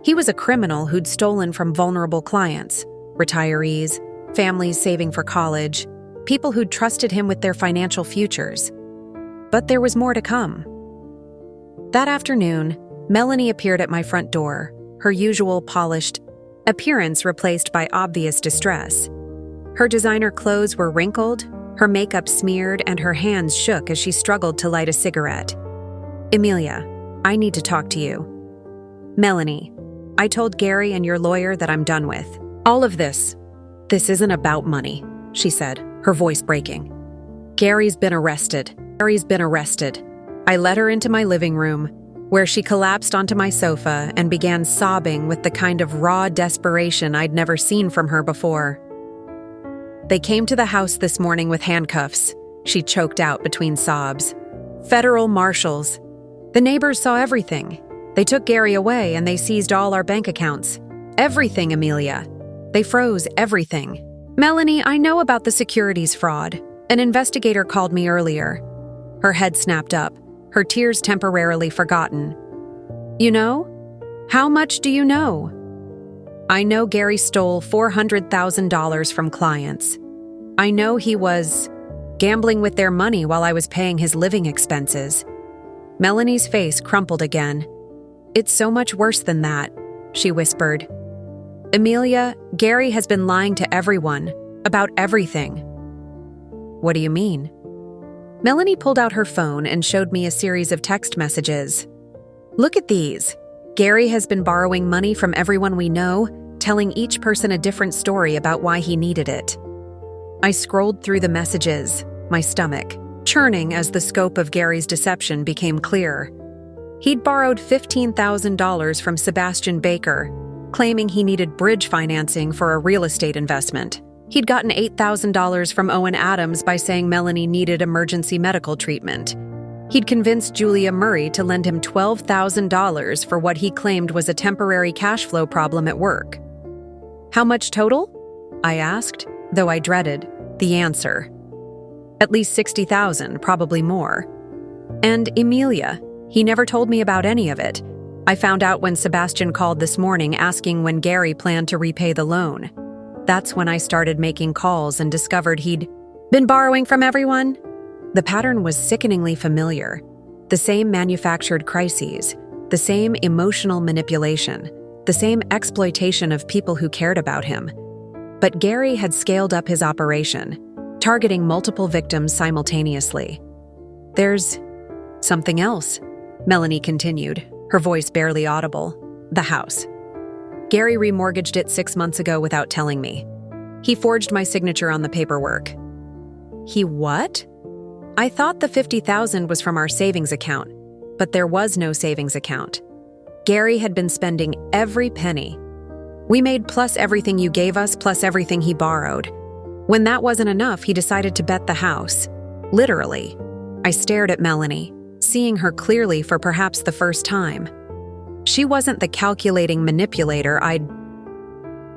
He was a criminal who'd stolen from vulnerable clients, retirees, families saving for college, people who'd trusted him with their financial futures. But there was more to come. That afternoon, Melanie appeared at my front door, her usual polished appearance replaced by obvious distress. Her designer clothes were wrinkled, her makeup smeared, and her hands shook as she struggled to light a cigarette. Amelia, I need to talk to you. Melanie, I told Gary and your lawyer that I'm done with all of this. This isn't about money, she said, her voice breaking. Gary's been arrested. I led her into my living room, where she collapsed onto my sofa and began sobbing with the kind of raw desperation I'd never seen from her before. They came to the house this morning with handcuffs, she choked out between sobs. Federal marshals. The neighbors saw everything. They took Gary away and they seized all our bank accounts. Everything, Amelia. They froze everything. Melanie, I know about the securities fraud. An investigator called me earlier. Her head snapped up, her tears temporarily forgotten. You know? How much do you know? I know Gary stole $400,000 from clients. I know he was gambling with their money while I was paying his living expenses. Melanie's face crumpled again. "It's so much worse than that," she whispered. "Amelia, Gary has been lying to everyone, about everything." "What do you mean?" Melanie pulled out her phone and showed me a series of text messages. "Look at these. Gary has been borrowing money from everyone we know, telling each person a different story about why he needed it." I scrolled through the messages, my stomach churning as the scope of Gary's deception became clear. He'd borrowed $15,000 from Sebastian Baker, claiming he needed bridge financing for a real estate investment. He'd gotten $8,000 from Owen Adams by saying Melanie needed emergency medical treatment. He'd convinced Julia Murray to lend him $12,000 for what he claimed was a temporary cash flow problem at work. "How much total?" I asked, though I dreaded the answer. "At least $60,000, probably more." "And Emilia, he never told me about any of it. I found out when Sebastian called this morning asking when Gary planned to repay the loan. That's when I started making calls and discovered he'd been borrowing from everyone." The pattern was sickeningly familiar. The same manufactured crises, the same emotional manipulation, the same exploitation of people who cared about him. But Gary had scaled up his operation, targeting multiple victims simultaneously. "There's something else," Melanie continued, her voice barely audible. "The house. Gary remortgaged it 6 months ago without telling me. He forged my signature on the paperwork." "He what?" "I thought the $50,000 was from our savings account, but there was no savings account. Gary had been spending every penny. We made plus everything you gave us plus everything he borrowed. When that wasn't enough, he decided to bet the house. Literally." I stared at Melanie, seeing her clearly for perhaps the first time. She wasn't the calculating manipulator I'd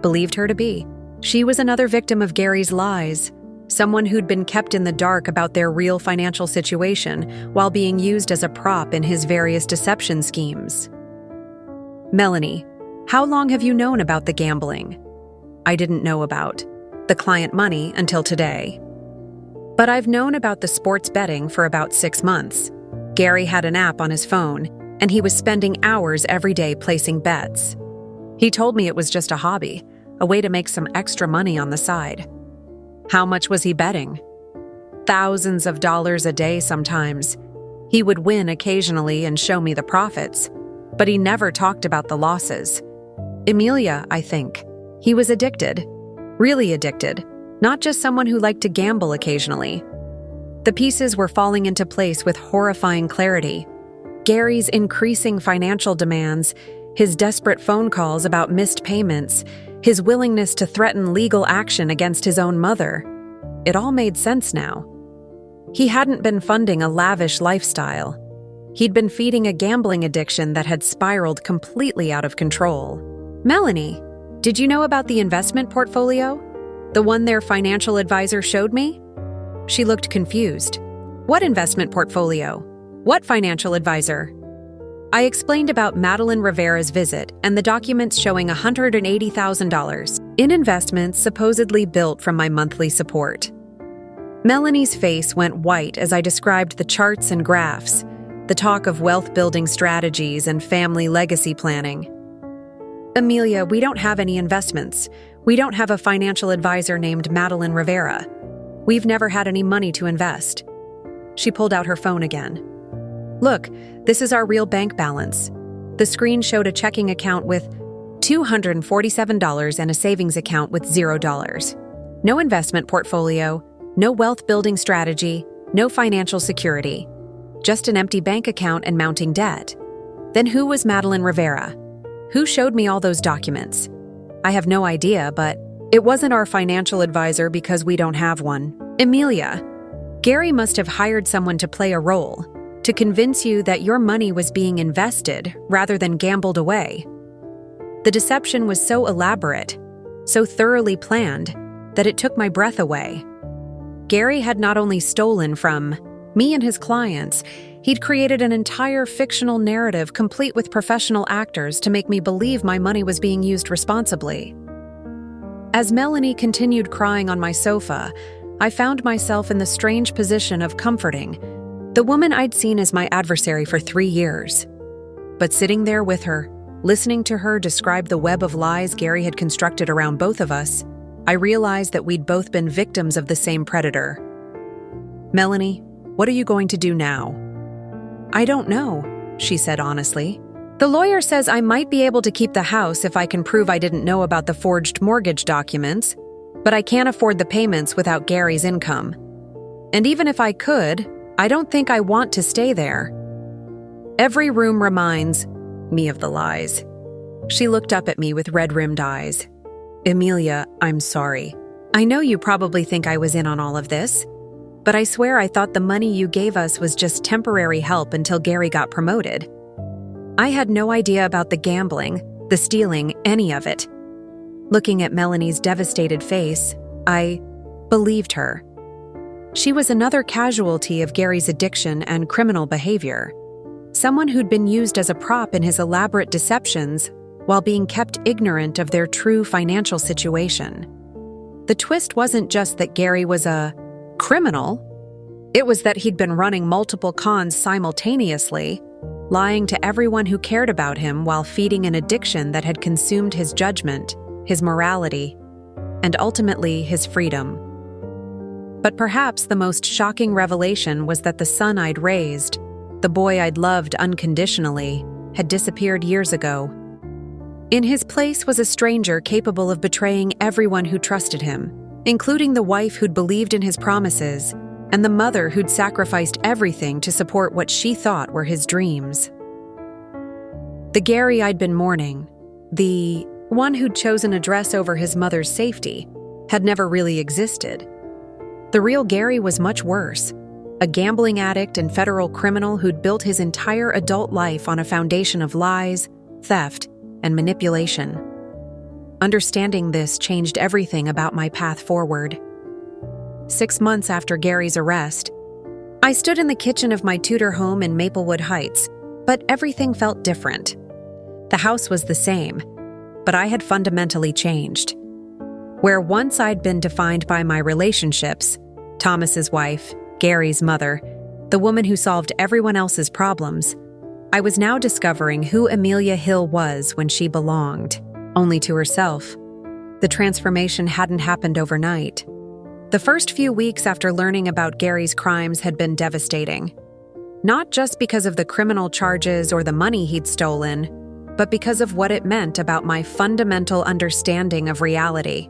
believed her to be. She was another victim of Gary's lies, someone who'd been kept in the dark about their real financial situation while being used as a prop in his various deception schemes. "Melanie, how long have you known about the gambling?" I didn't know about the client money until today. "But I've known about the sports betting for about 6 months. Gary had an app on his phone, and he was spending hours every day placing bets. He told me it was just a hobby, a way to make some extra money on the side." "How much was he betting?" "Thousands of dollars a day sometimes. He would win occasionally and show me the profits, but he never talked about the losses. Emilia, I think. He was addicted. Really addicted. Not just someone who liked to gamble occasionally." The pieces were falling into place with horrifying clarity. Gary's increasing financial demands, his desperate phone calls about missed payments, his willingness to threaten legal action against his own mother. It all made sense now. He hadn't been funding a lavish lifestyle. He'd been feeding a gambling addiction that had spiraled completely out of control. "Melanie, did you know about the investment portfolio? The one their financial advisor showed me?" She looked confused. "What investment portfolio? What financial advisor?" I explained about Madeline Rivera's visit and the documents showing $180,000 in investments supposedly built from my monthly support. Melanie's face went white as I described the charts and graphs, the talk of wealth-building strategies and family legacy planning. "Amelia, we don't have any investments. We don't have a financial advisor named Madeline Rivera. We've never had any money to invest." She pulled out her phone again. "Look, this is our real bank balance." The screen showed a checking account with $247 and a savings account with $0. No investment portfolio, no wealth-building strategy, no financial security. Just an empty bank account and mounting debt. Then who was Madeline Rivera? Who showed me all those documents? I have no idea, but it wasn't our financial advisor because we don't have one. Emilia, Gary must have hired someone to play a role, to convince you that your money was being invested rather than gambled away. The deception was so elaborate, so thoroughly planned, that it took my breath away. Gary had not only stolen from me and his clients, he'd created an entire fictional narrative complete with professional actors to make me believe my money was being used responsibly. As Melanie continued crying on my sofa, I found myself in the strange position of comforting the woman I'd seen as my adversary for 3 years. But sitting there with her, listening to her describe the web of lies Gary had constructed around both of us, I realized that we'd both been victims of the same predator. "Melanie, what are you going to do now?" "I don't know," she said honestly. "The lawyer says I might be able to keep the house if I can prove I didn't know about the forged mortgage documents, but I can't afford the payments without Gary's income. And even if I could, I don't think I want to stay there. Every room reminds me of the lies." She looked up at me with red-rimmed eyes. "Emilia, I'm sorry. I know you probably think I was in on all of this, but I swear I thought the money you gave us was just temporary help until Gary got promoted. I had no idea about the gambling, the stealing, any of it." Looking at Melanie's devastated face, I believed her. She was another casualty of Gary's addiction and criminal behavior. Someone who'd been used as a prop in his elaborate deceptions while being kept ignorant of their true financial situation. The twist wasn't just that Gary was a criminal. It was that he'd been running multiple cons simultaneously, lying to everyone who cared about him while feeding an addiction that had consumed his judgment, his morality, and ultimately his freedom. But perhaps the most shocking revelation was that the son I'd raised, the boy I'd loved unconditionally, had disappeared years ago. In his place was a stranger capable of betraying everyone who trusted him, including the wife who'd believed in his promises and the mother who'd sacrificed everything to support what she thought were his dreams. The Gary I'd been mourning, the one who'd chosen a dress over his mother's safety, had never really existed. The real Gary was much worse, a gambling addict and federal criminal who'd built his entire adult life on a foundation of lies, theft, and manipulation. Understanding this changed everything about my path forward. 6 months after Gary's arrest, I stood in the kitchen of my Tudor home in Maplewood Heights, but everything felt different. The house was the same, but I had fundamentally changed. Where once I'd been defined by my relationships, Thomas's wife, Gary's mother, the woman who solved everyone else's problems, I was now discovering who Emilia Hill was when she belonged, only to herself. The transformation hadn't happened overnight. The first few weeks after learning about Gary's crimes had been devastating. Not just because of the criminal charges or the money he'd stolen, but because of what it meant about my fundamental understanding of reality.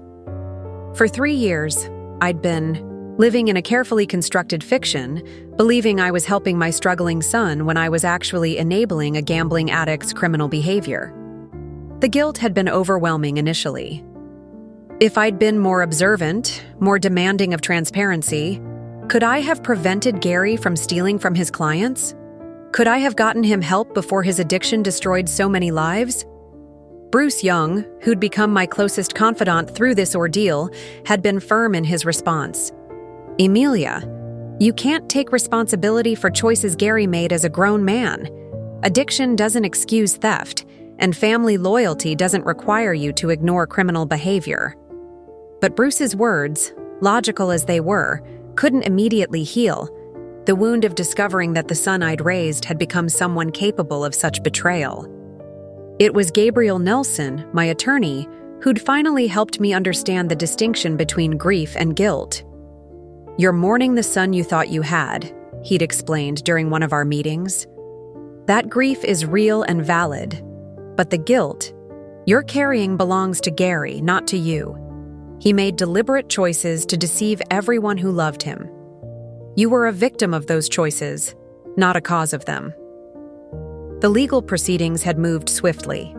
For 3 years, I'd been living in a carefully constructed fiction, believing I was helping my struggling son when I was actually enabling a gambling addict's criminal behavior. The guilt had been overwhelming initially. If I'd been more observant, more demanding of transparency, could I have prevented Gary from stealing from his clients? Could I have gotten him help before his addiction destroyed so many lives? Bruce Young, who'd become my closest confidant through this ordeal, had been firm in his response. "Emilia, you can't take responsibility for choices Gary made as a grown man. Addiction doesn't excuse theft, and family loyalty doesn't require you to ignore criminal behavior." But Bruce's words, logical as they were, couldn't immediately heal the wound of discovering that the son I'd raised had become someone capable of such betrayal. It was Gabriel Nelson, my attorney, who'd finally helped me understand the distinction between grief and guilt. "You're mourning the son you thought you had," he'd explained during one of our meetings. "That grief is real and valid, but the guilt you're carrying belongs to Gary, not to you. He made deliberate choices to deceive everyone who loved him. You were a victim of those choices, not a cause of them." The legal proceedings had moved swiftly.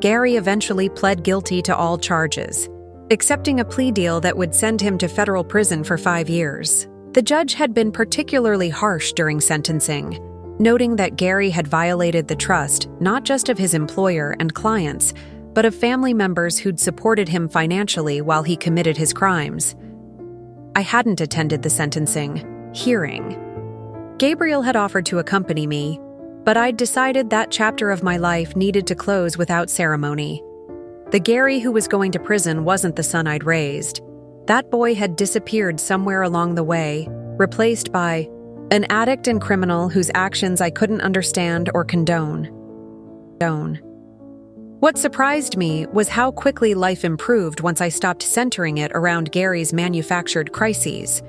Gary eventually pled guilty to all charges, accepting a plea deal that would send him to federal prison for 5 years. The judge had been particularly harsh during sentencing, noting that Gary had violated the trust not just of his employer and clients, but of family members who'd supported him financially while he committed his crimes. I hadn't attended the sentencing hearing. Gabriel had offered to accompany me, but I'd decided that chapter of my life needed to close without ceremony. The Gary who was going to prison wasn't the son I'd raised. That boy had disappeared somewhere along the way, replaced by an addict and criminal whose actions I couldn't understand or condone. own. What surprised me was how quickly life improved once I stopped centering it around Gary's manufactured crises.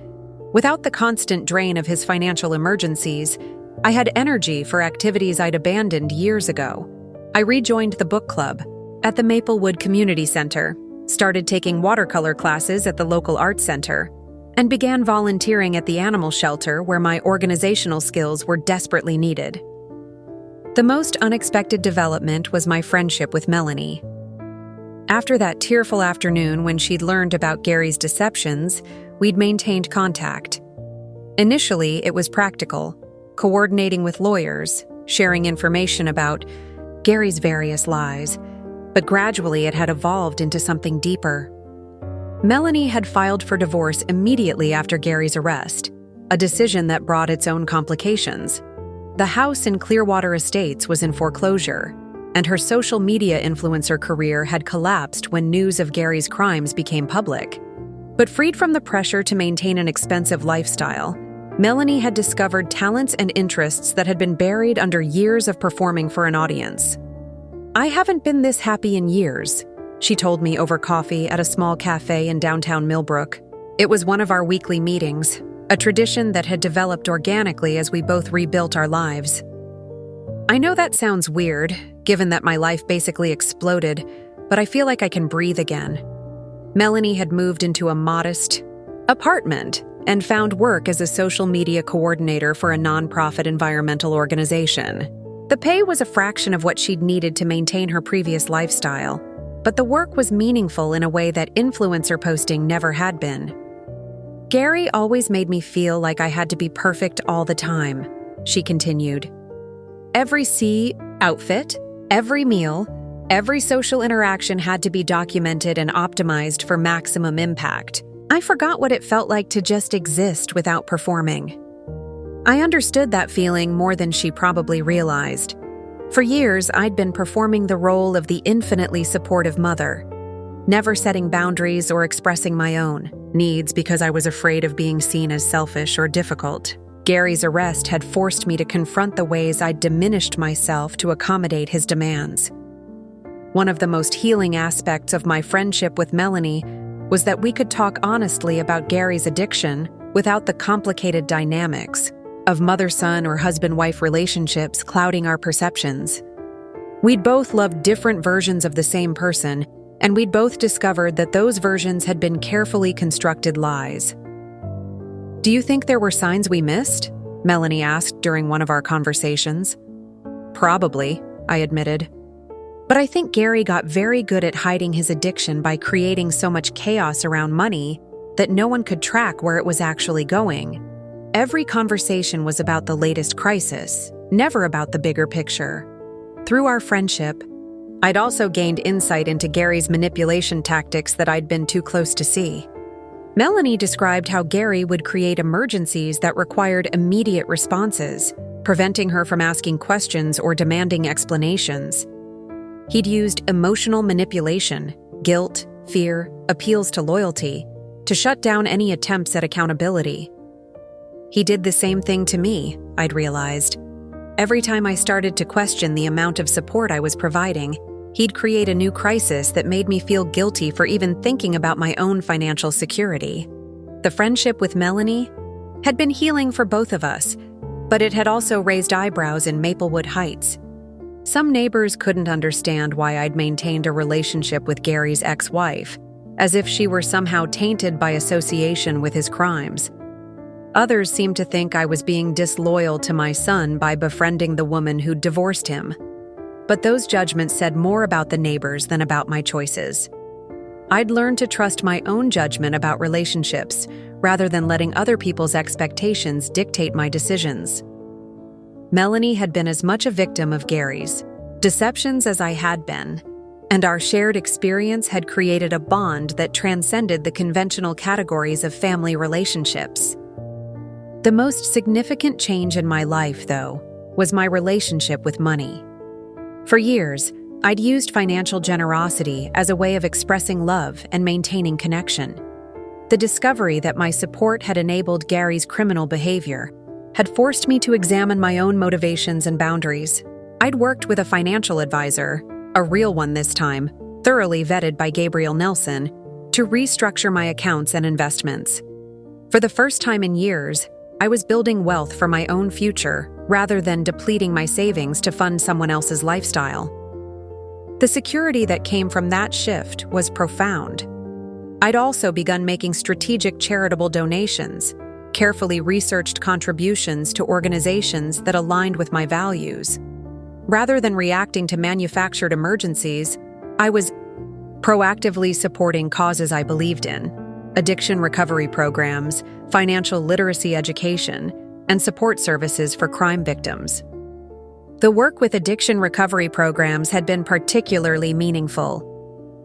Without the constant drain of his financial emergencies, I had energy for activities I'd abandoned years ago. I rejoined the book club at the Maplewood Community Center, started taking watercolor classes at the local art center, and began volunteering at the animal shelter where my organizational skills were desperately needed. The most unexpected development was my friendship with Melanie. After that tearful afternoon when she'd learned about Gary's deceptions, we'd maintained contact. Initially, it was practical, coordinating with lawyers, sharing information about Gary's various lies, but gradually it had evolved into something deeper. Melanie had filed for divorce immediately after Gary's arrest, a decision that brought its own complications. The house in Clearwater Estates was in foreclosure, and her social media influencer career had collapsed when news of Gary's crimes became public. But freed from the pressure to maintain an expensive lifestyle, Melanie had discovered talents and interests that had been buried under years of performing for an audience. "I haven't been this happy in years," she told me over coffee at a small cafe in downtown Millbrook. It was one of our weekly meetings, a tradition that had developed organically as we both rebuilt our lives. "I know that sounds weird, given that my life basically exploded, but I feel like I can breathe again." Melanie had moved into a modest apartment and found work as a social media coordinator for a nonprofit environmental organization. The pay was a fraction of what she'd needed to maintain her previous lifestyle, but the work was meaningful in a way that influencer posting never had been. "Gary always made me feel like I had to be perfect all the time," she continued. "Every outfit, every meal, every social interaction had to be documented and optimized for maximum impact. I forgot what it felt like to just exist without performing." I understood that feeling more than she probably realized. For years, I'd been performing the role of the infinitely supportive mother, never setting boundaries or expressing my own needs because I was afraid of being seen as selfish or difficult. Gary's arrest had forced me to confront the ways I'd diminished myself to accommodate his demands. One of the most healing aspects of my friendship with Melanie was that we could talk honestly about Gary's addiction without the complicated dynamics of mother-son or husband-wife relationships clouding our perceptions. We'd both loved different versions of the same person, and we'd both discovered that those versions had been carefully constructed lies. "Do you think there were signs we missed?" Melanie asked during one of our conversations. "Probably," I admitted. "But I think Gary got very good at hiding his addiction by creating so much chaos around money that no one could track where it was actually going. Every conversation was about the latest crisis, never about the bigger picture." Through our friendship, I'd also gained insight into Gary's manipulation tactics that I'd been too close to see. Melanie described how Gary would create emergencies that required immediate responses, preventing her from asking questions or demanding explanations. He'd used emotional manipulation, guilt, fear, appeals to loyalty, to shut down any attempts at accountability. He did the same thing to me, I'd realized. Every time I started to question the amount of support I was providing, he'd create a new crisis that made me feel guilty for even thinking about my own financial security. The friendship with Melanie had been healing for both of us, but it had also raised eyebrows in Maplewood Heights. Some neighbors couldn't understand why I'd maintained a relationship with Gary's ex-wife, as if she were somehow tainted by association with his crimes. Others seemed to think I was being disloyal to my son by befriending the woman who'd divorced him. But those judgments said more about the neighbors than about my choices. I'd learned to trust my own judgment about relationships rather than letting other people's expectations dictate my decisions. Melanie had been as much a victim of Gary's deceptions as I had been, and our shared experience had created a bond that transcended the conventional categories of family relationships. The most significant change in my life, though, was my relationship with money. For years, I'd used financial generosity as a way of expressing love and maintaining connection. The discovery that my support had enabled Gary's criminal behavior had forced me to examine my own motivations and boundaries. I'd worked with a financial advisor, a real one this time, thoroughly vetted by Gabriel Nelson, to restructure my accounts and investments. For the first time in years, I was building wealth for my own future rather than depleting my savings to fund someone else's lifestyle. The security that came from that shift was profound. I'd also begun making strategic charitable donations, carefully researched contributions to organizations that aligned with my values. Rather than reacting to manufactured emergencies, I was proactively supporting causes I believed in: addiction recovery programs, financial literacy education, and support services for crime victims. The work with addiction recovery programs had been particularly meaningful.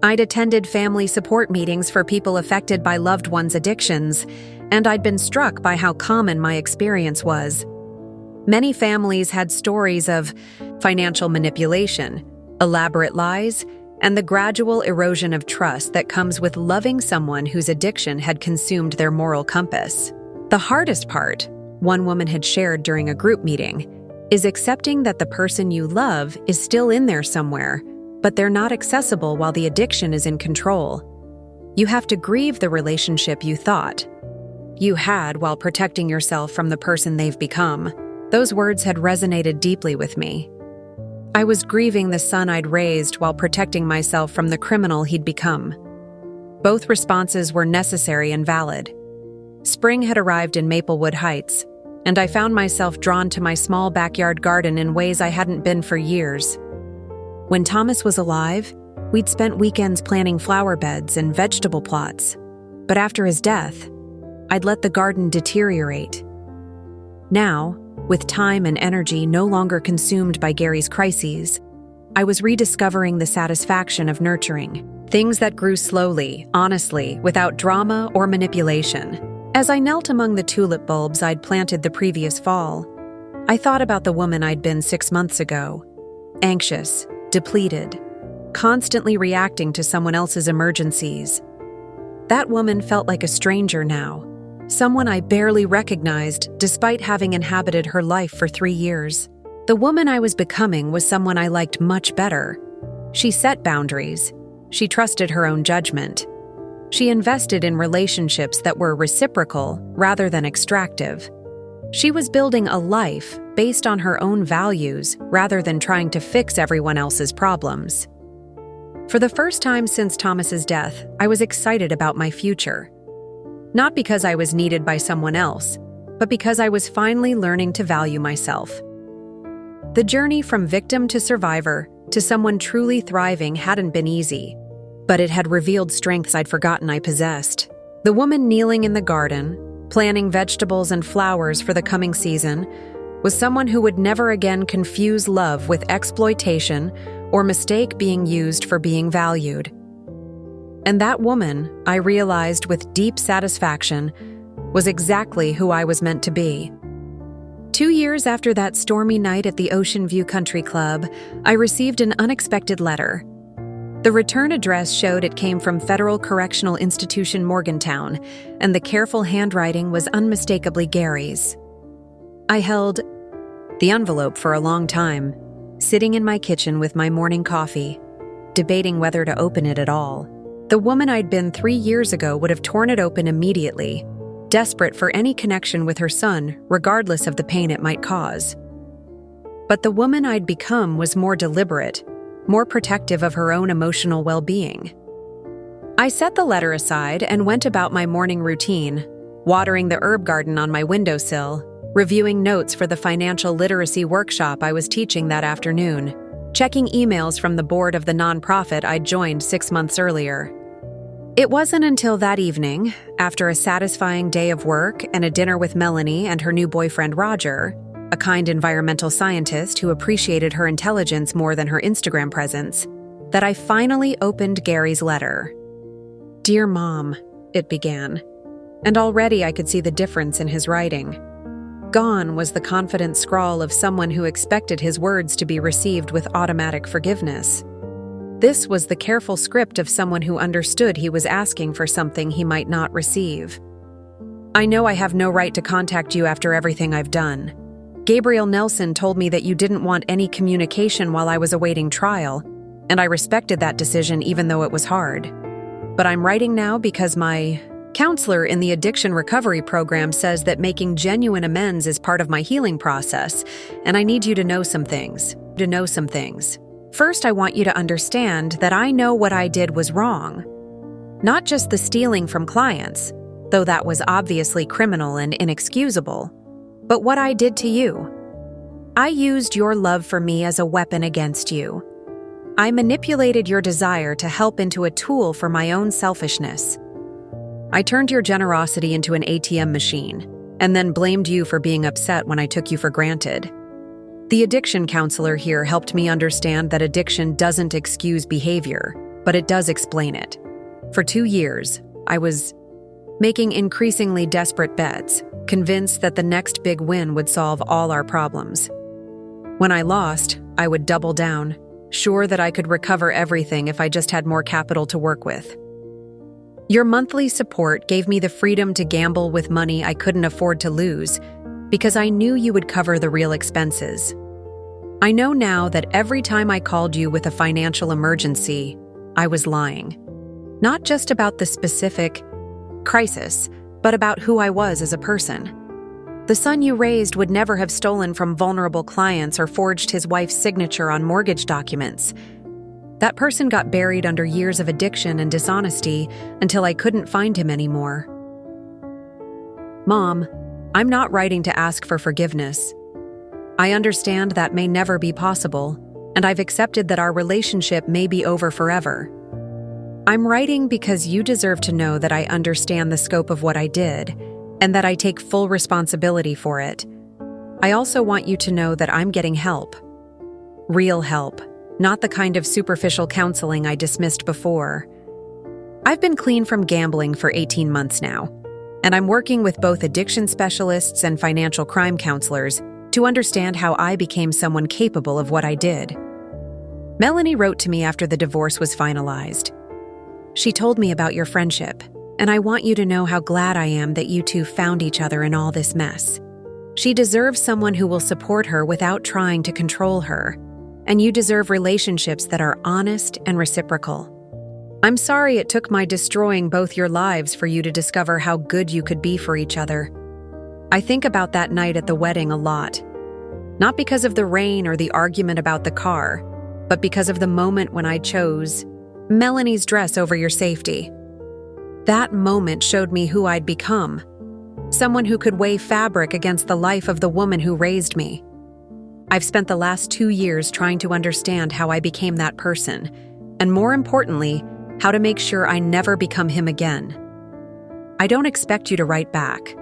I'd attended family support meetings for people affected by loved ones' addictions, and I'd been struck by how common my experience was. Many families had stories of financial manipulation, elaborate lies, and the gradual erosion of trust that comes with loving someone whose addiction had consumed their moral compass. The hardest part, one woman had shared during a group meeting, is accepting that the person you love is still in there somewhere, but they're not accessible while the addiction is in control. You have to grieve the relationship you thought you had while protecting yourself from the person they've become. Those words had resonated deeply with me. I was grieving the son I'd raised while protecting myself from the criminal he'd become. Both responses were necessary and valid. Spring had arrived in Maplewood Heights, and I found myself drawn to my small backyard garden in ways I hadn't been for years. When Thomas was alive, we'd spent weekends planting flower beds and vegetable plots, but after his death, I'd let the garden deteriorate. Now, with time and energy no longer consumed by Gary's crises, I was rediscovering the satisfaction of nurturing, things that grew slowly, honestly, without drama or manipulation. As I knelt among the tulip bulbs I'd planted the previous fall, I thought about the woman I'd been 6 months ago, anxious, depleted, constantly reacting to someone else's emergencies. That woman felt like a stranger now, someone I barely recognized despite having inhabited her life for 3 years. The woman I was becoming was someone I liked much better. She set boundaries. She trusted her own judgment. She invested in relationships that were reciprocal rather than extractive. She was building a life based on her own values rather than trying to fix everyone else's problems. For the first time since Thomas's death, I was excited about my future. Not because I was needed by someone else, but because I was finally learning to value myself. The journey from victim to survivor to someone truly thriving hadn't been easy, but it had revealed strengths I'd forgotten I possessed. The woman kneeling in the garden, planting vegetables and flowers for the coming season, was someone who would never again confuse love with exploitation or mistake being used for being valued. And that woman, I realized with deep satisfaction, was exactly who I was meant to be. 2 years after that stormy night at the Ocean View Country Club, I received an unexpected letter. The return address showed it came from Federal Correctional Institution Morgantown, and the careful handwriting was unmistakably Gary's. I held the envelope for a long time, sitting in my kitchen with my morning coffee, debating whether to open it at all. The woman I'd been 3 years ago would have torn it open immediately, desperate for any connection with her son, regardless of the pain it might cause. But the woman I'd become was more deliberate, more protective of her own emotional well-being. I set the letter aside and went about my morning routine, watering the herb garden on my windowsill, reviewing notes for the financial literacy workshop I was teaching that afternoon, checking emails from the board of the nonprofit I'd joined 6 months earlier. It wasn't until that evening, after a satisfying day of work and a dinner with Melanie and her new boyfriend Roger, a kind environmental scientist who appreciated her intelligence more than her Instagram presence, that I finally opened Gary's letter. "Dear Mom," it began, and already I could see the difference in his writing. Gone was the confident scrawl of someone who expected his words to be received with automatic forgiveness. This was the careful script of someone who understood he was asking for something he might not receive. "I know I have no right to contact you after everything I've done. Gabriel Nelson told me that you didn't want any communication while I was awaiting trial, and I respected that decision even though it was hard. But I'm writing now because my counselor in the addiction recovery program says that making genuine amends is part of my healing process, and I need you to know some things. First, I want you to understand that I know what I did was wrong. Not just the stealing from clients, though that was obviously criminal and inexcusable, but what I did to you. I used your love for me as a weapon against you. I manipulated your desire to help into a tool for my own selfishness. I turned your generosity into an ATM machine, and then blamed you for being upset when I took you for granted. The addiction counselor here helped me understand that addiction doesn't excuse behavior, but it does explain it. For 2 years, I was making increasingly desperate bets, convinced that the next big win would solve all our problems. When I lost, I would double down, sure that I could recover everything if I just had more capital to work with. Your monthly support gave me the freedom to gamble with money I couldn't afford to lose, because I knew you would cover the real expenses. I know now that every time I called you with a financial emergency, I was lying. Not just about the specific crisis, but about who I was as a person. The son you raised would never have stolen from vulnerable clients or forged his wife's signature on mortgage documents. That person got buried under years of addiction and dishonesty until I couldn't find him anymore. Mom, I'm not writing to ask for forgiveness. I understand that may never be possible, and I've accepted that our relationship may be over forever. I'm writing because you deserve to know that I understand the scope of what I did, and that I take full responsibility for it. I also want you to know that I'm getting help. Real help, not the kind of superficial counseling I dismissed before. I've been clean from gambling for 18 months now, and I'm working with both addiction specialists and financial crime counselors to understand how I became someone capable of what I did. Melanie wrote to me after the divorce was finalized. She told me about your friendship, and I want you to know how glad I am that you two found each other in all this mess. She deserves someone who will support her without trying to control her, and you deserve relationships that are honest and reciprocal. I'm sorry it took my destroying both your lives for you to discover how good you could be for each other. I think about that night at the wedding a lot, not because of the rain or the argument about the car, but because of the moment when I chose Melanie's dress over your safety. That moment showed me who I'd become, someone who could weigh fabric against the life of the woman who raised me. I've spent the last 2 years trying to understand how I became that person, and more importantly, how to make sure I never become him again. I don't expect you to write back.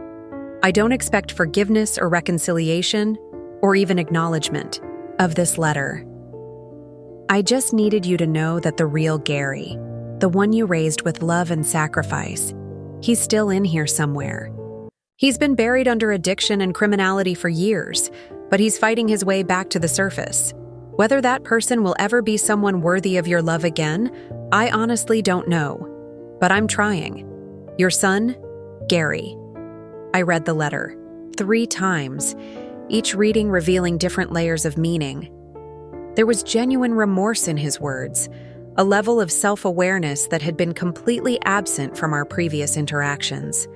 I don't expect forgiveness or reconciliation, or even acknowledgement of this letter. I just needed you to know that the real Gary, the one you raised with love and sacrifice, he's still in here somewhere. He's been buried under addiction and criminality for years, but he's fighting his way back to the surface. Whether that person will ever be someone worthy of your love again, I honestly don't know. But I'm trying. Your son, Gary. I read the letter 3 times, each reading revealing different layers of meaning. There was genuine remorse in his words, a level of self-awareness that had been completely absent from our previous interactions.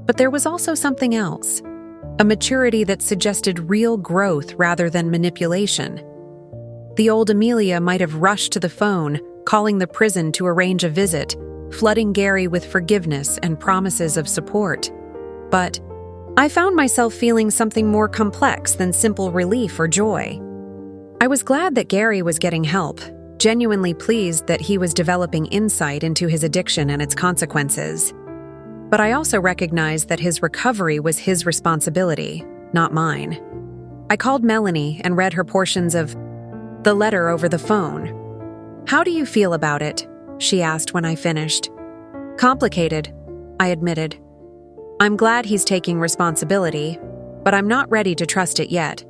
But there was also something else, a maturity that suggested real growth rather than manipulation. The old Amelia might have rushed to the phone, calling the prison to arrange a visit, flooding Gary with forgiveness and promises of support. But I found myself feeling something more complex than simple relief or joy. I was glad that Gary was getting help, genuinely pleased that he was developing insight into his addiction and its consequences. But I also recognized that his recovery was his responsibility, not mine. I called Melanie and read her portions of the letter over the phone. "How do you feel about it?" she asked when I finished. "Complicated," I admitted. "I'm glad he's taking responsibility, but I'm not ready to trust it yet.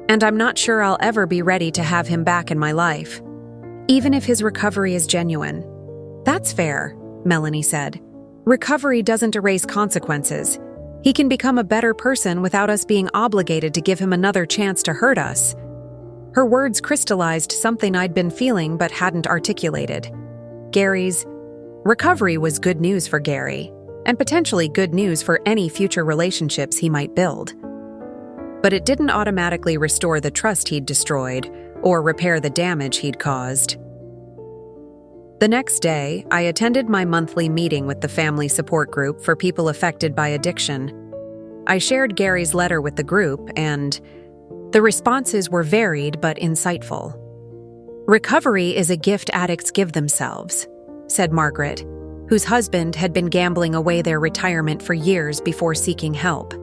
And I'm not sure I'll ever be ready to have him back in my life, even if his recovery is genuine." "That's fair," Melanie said. "Recovery doesn't erase consequences. He can become a better person without us being obligated to give him another chance to hurt us." Her words crystallized something I'd been feeling but hadn't articulated. Gary's recovery was good news for Gary, and potentially good news for any future relationships he might build. But it didn't automatically restore the trust he'd destroyed or repair the damage he'd caused. The next day, I attended my monthly meeting with the family support group for people affected by addiction. I shared Gary's letter with the group, and the responses were varied but insightful. "Recovery is a gift addicts give themselves," said Margaret, whose husband had been gambling away their retirement for years before seeking help.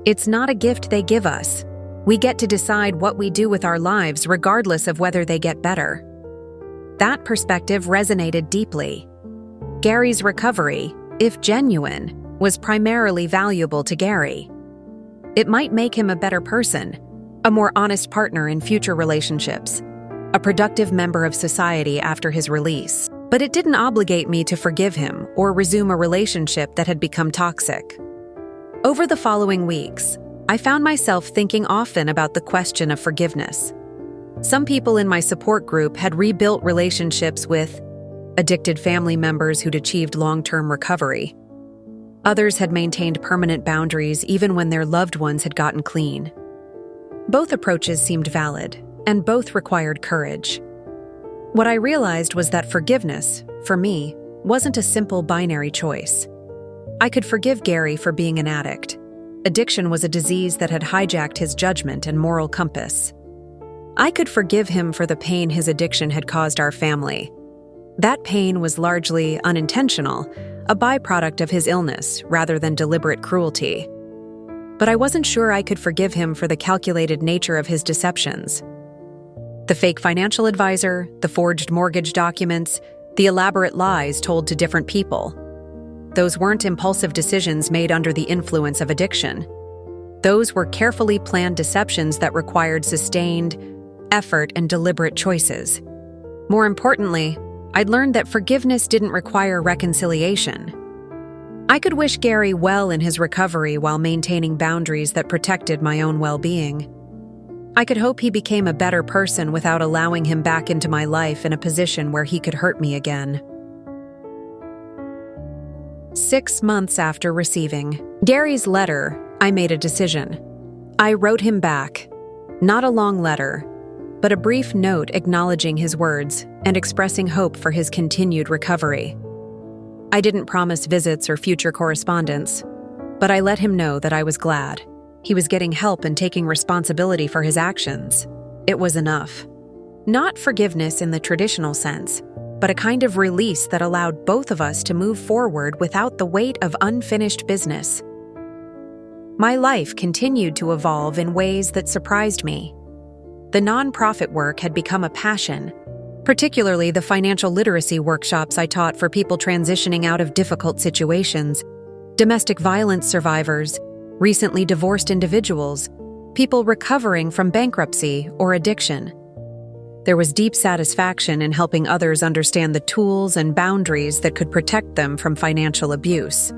"It's not a gift they give us. We get to decide what we do with our lives regardless of whether they get better." That perspective resonated deeply. Gary's recovery, if genuine, was primarily valuable to Gary. It might make him a better person, a more honest partner in future relationships, a productive member of society after his release. But it didn't obligate me to forgive him or resume a relationship that had become toxic. Over the following weeks, I found myself thinking often about the question of forgiveness. Some people in my support group had rebuilt relationships with addicted family members who'd achieved long-term recovery. Others had maintained permanent boundaries even when their loved ones had gotten clean. Both approaches seemed valid, and both required courage. What I realized was that forgiveness, for me, wasn't a simple binary choice. I could forgive Gary for being an addict. Addiction was a disease that had hijacked his judgment and moral compass. I could forgive him for the pain his addiction had caused our family. That pain was largely unintentional, a byproduct of his illness rather than deliberate cruelty. But I wasn't sure I could forgive him for the calculated nature of his deceptions. The fake financial advisor, the forged mortgage documents, the elaborate lies told to different people. Those weren't impulsive decisions made under the influence of addiction. Those were carefully planned deceptions that required sustained effort and deliberate choices. More importantly, I'd learned that forgiveness didn't require reconciliation. I could wish Gary well in his recovery while maintaining boundaries that protected my own well-being. I could hope he became a better person without allowing him back into my life in a position where he could hurt me again. 6 months after receiving Gary's letter, I made a decision. I wrote him back. Not a long letter, but a brief note acknowledging his words and expressing hope for his continued recovery. I didn't promise visits or future correspondence, but I let him know that I was glad. He was getting help and taking responsibility for his actions. It was enough. Not forgiveness in the traditional sense, but a kind of release that allowed both of us to move forward without the weight of unfinished business. My life continued to evolve in ways that surprised me. The nonprofit work had become a passion, particularly the financial literacy workshops I taught for people transitioning out of difficult situations, domestic violence survivors, recently divorced individuals, people recovering from bankruptcy or addiction. There was deep satisfaction in helping others understand the tools and boundaries that could protect them from financial abuse.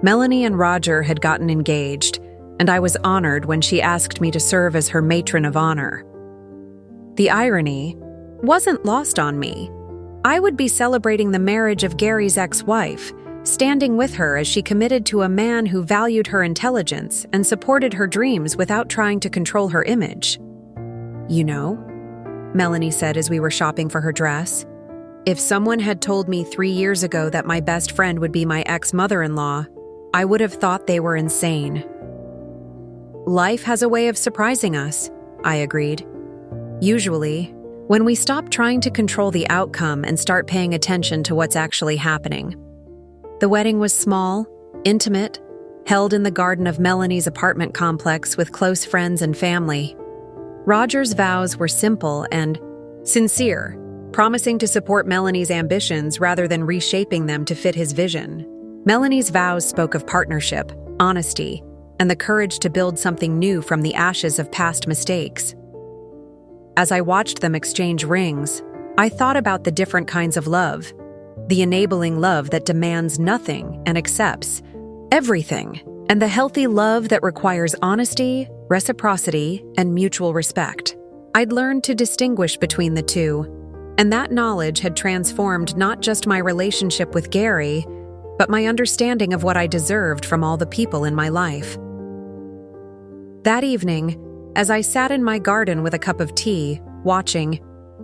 Melanie and Roger had gotten engaged, and I was honored when she asked me to serve as her matron of honor. The irony wasn't lost on me. I would be celebrating the marriage of Gary's ex-wife, standing with her as she committed to a man who valued her intelligence and supported her dreams without trying to control her image. "You know," Melanie said as we were shopping for her dress, "if someone had told me 3 years ago that my best friend would be my ex-mother-in-law, I would have thought they were insane." "Life has a way of surprising us," I agreed. "Usually, when we stop trying to control the outcome and start paying attention to what's actually happening." The wedding was small, intimate, held in the garden of Melanie's apartment complex with close friends and family. Roger's vows were simple and sincere, promising to support Melanie's ambitions rather than reshaping them to fit his vision. Melanie's vows spoke of partnership, honesty, and the courage to build something new from the ashes of past mistakes. As I watched them exchange rings, I thought about the different kinds of love: the enabling love that demands nothing and accepts, Everything, and the healthy love that requires honesty, reciprocity, and mutual respect. I'd learned to distinguish between the two, and that knowledge had transformed not just my relationship with Gary, but my understanding of what I deserved from all the people in my life. That evening, as I sat in my garden with a cup of tea, watching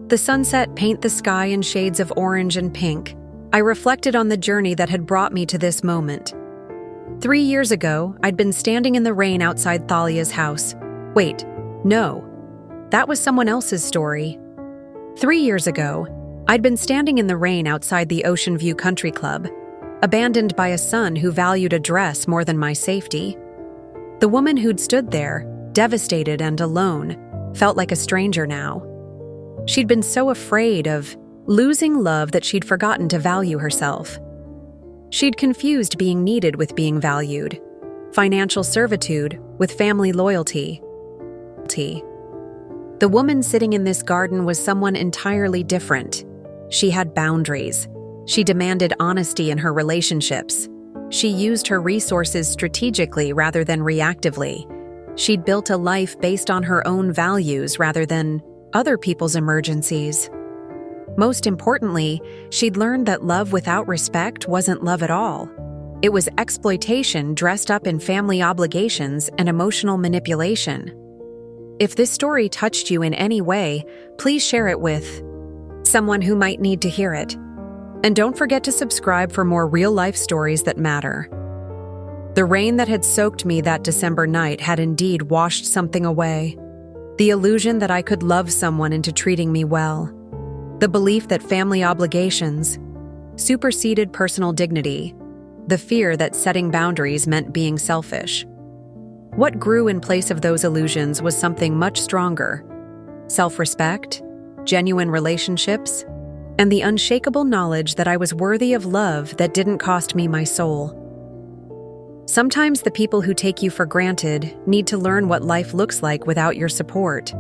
the sunset paint the sky in shades of orange and pink, I reflected on the journey that had brought me to this moment. 3 years ago, I'd been standing in the rain outside Thalia's house. Wait, no, that was someone else's story. 3 years ago, I'd been standing in the rain outside the Ocean View Country Club, abandoned by a son who valued a dress more than my safety. The woman who'd stood there, devastated and alone, felt like a stranger now. She'd been so afraid of losing love that she'd forgotten to value herself. She'd confused being needed with being valued, financial servitude with family loyalty. The woman sitting in this garden was someone entirely different. She had boundaries. She demanded honesty in her relationships. She used her resources strategically rather than reactively. She'd built a life based on her own values rather than other people's emergencies. Most importantly, she'd learned that love without respect wasn't love at all. It was exploitation dressed up in family obligations and emotional manipulation. If this story touched you in any way, please share it with someone who might need to hear it. And don't forget to subscribe for more real-life stories that matter. The rain that had soaked me that December night had indeed washed something away. The illusion that I could love someone into treating me well. The belief that family obligations superseded personal dignity. The fear that setting boundaries meant being selfish. What grew in place of those illusions was something much stronger: self-respect, genuine relationships, and the unshakable knowledge that I was worthy of love that didn't cost me my soul. Sometimes the people who take you for granted need to learn what life looks like without your support.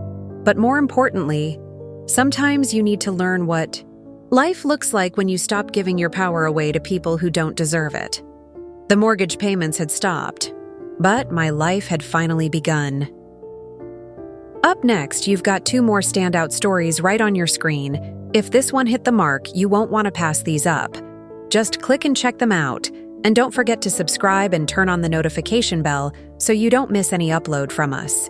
But more importantly, sometimes you need to learn what life looks like when you stop giving your power away to people who don't deserve it. The mortgage payments had stopped, but my life had finally begun. Up next, you've got 2 more standout stories right on your screen. If this one hit the mark, you won't want to pass these up. Just click and check them out. And don't forget to subscribe and turn on the notification bell so you don't miss any upload from us.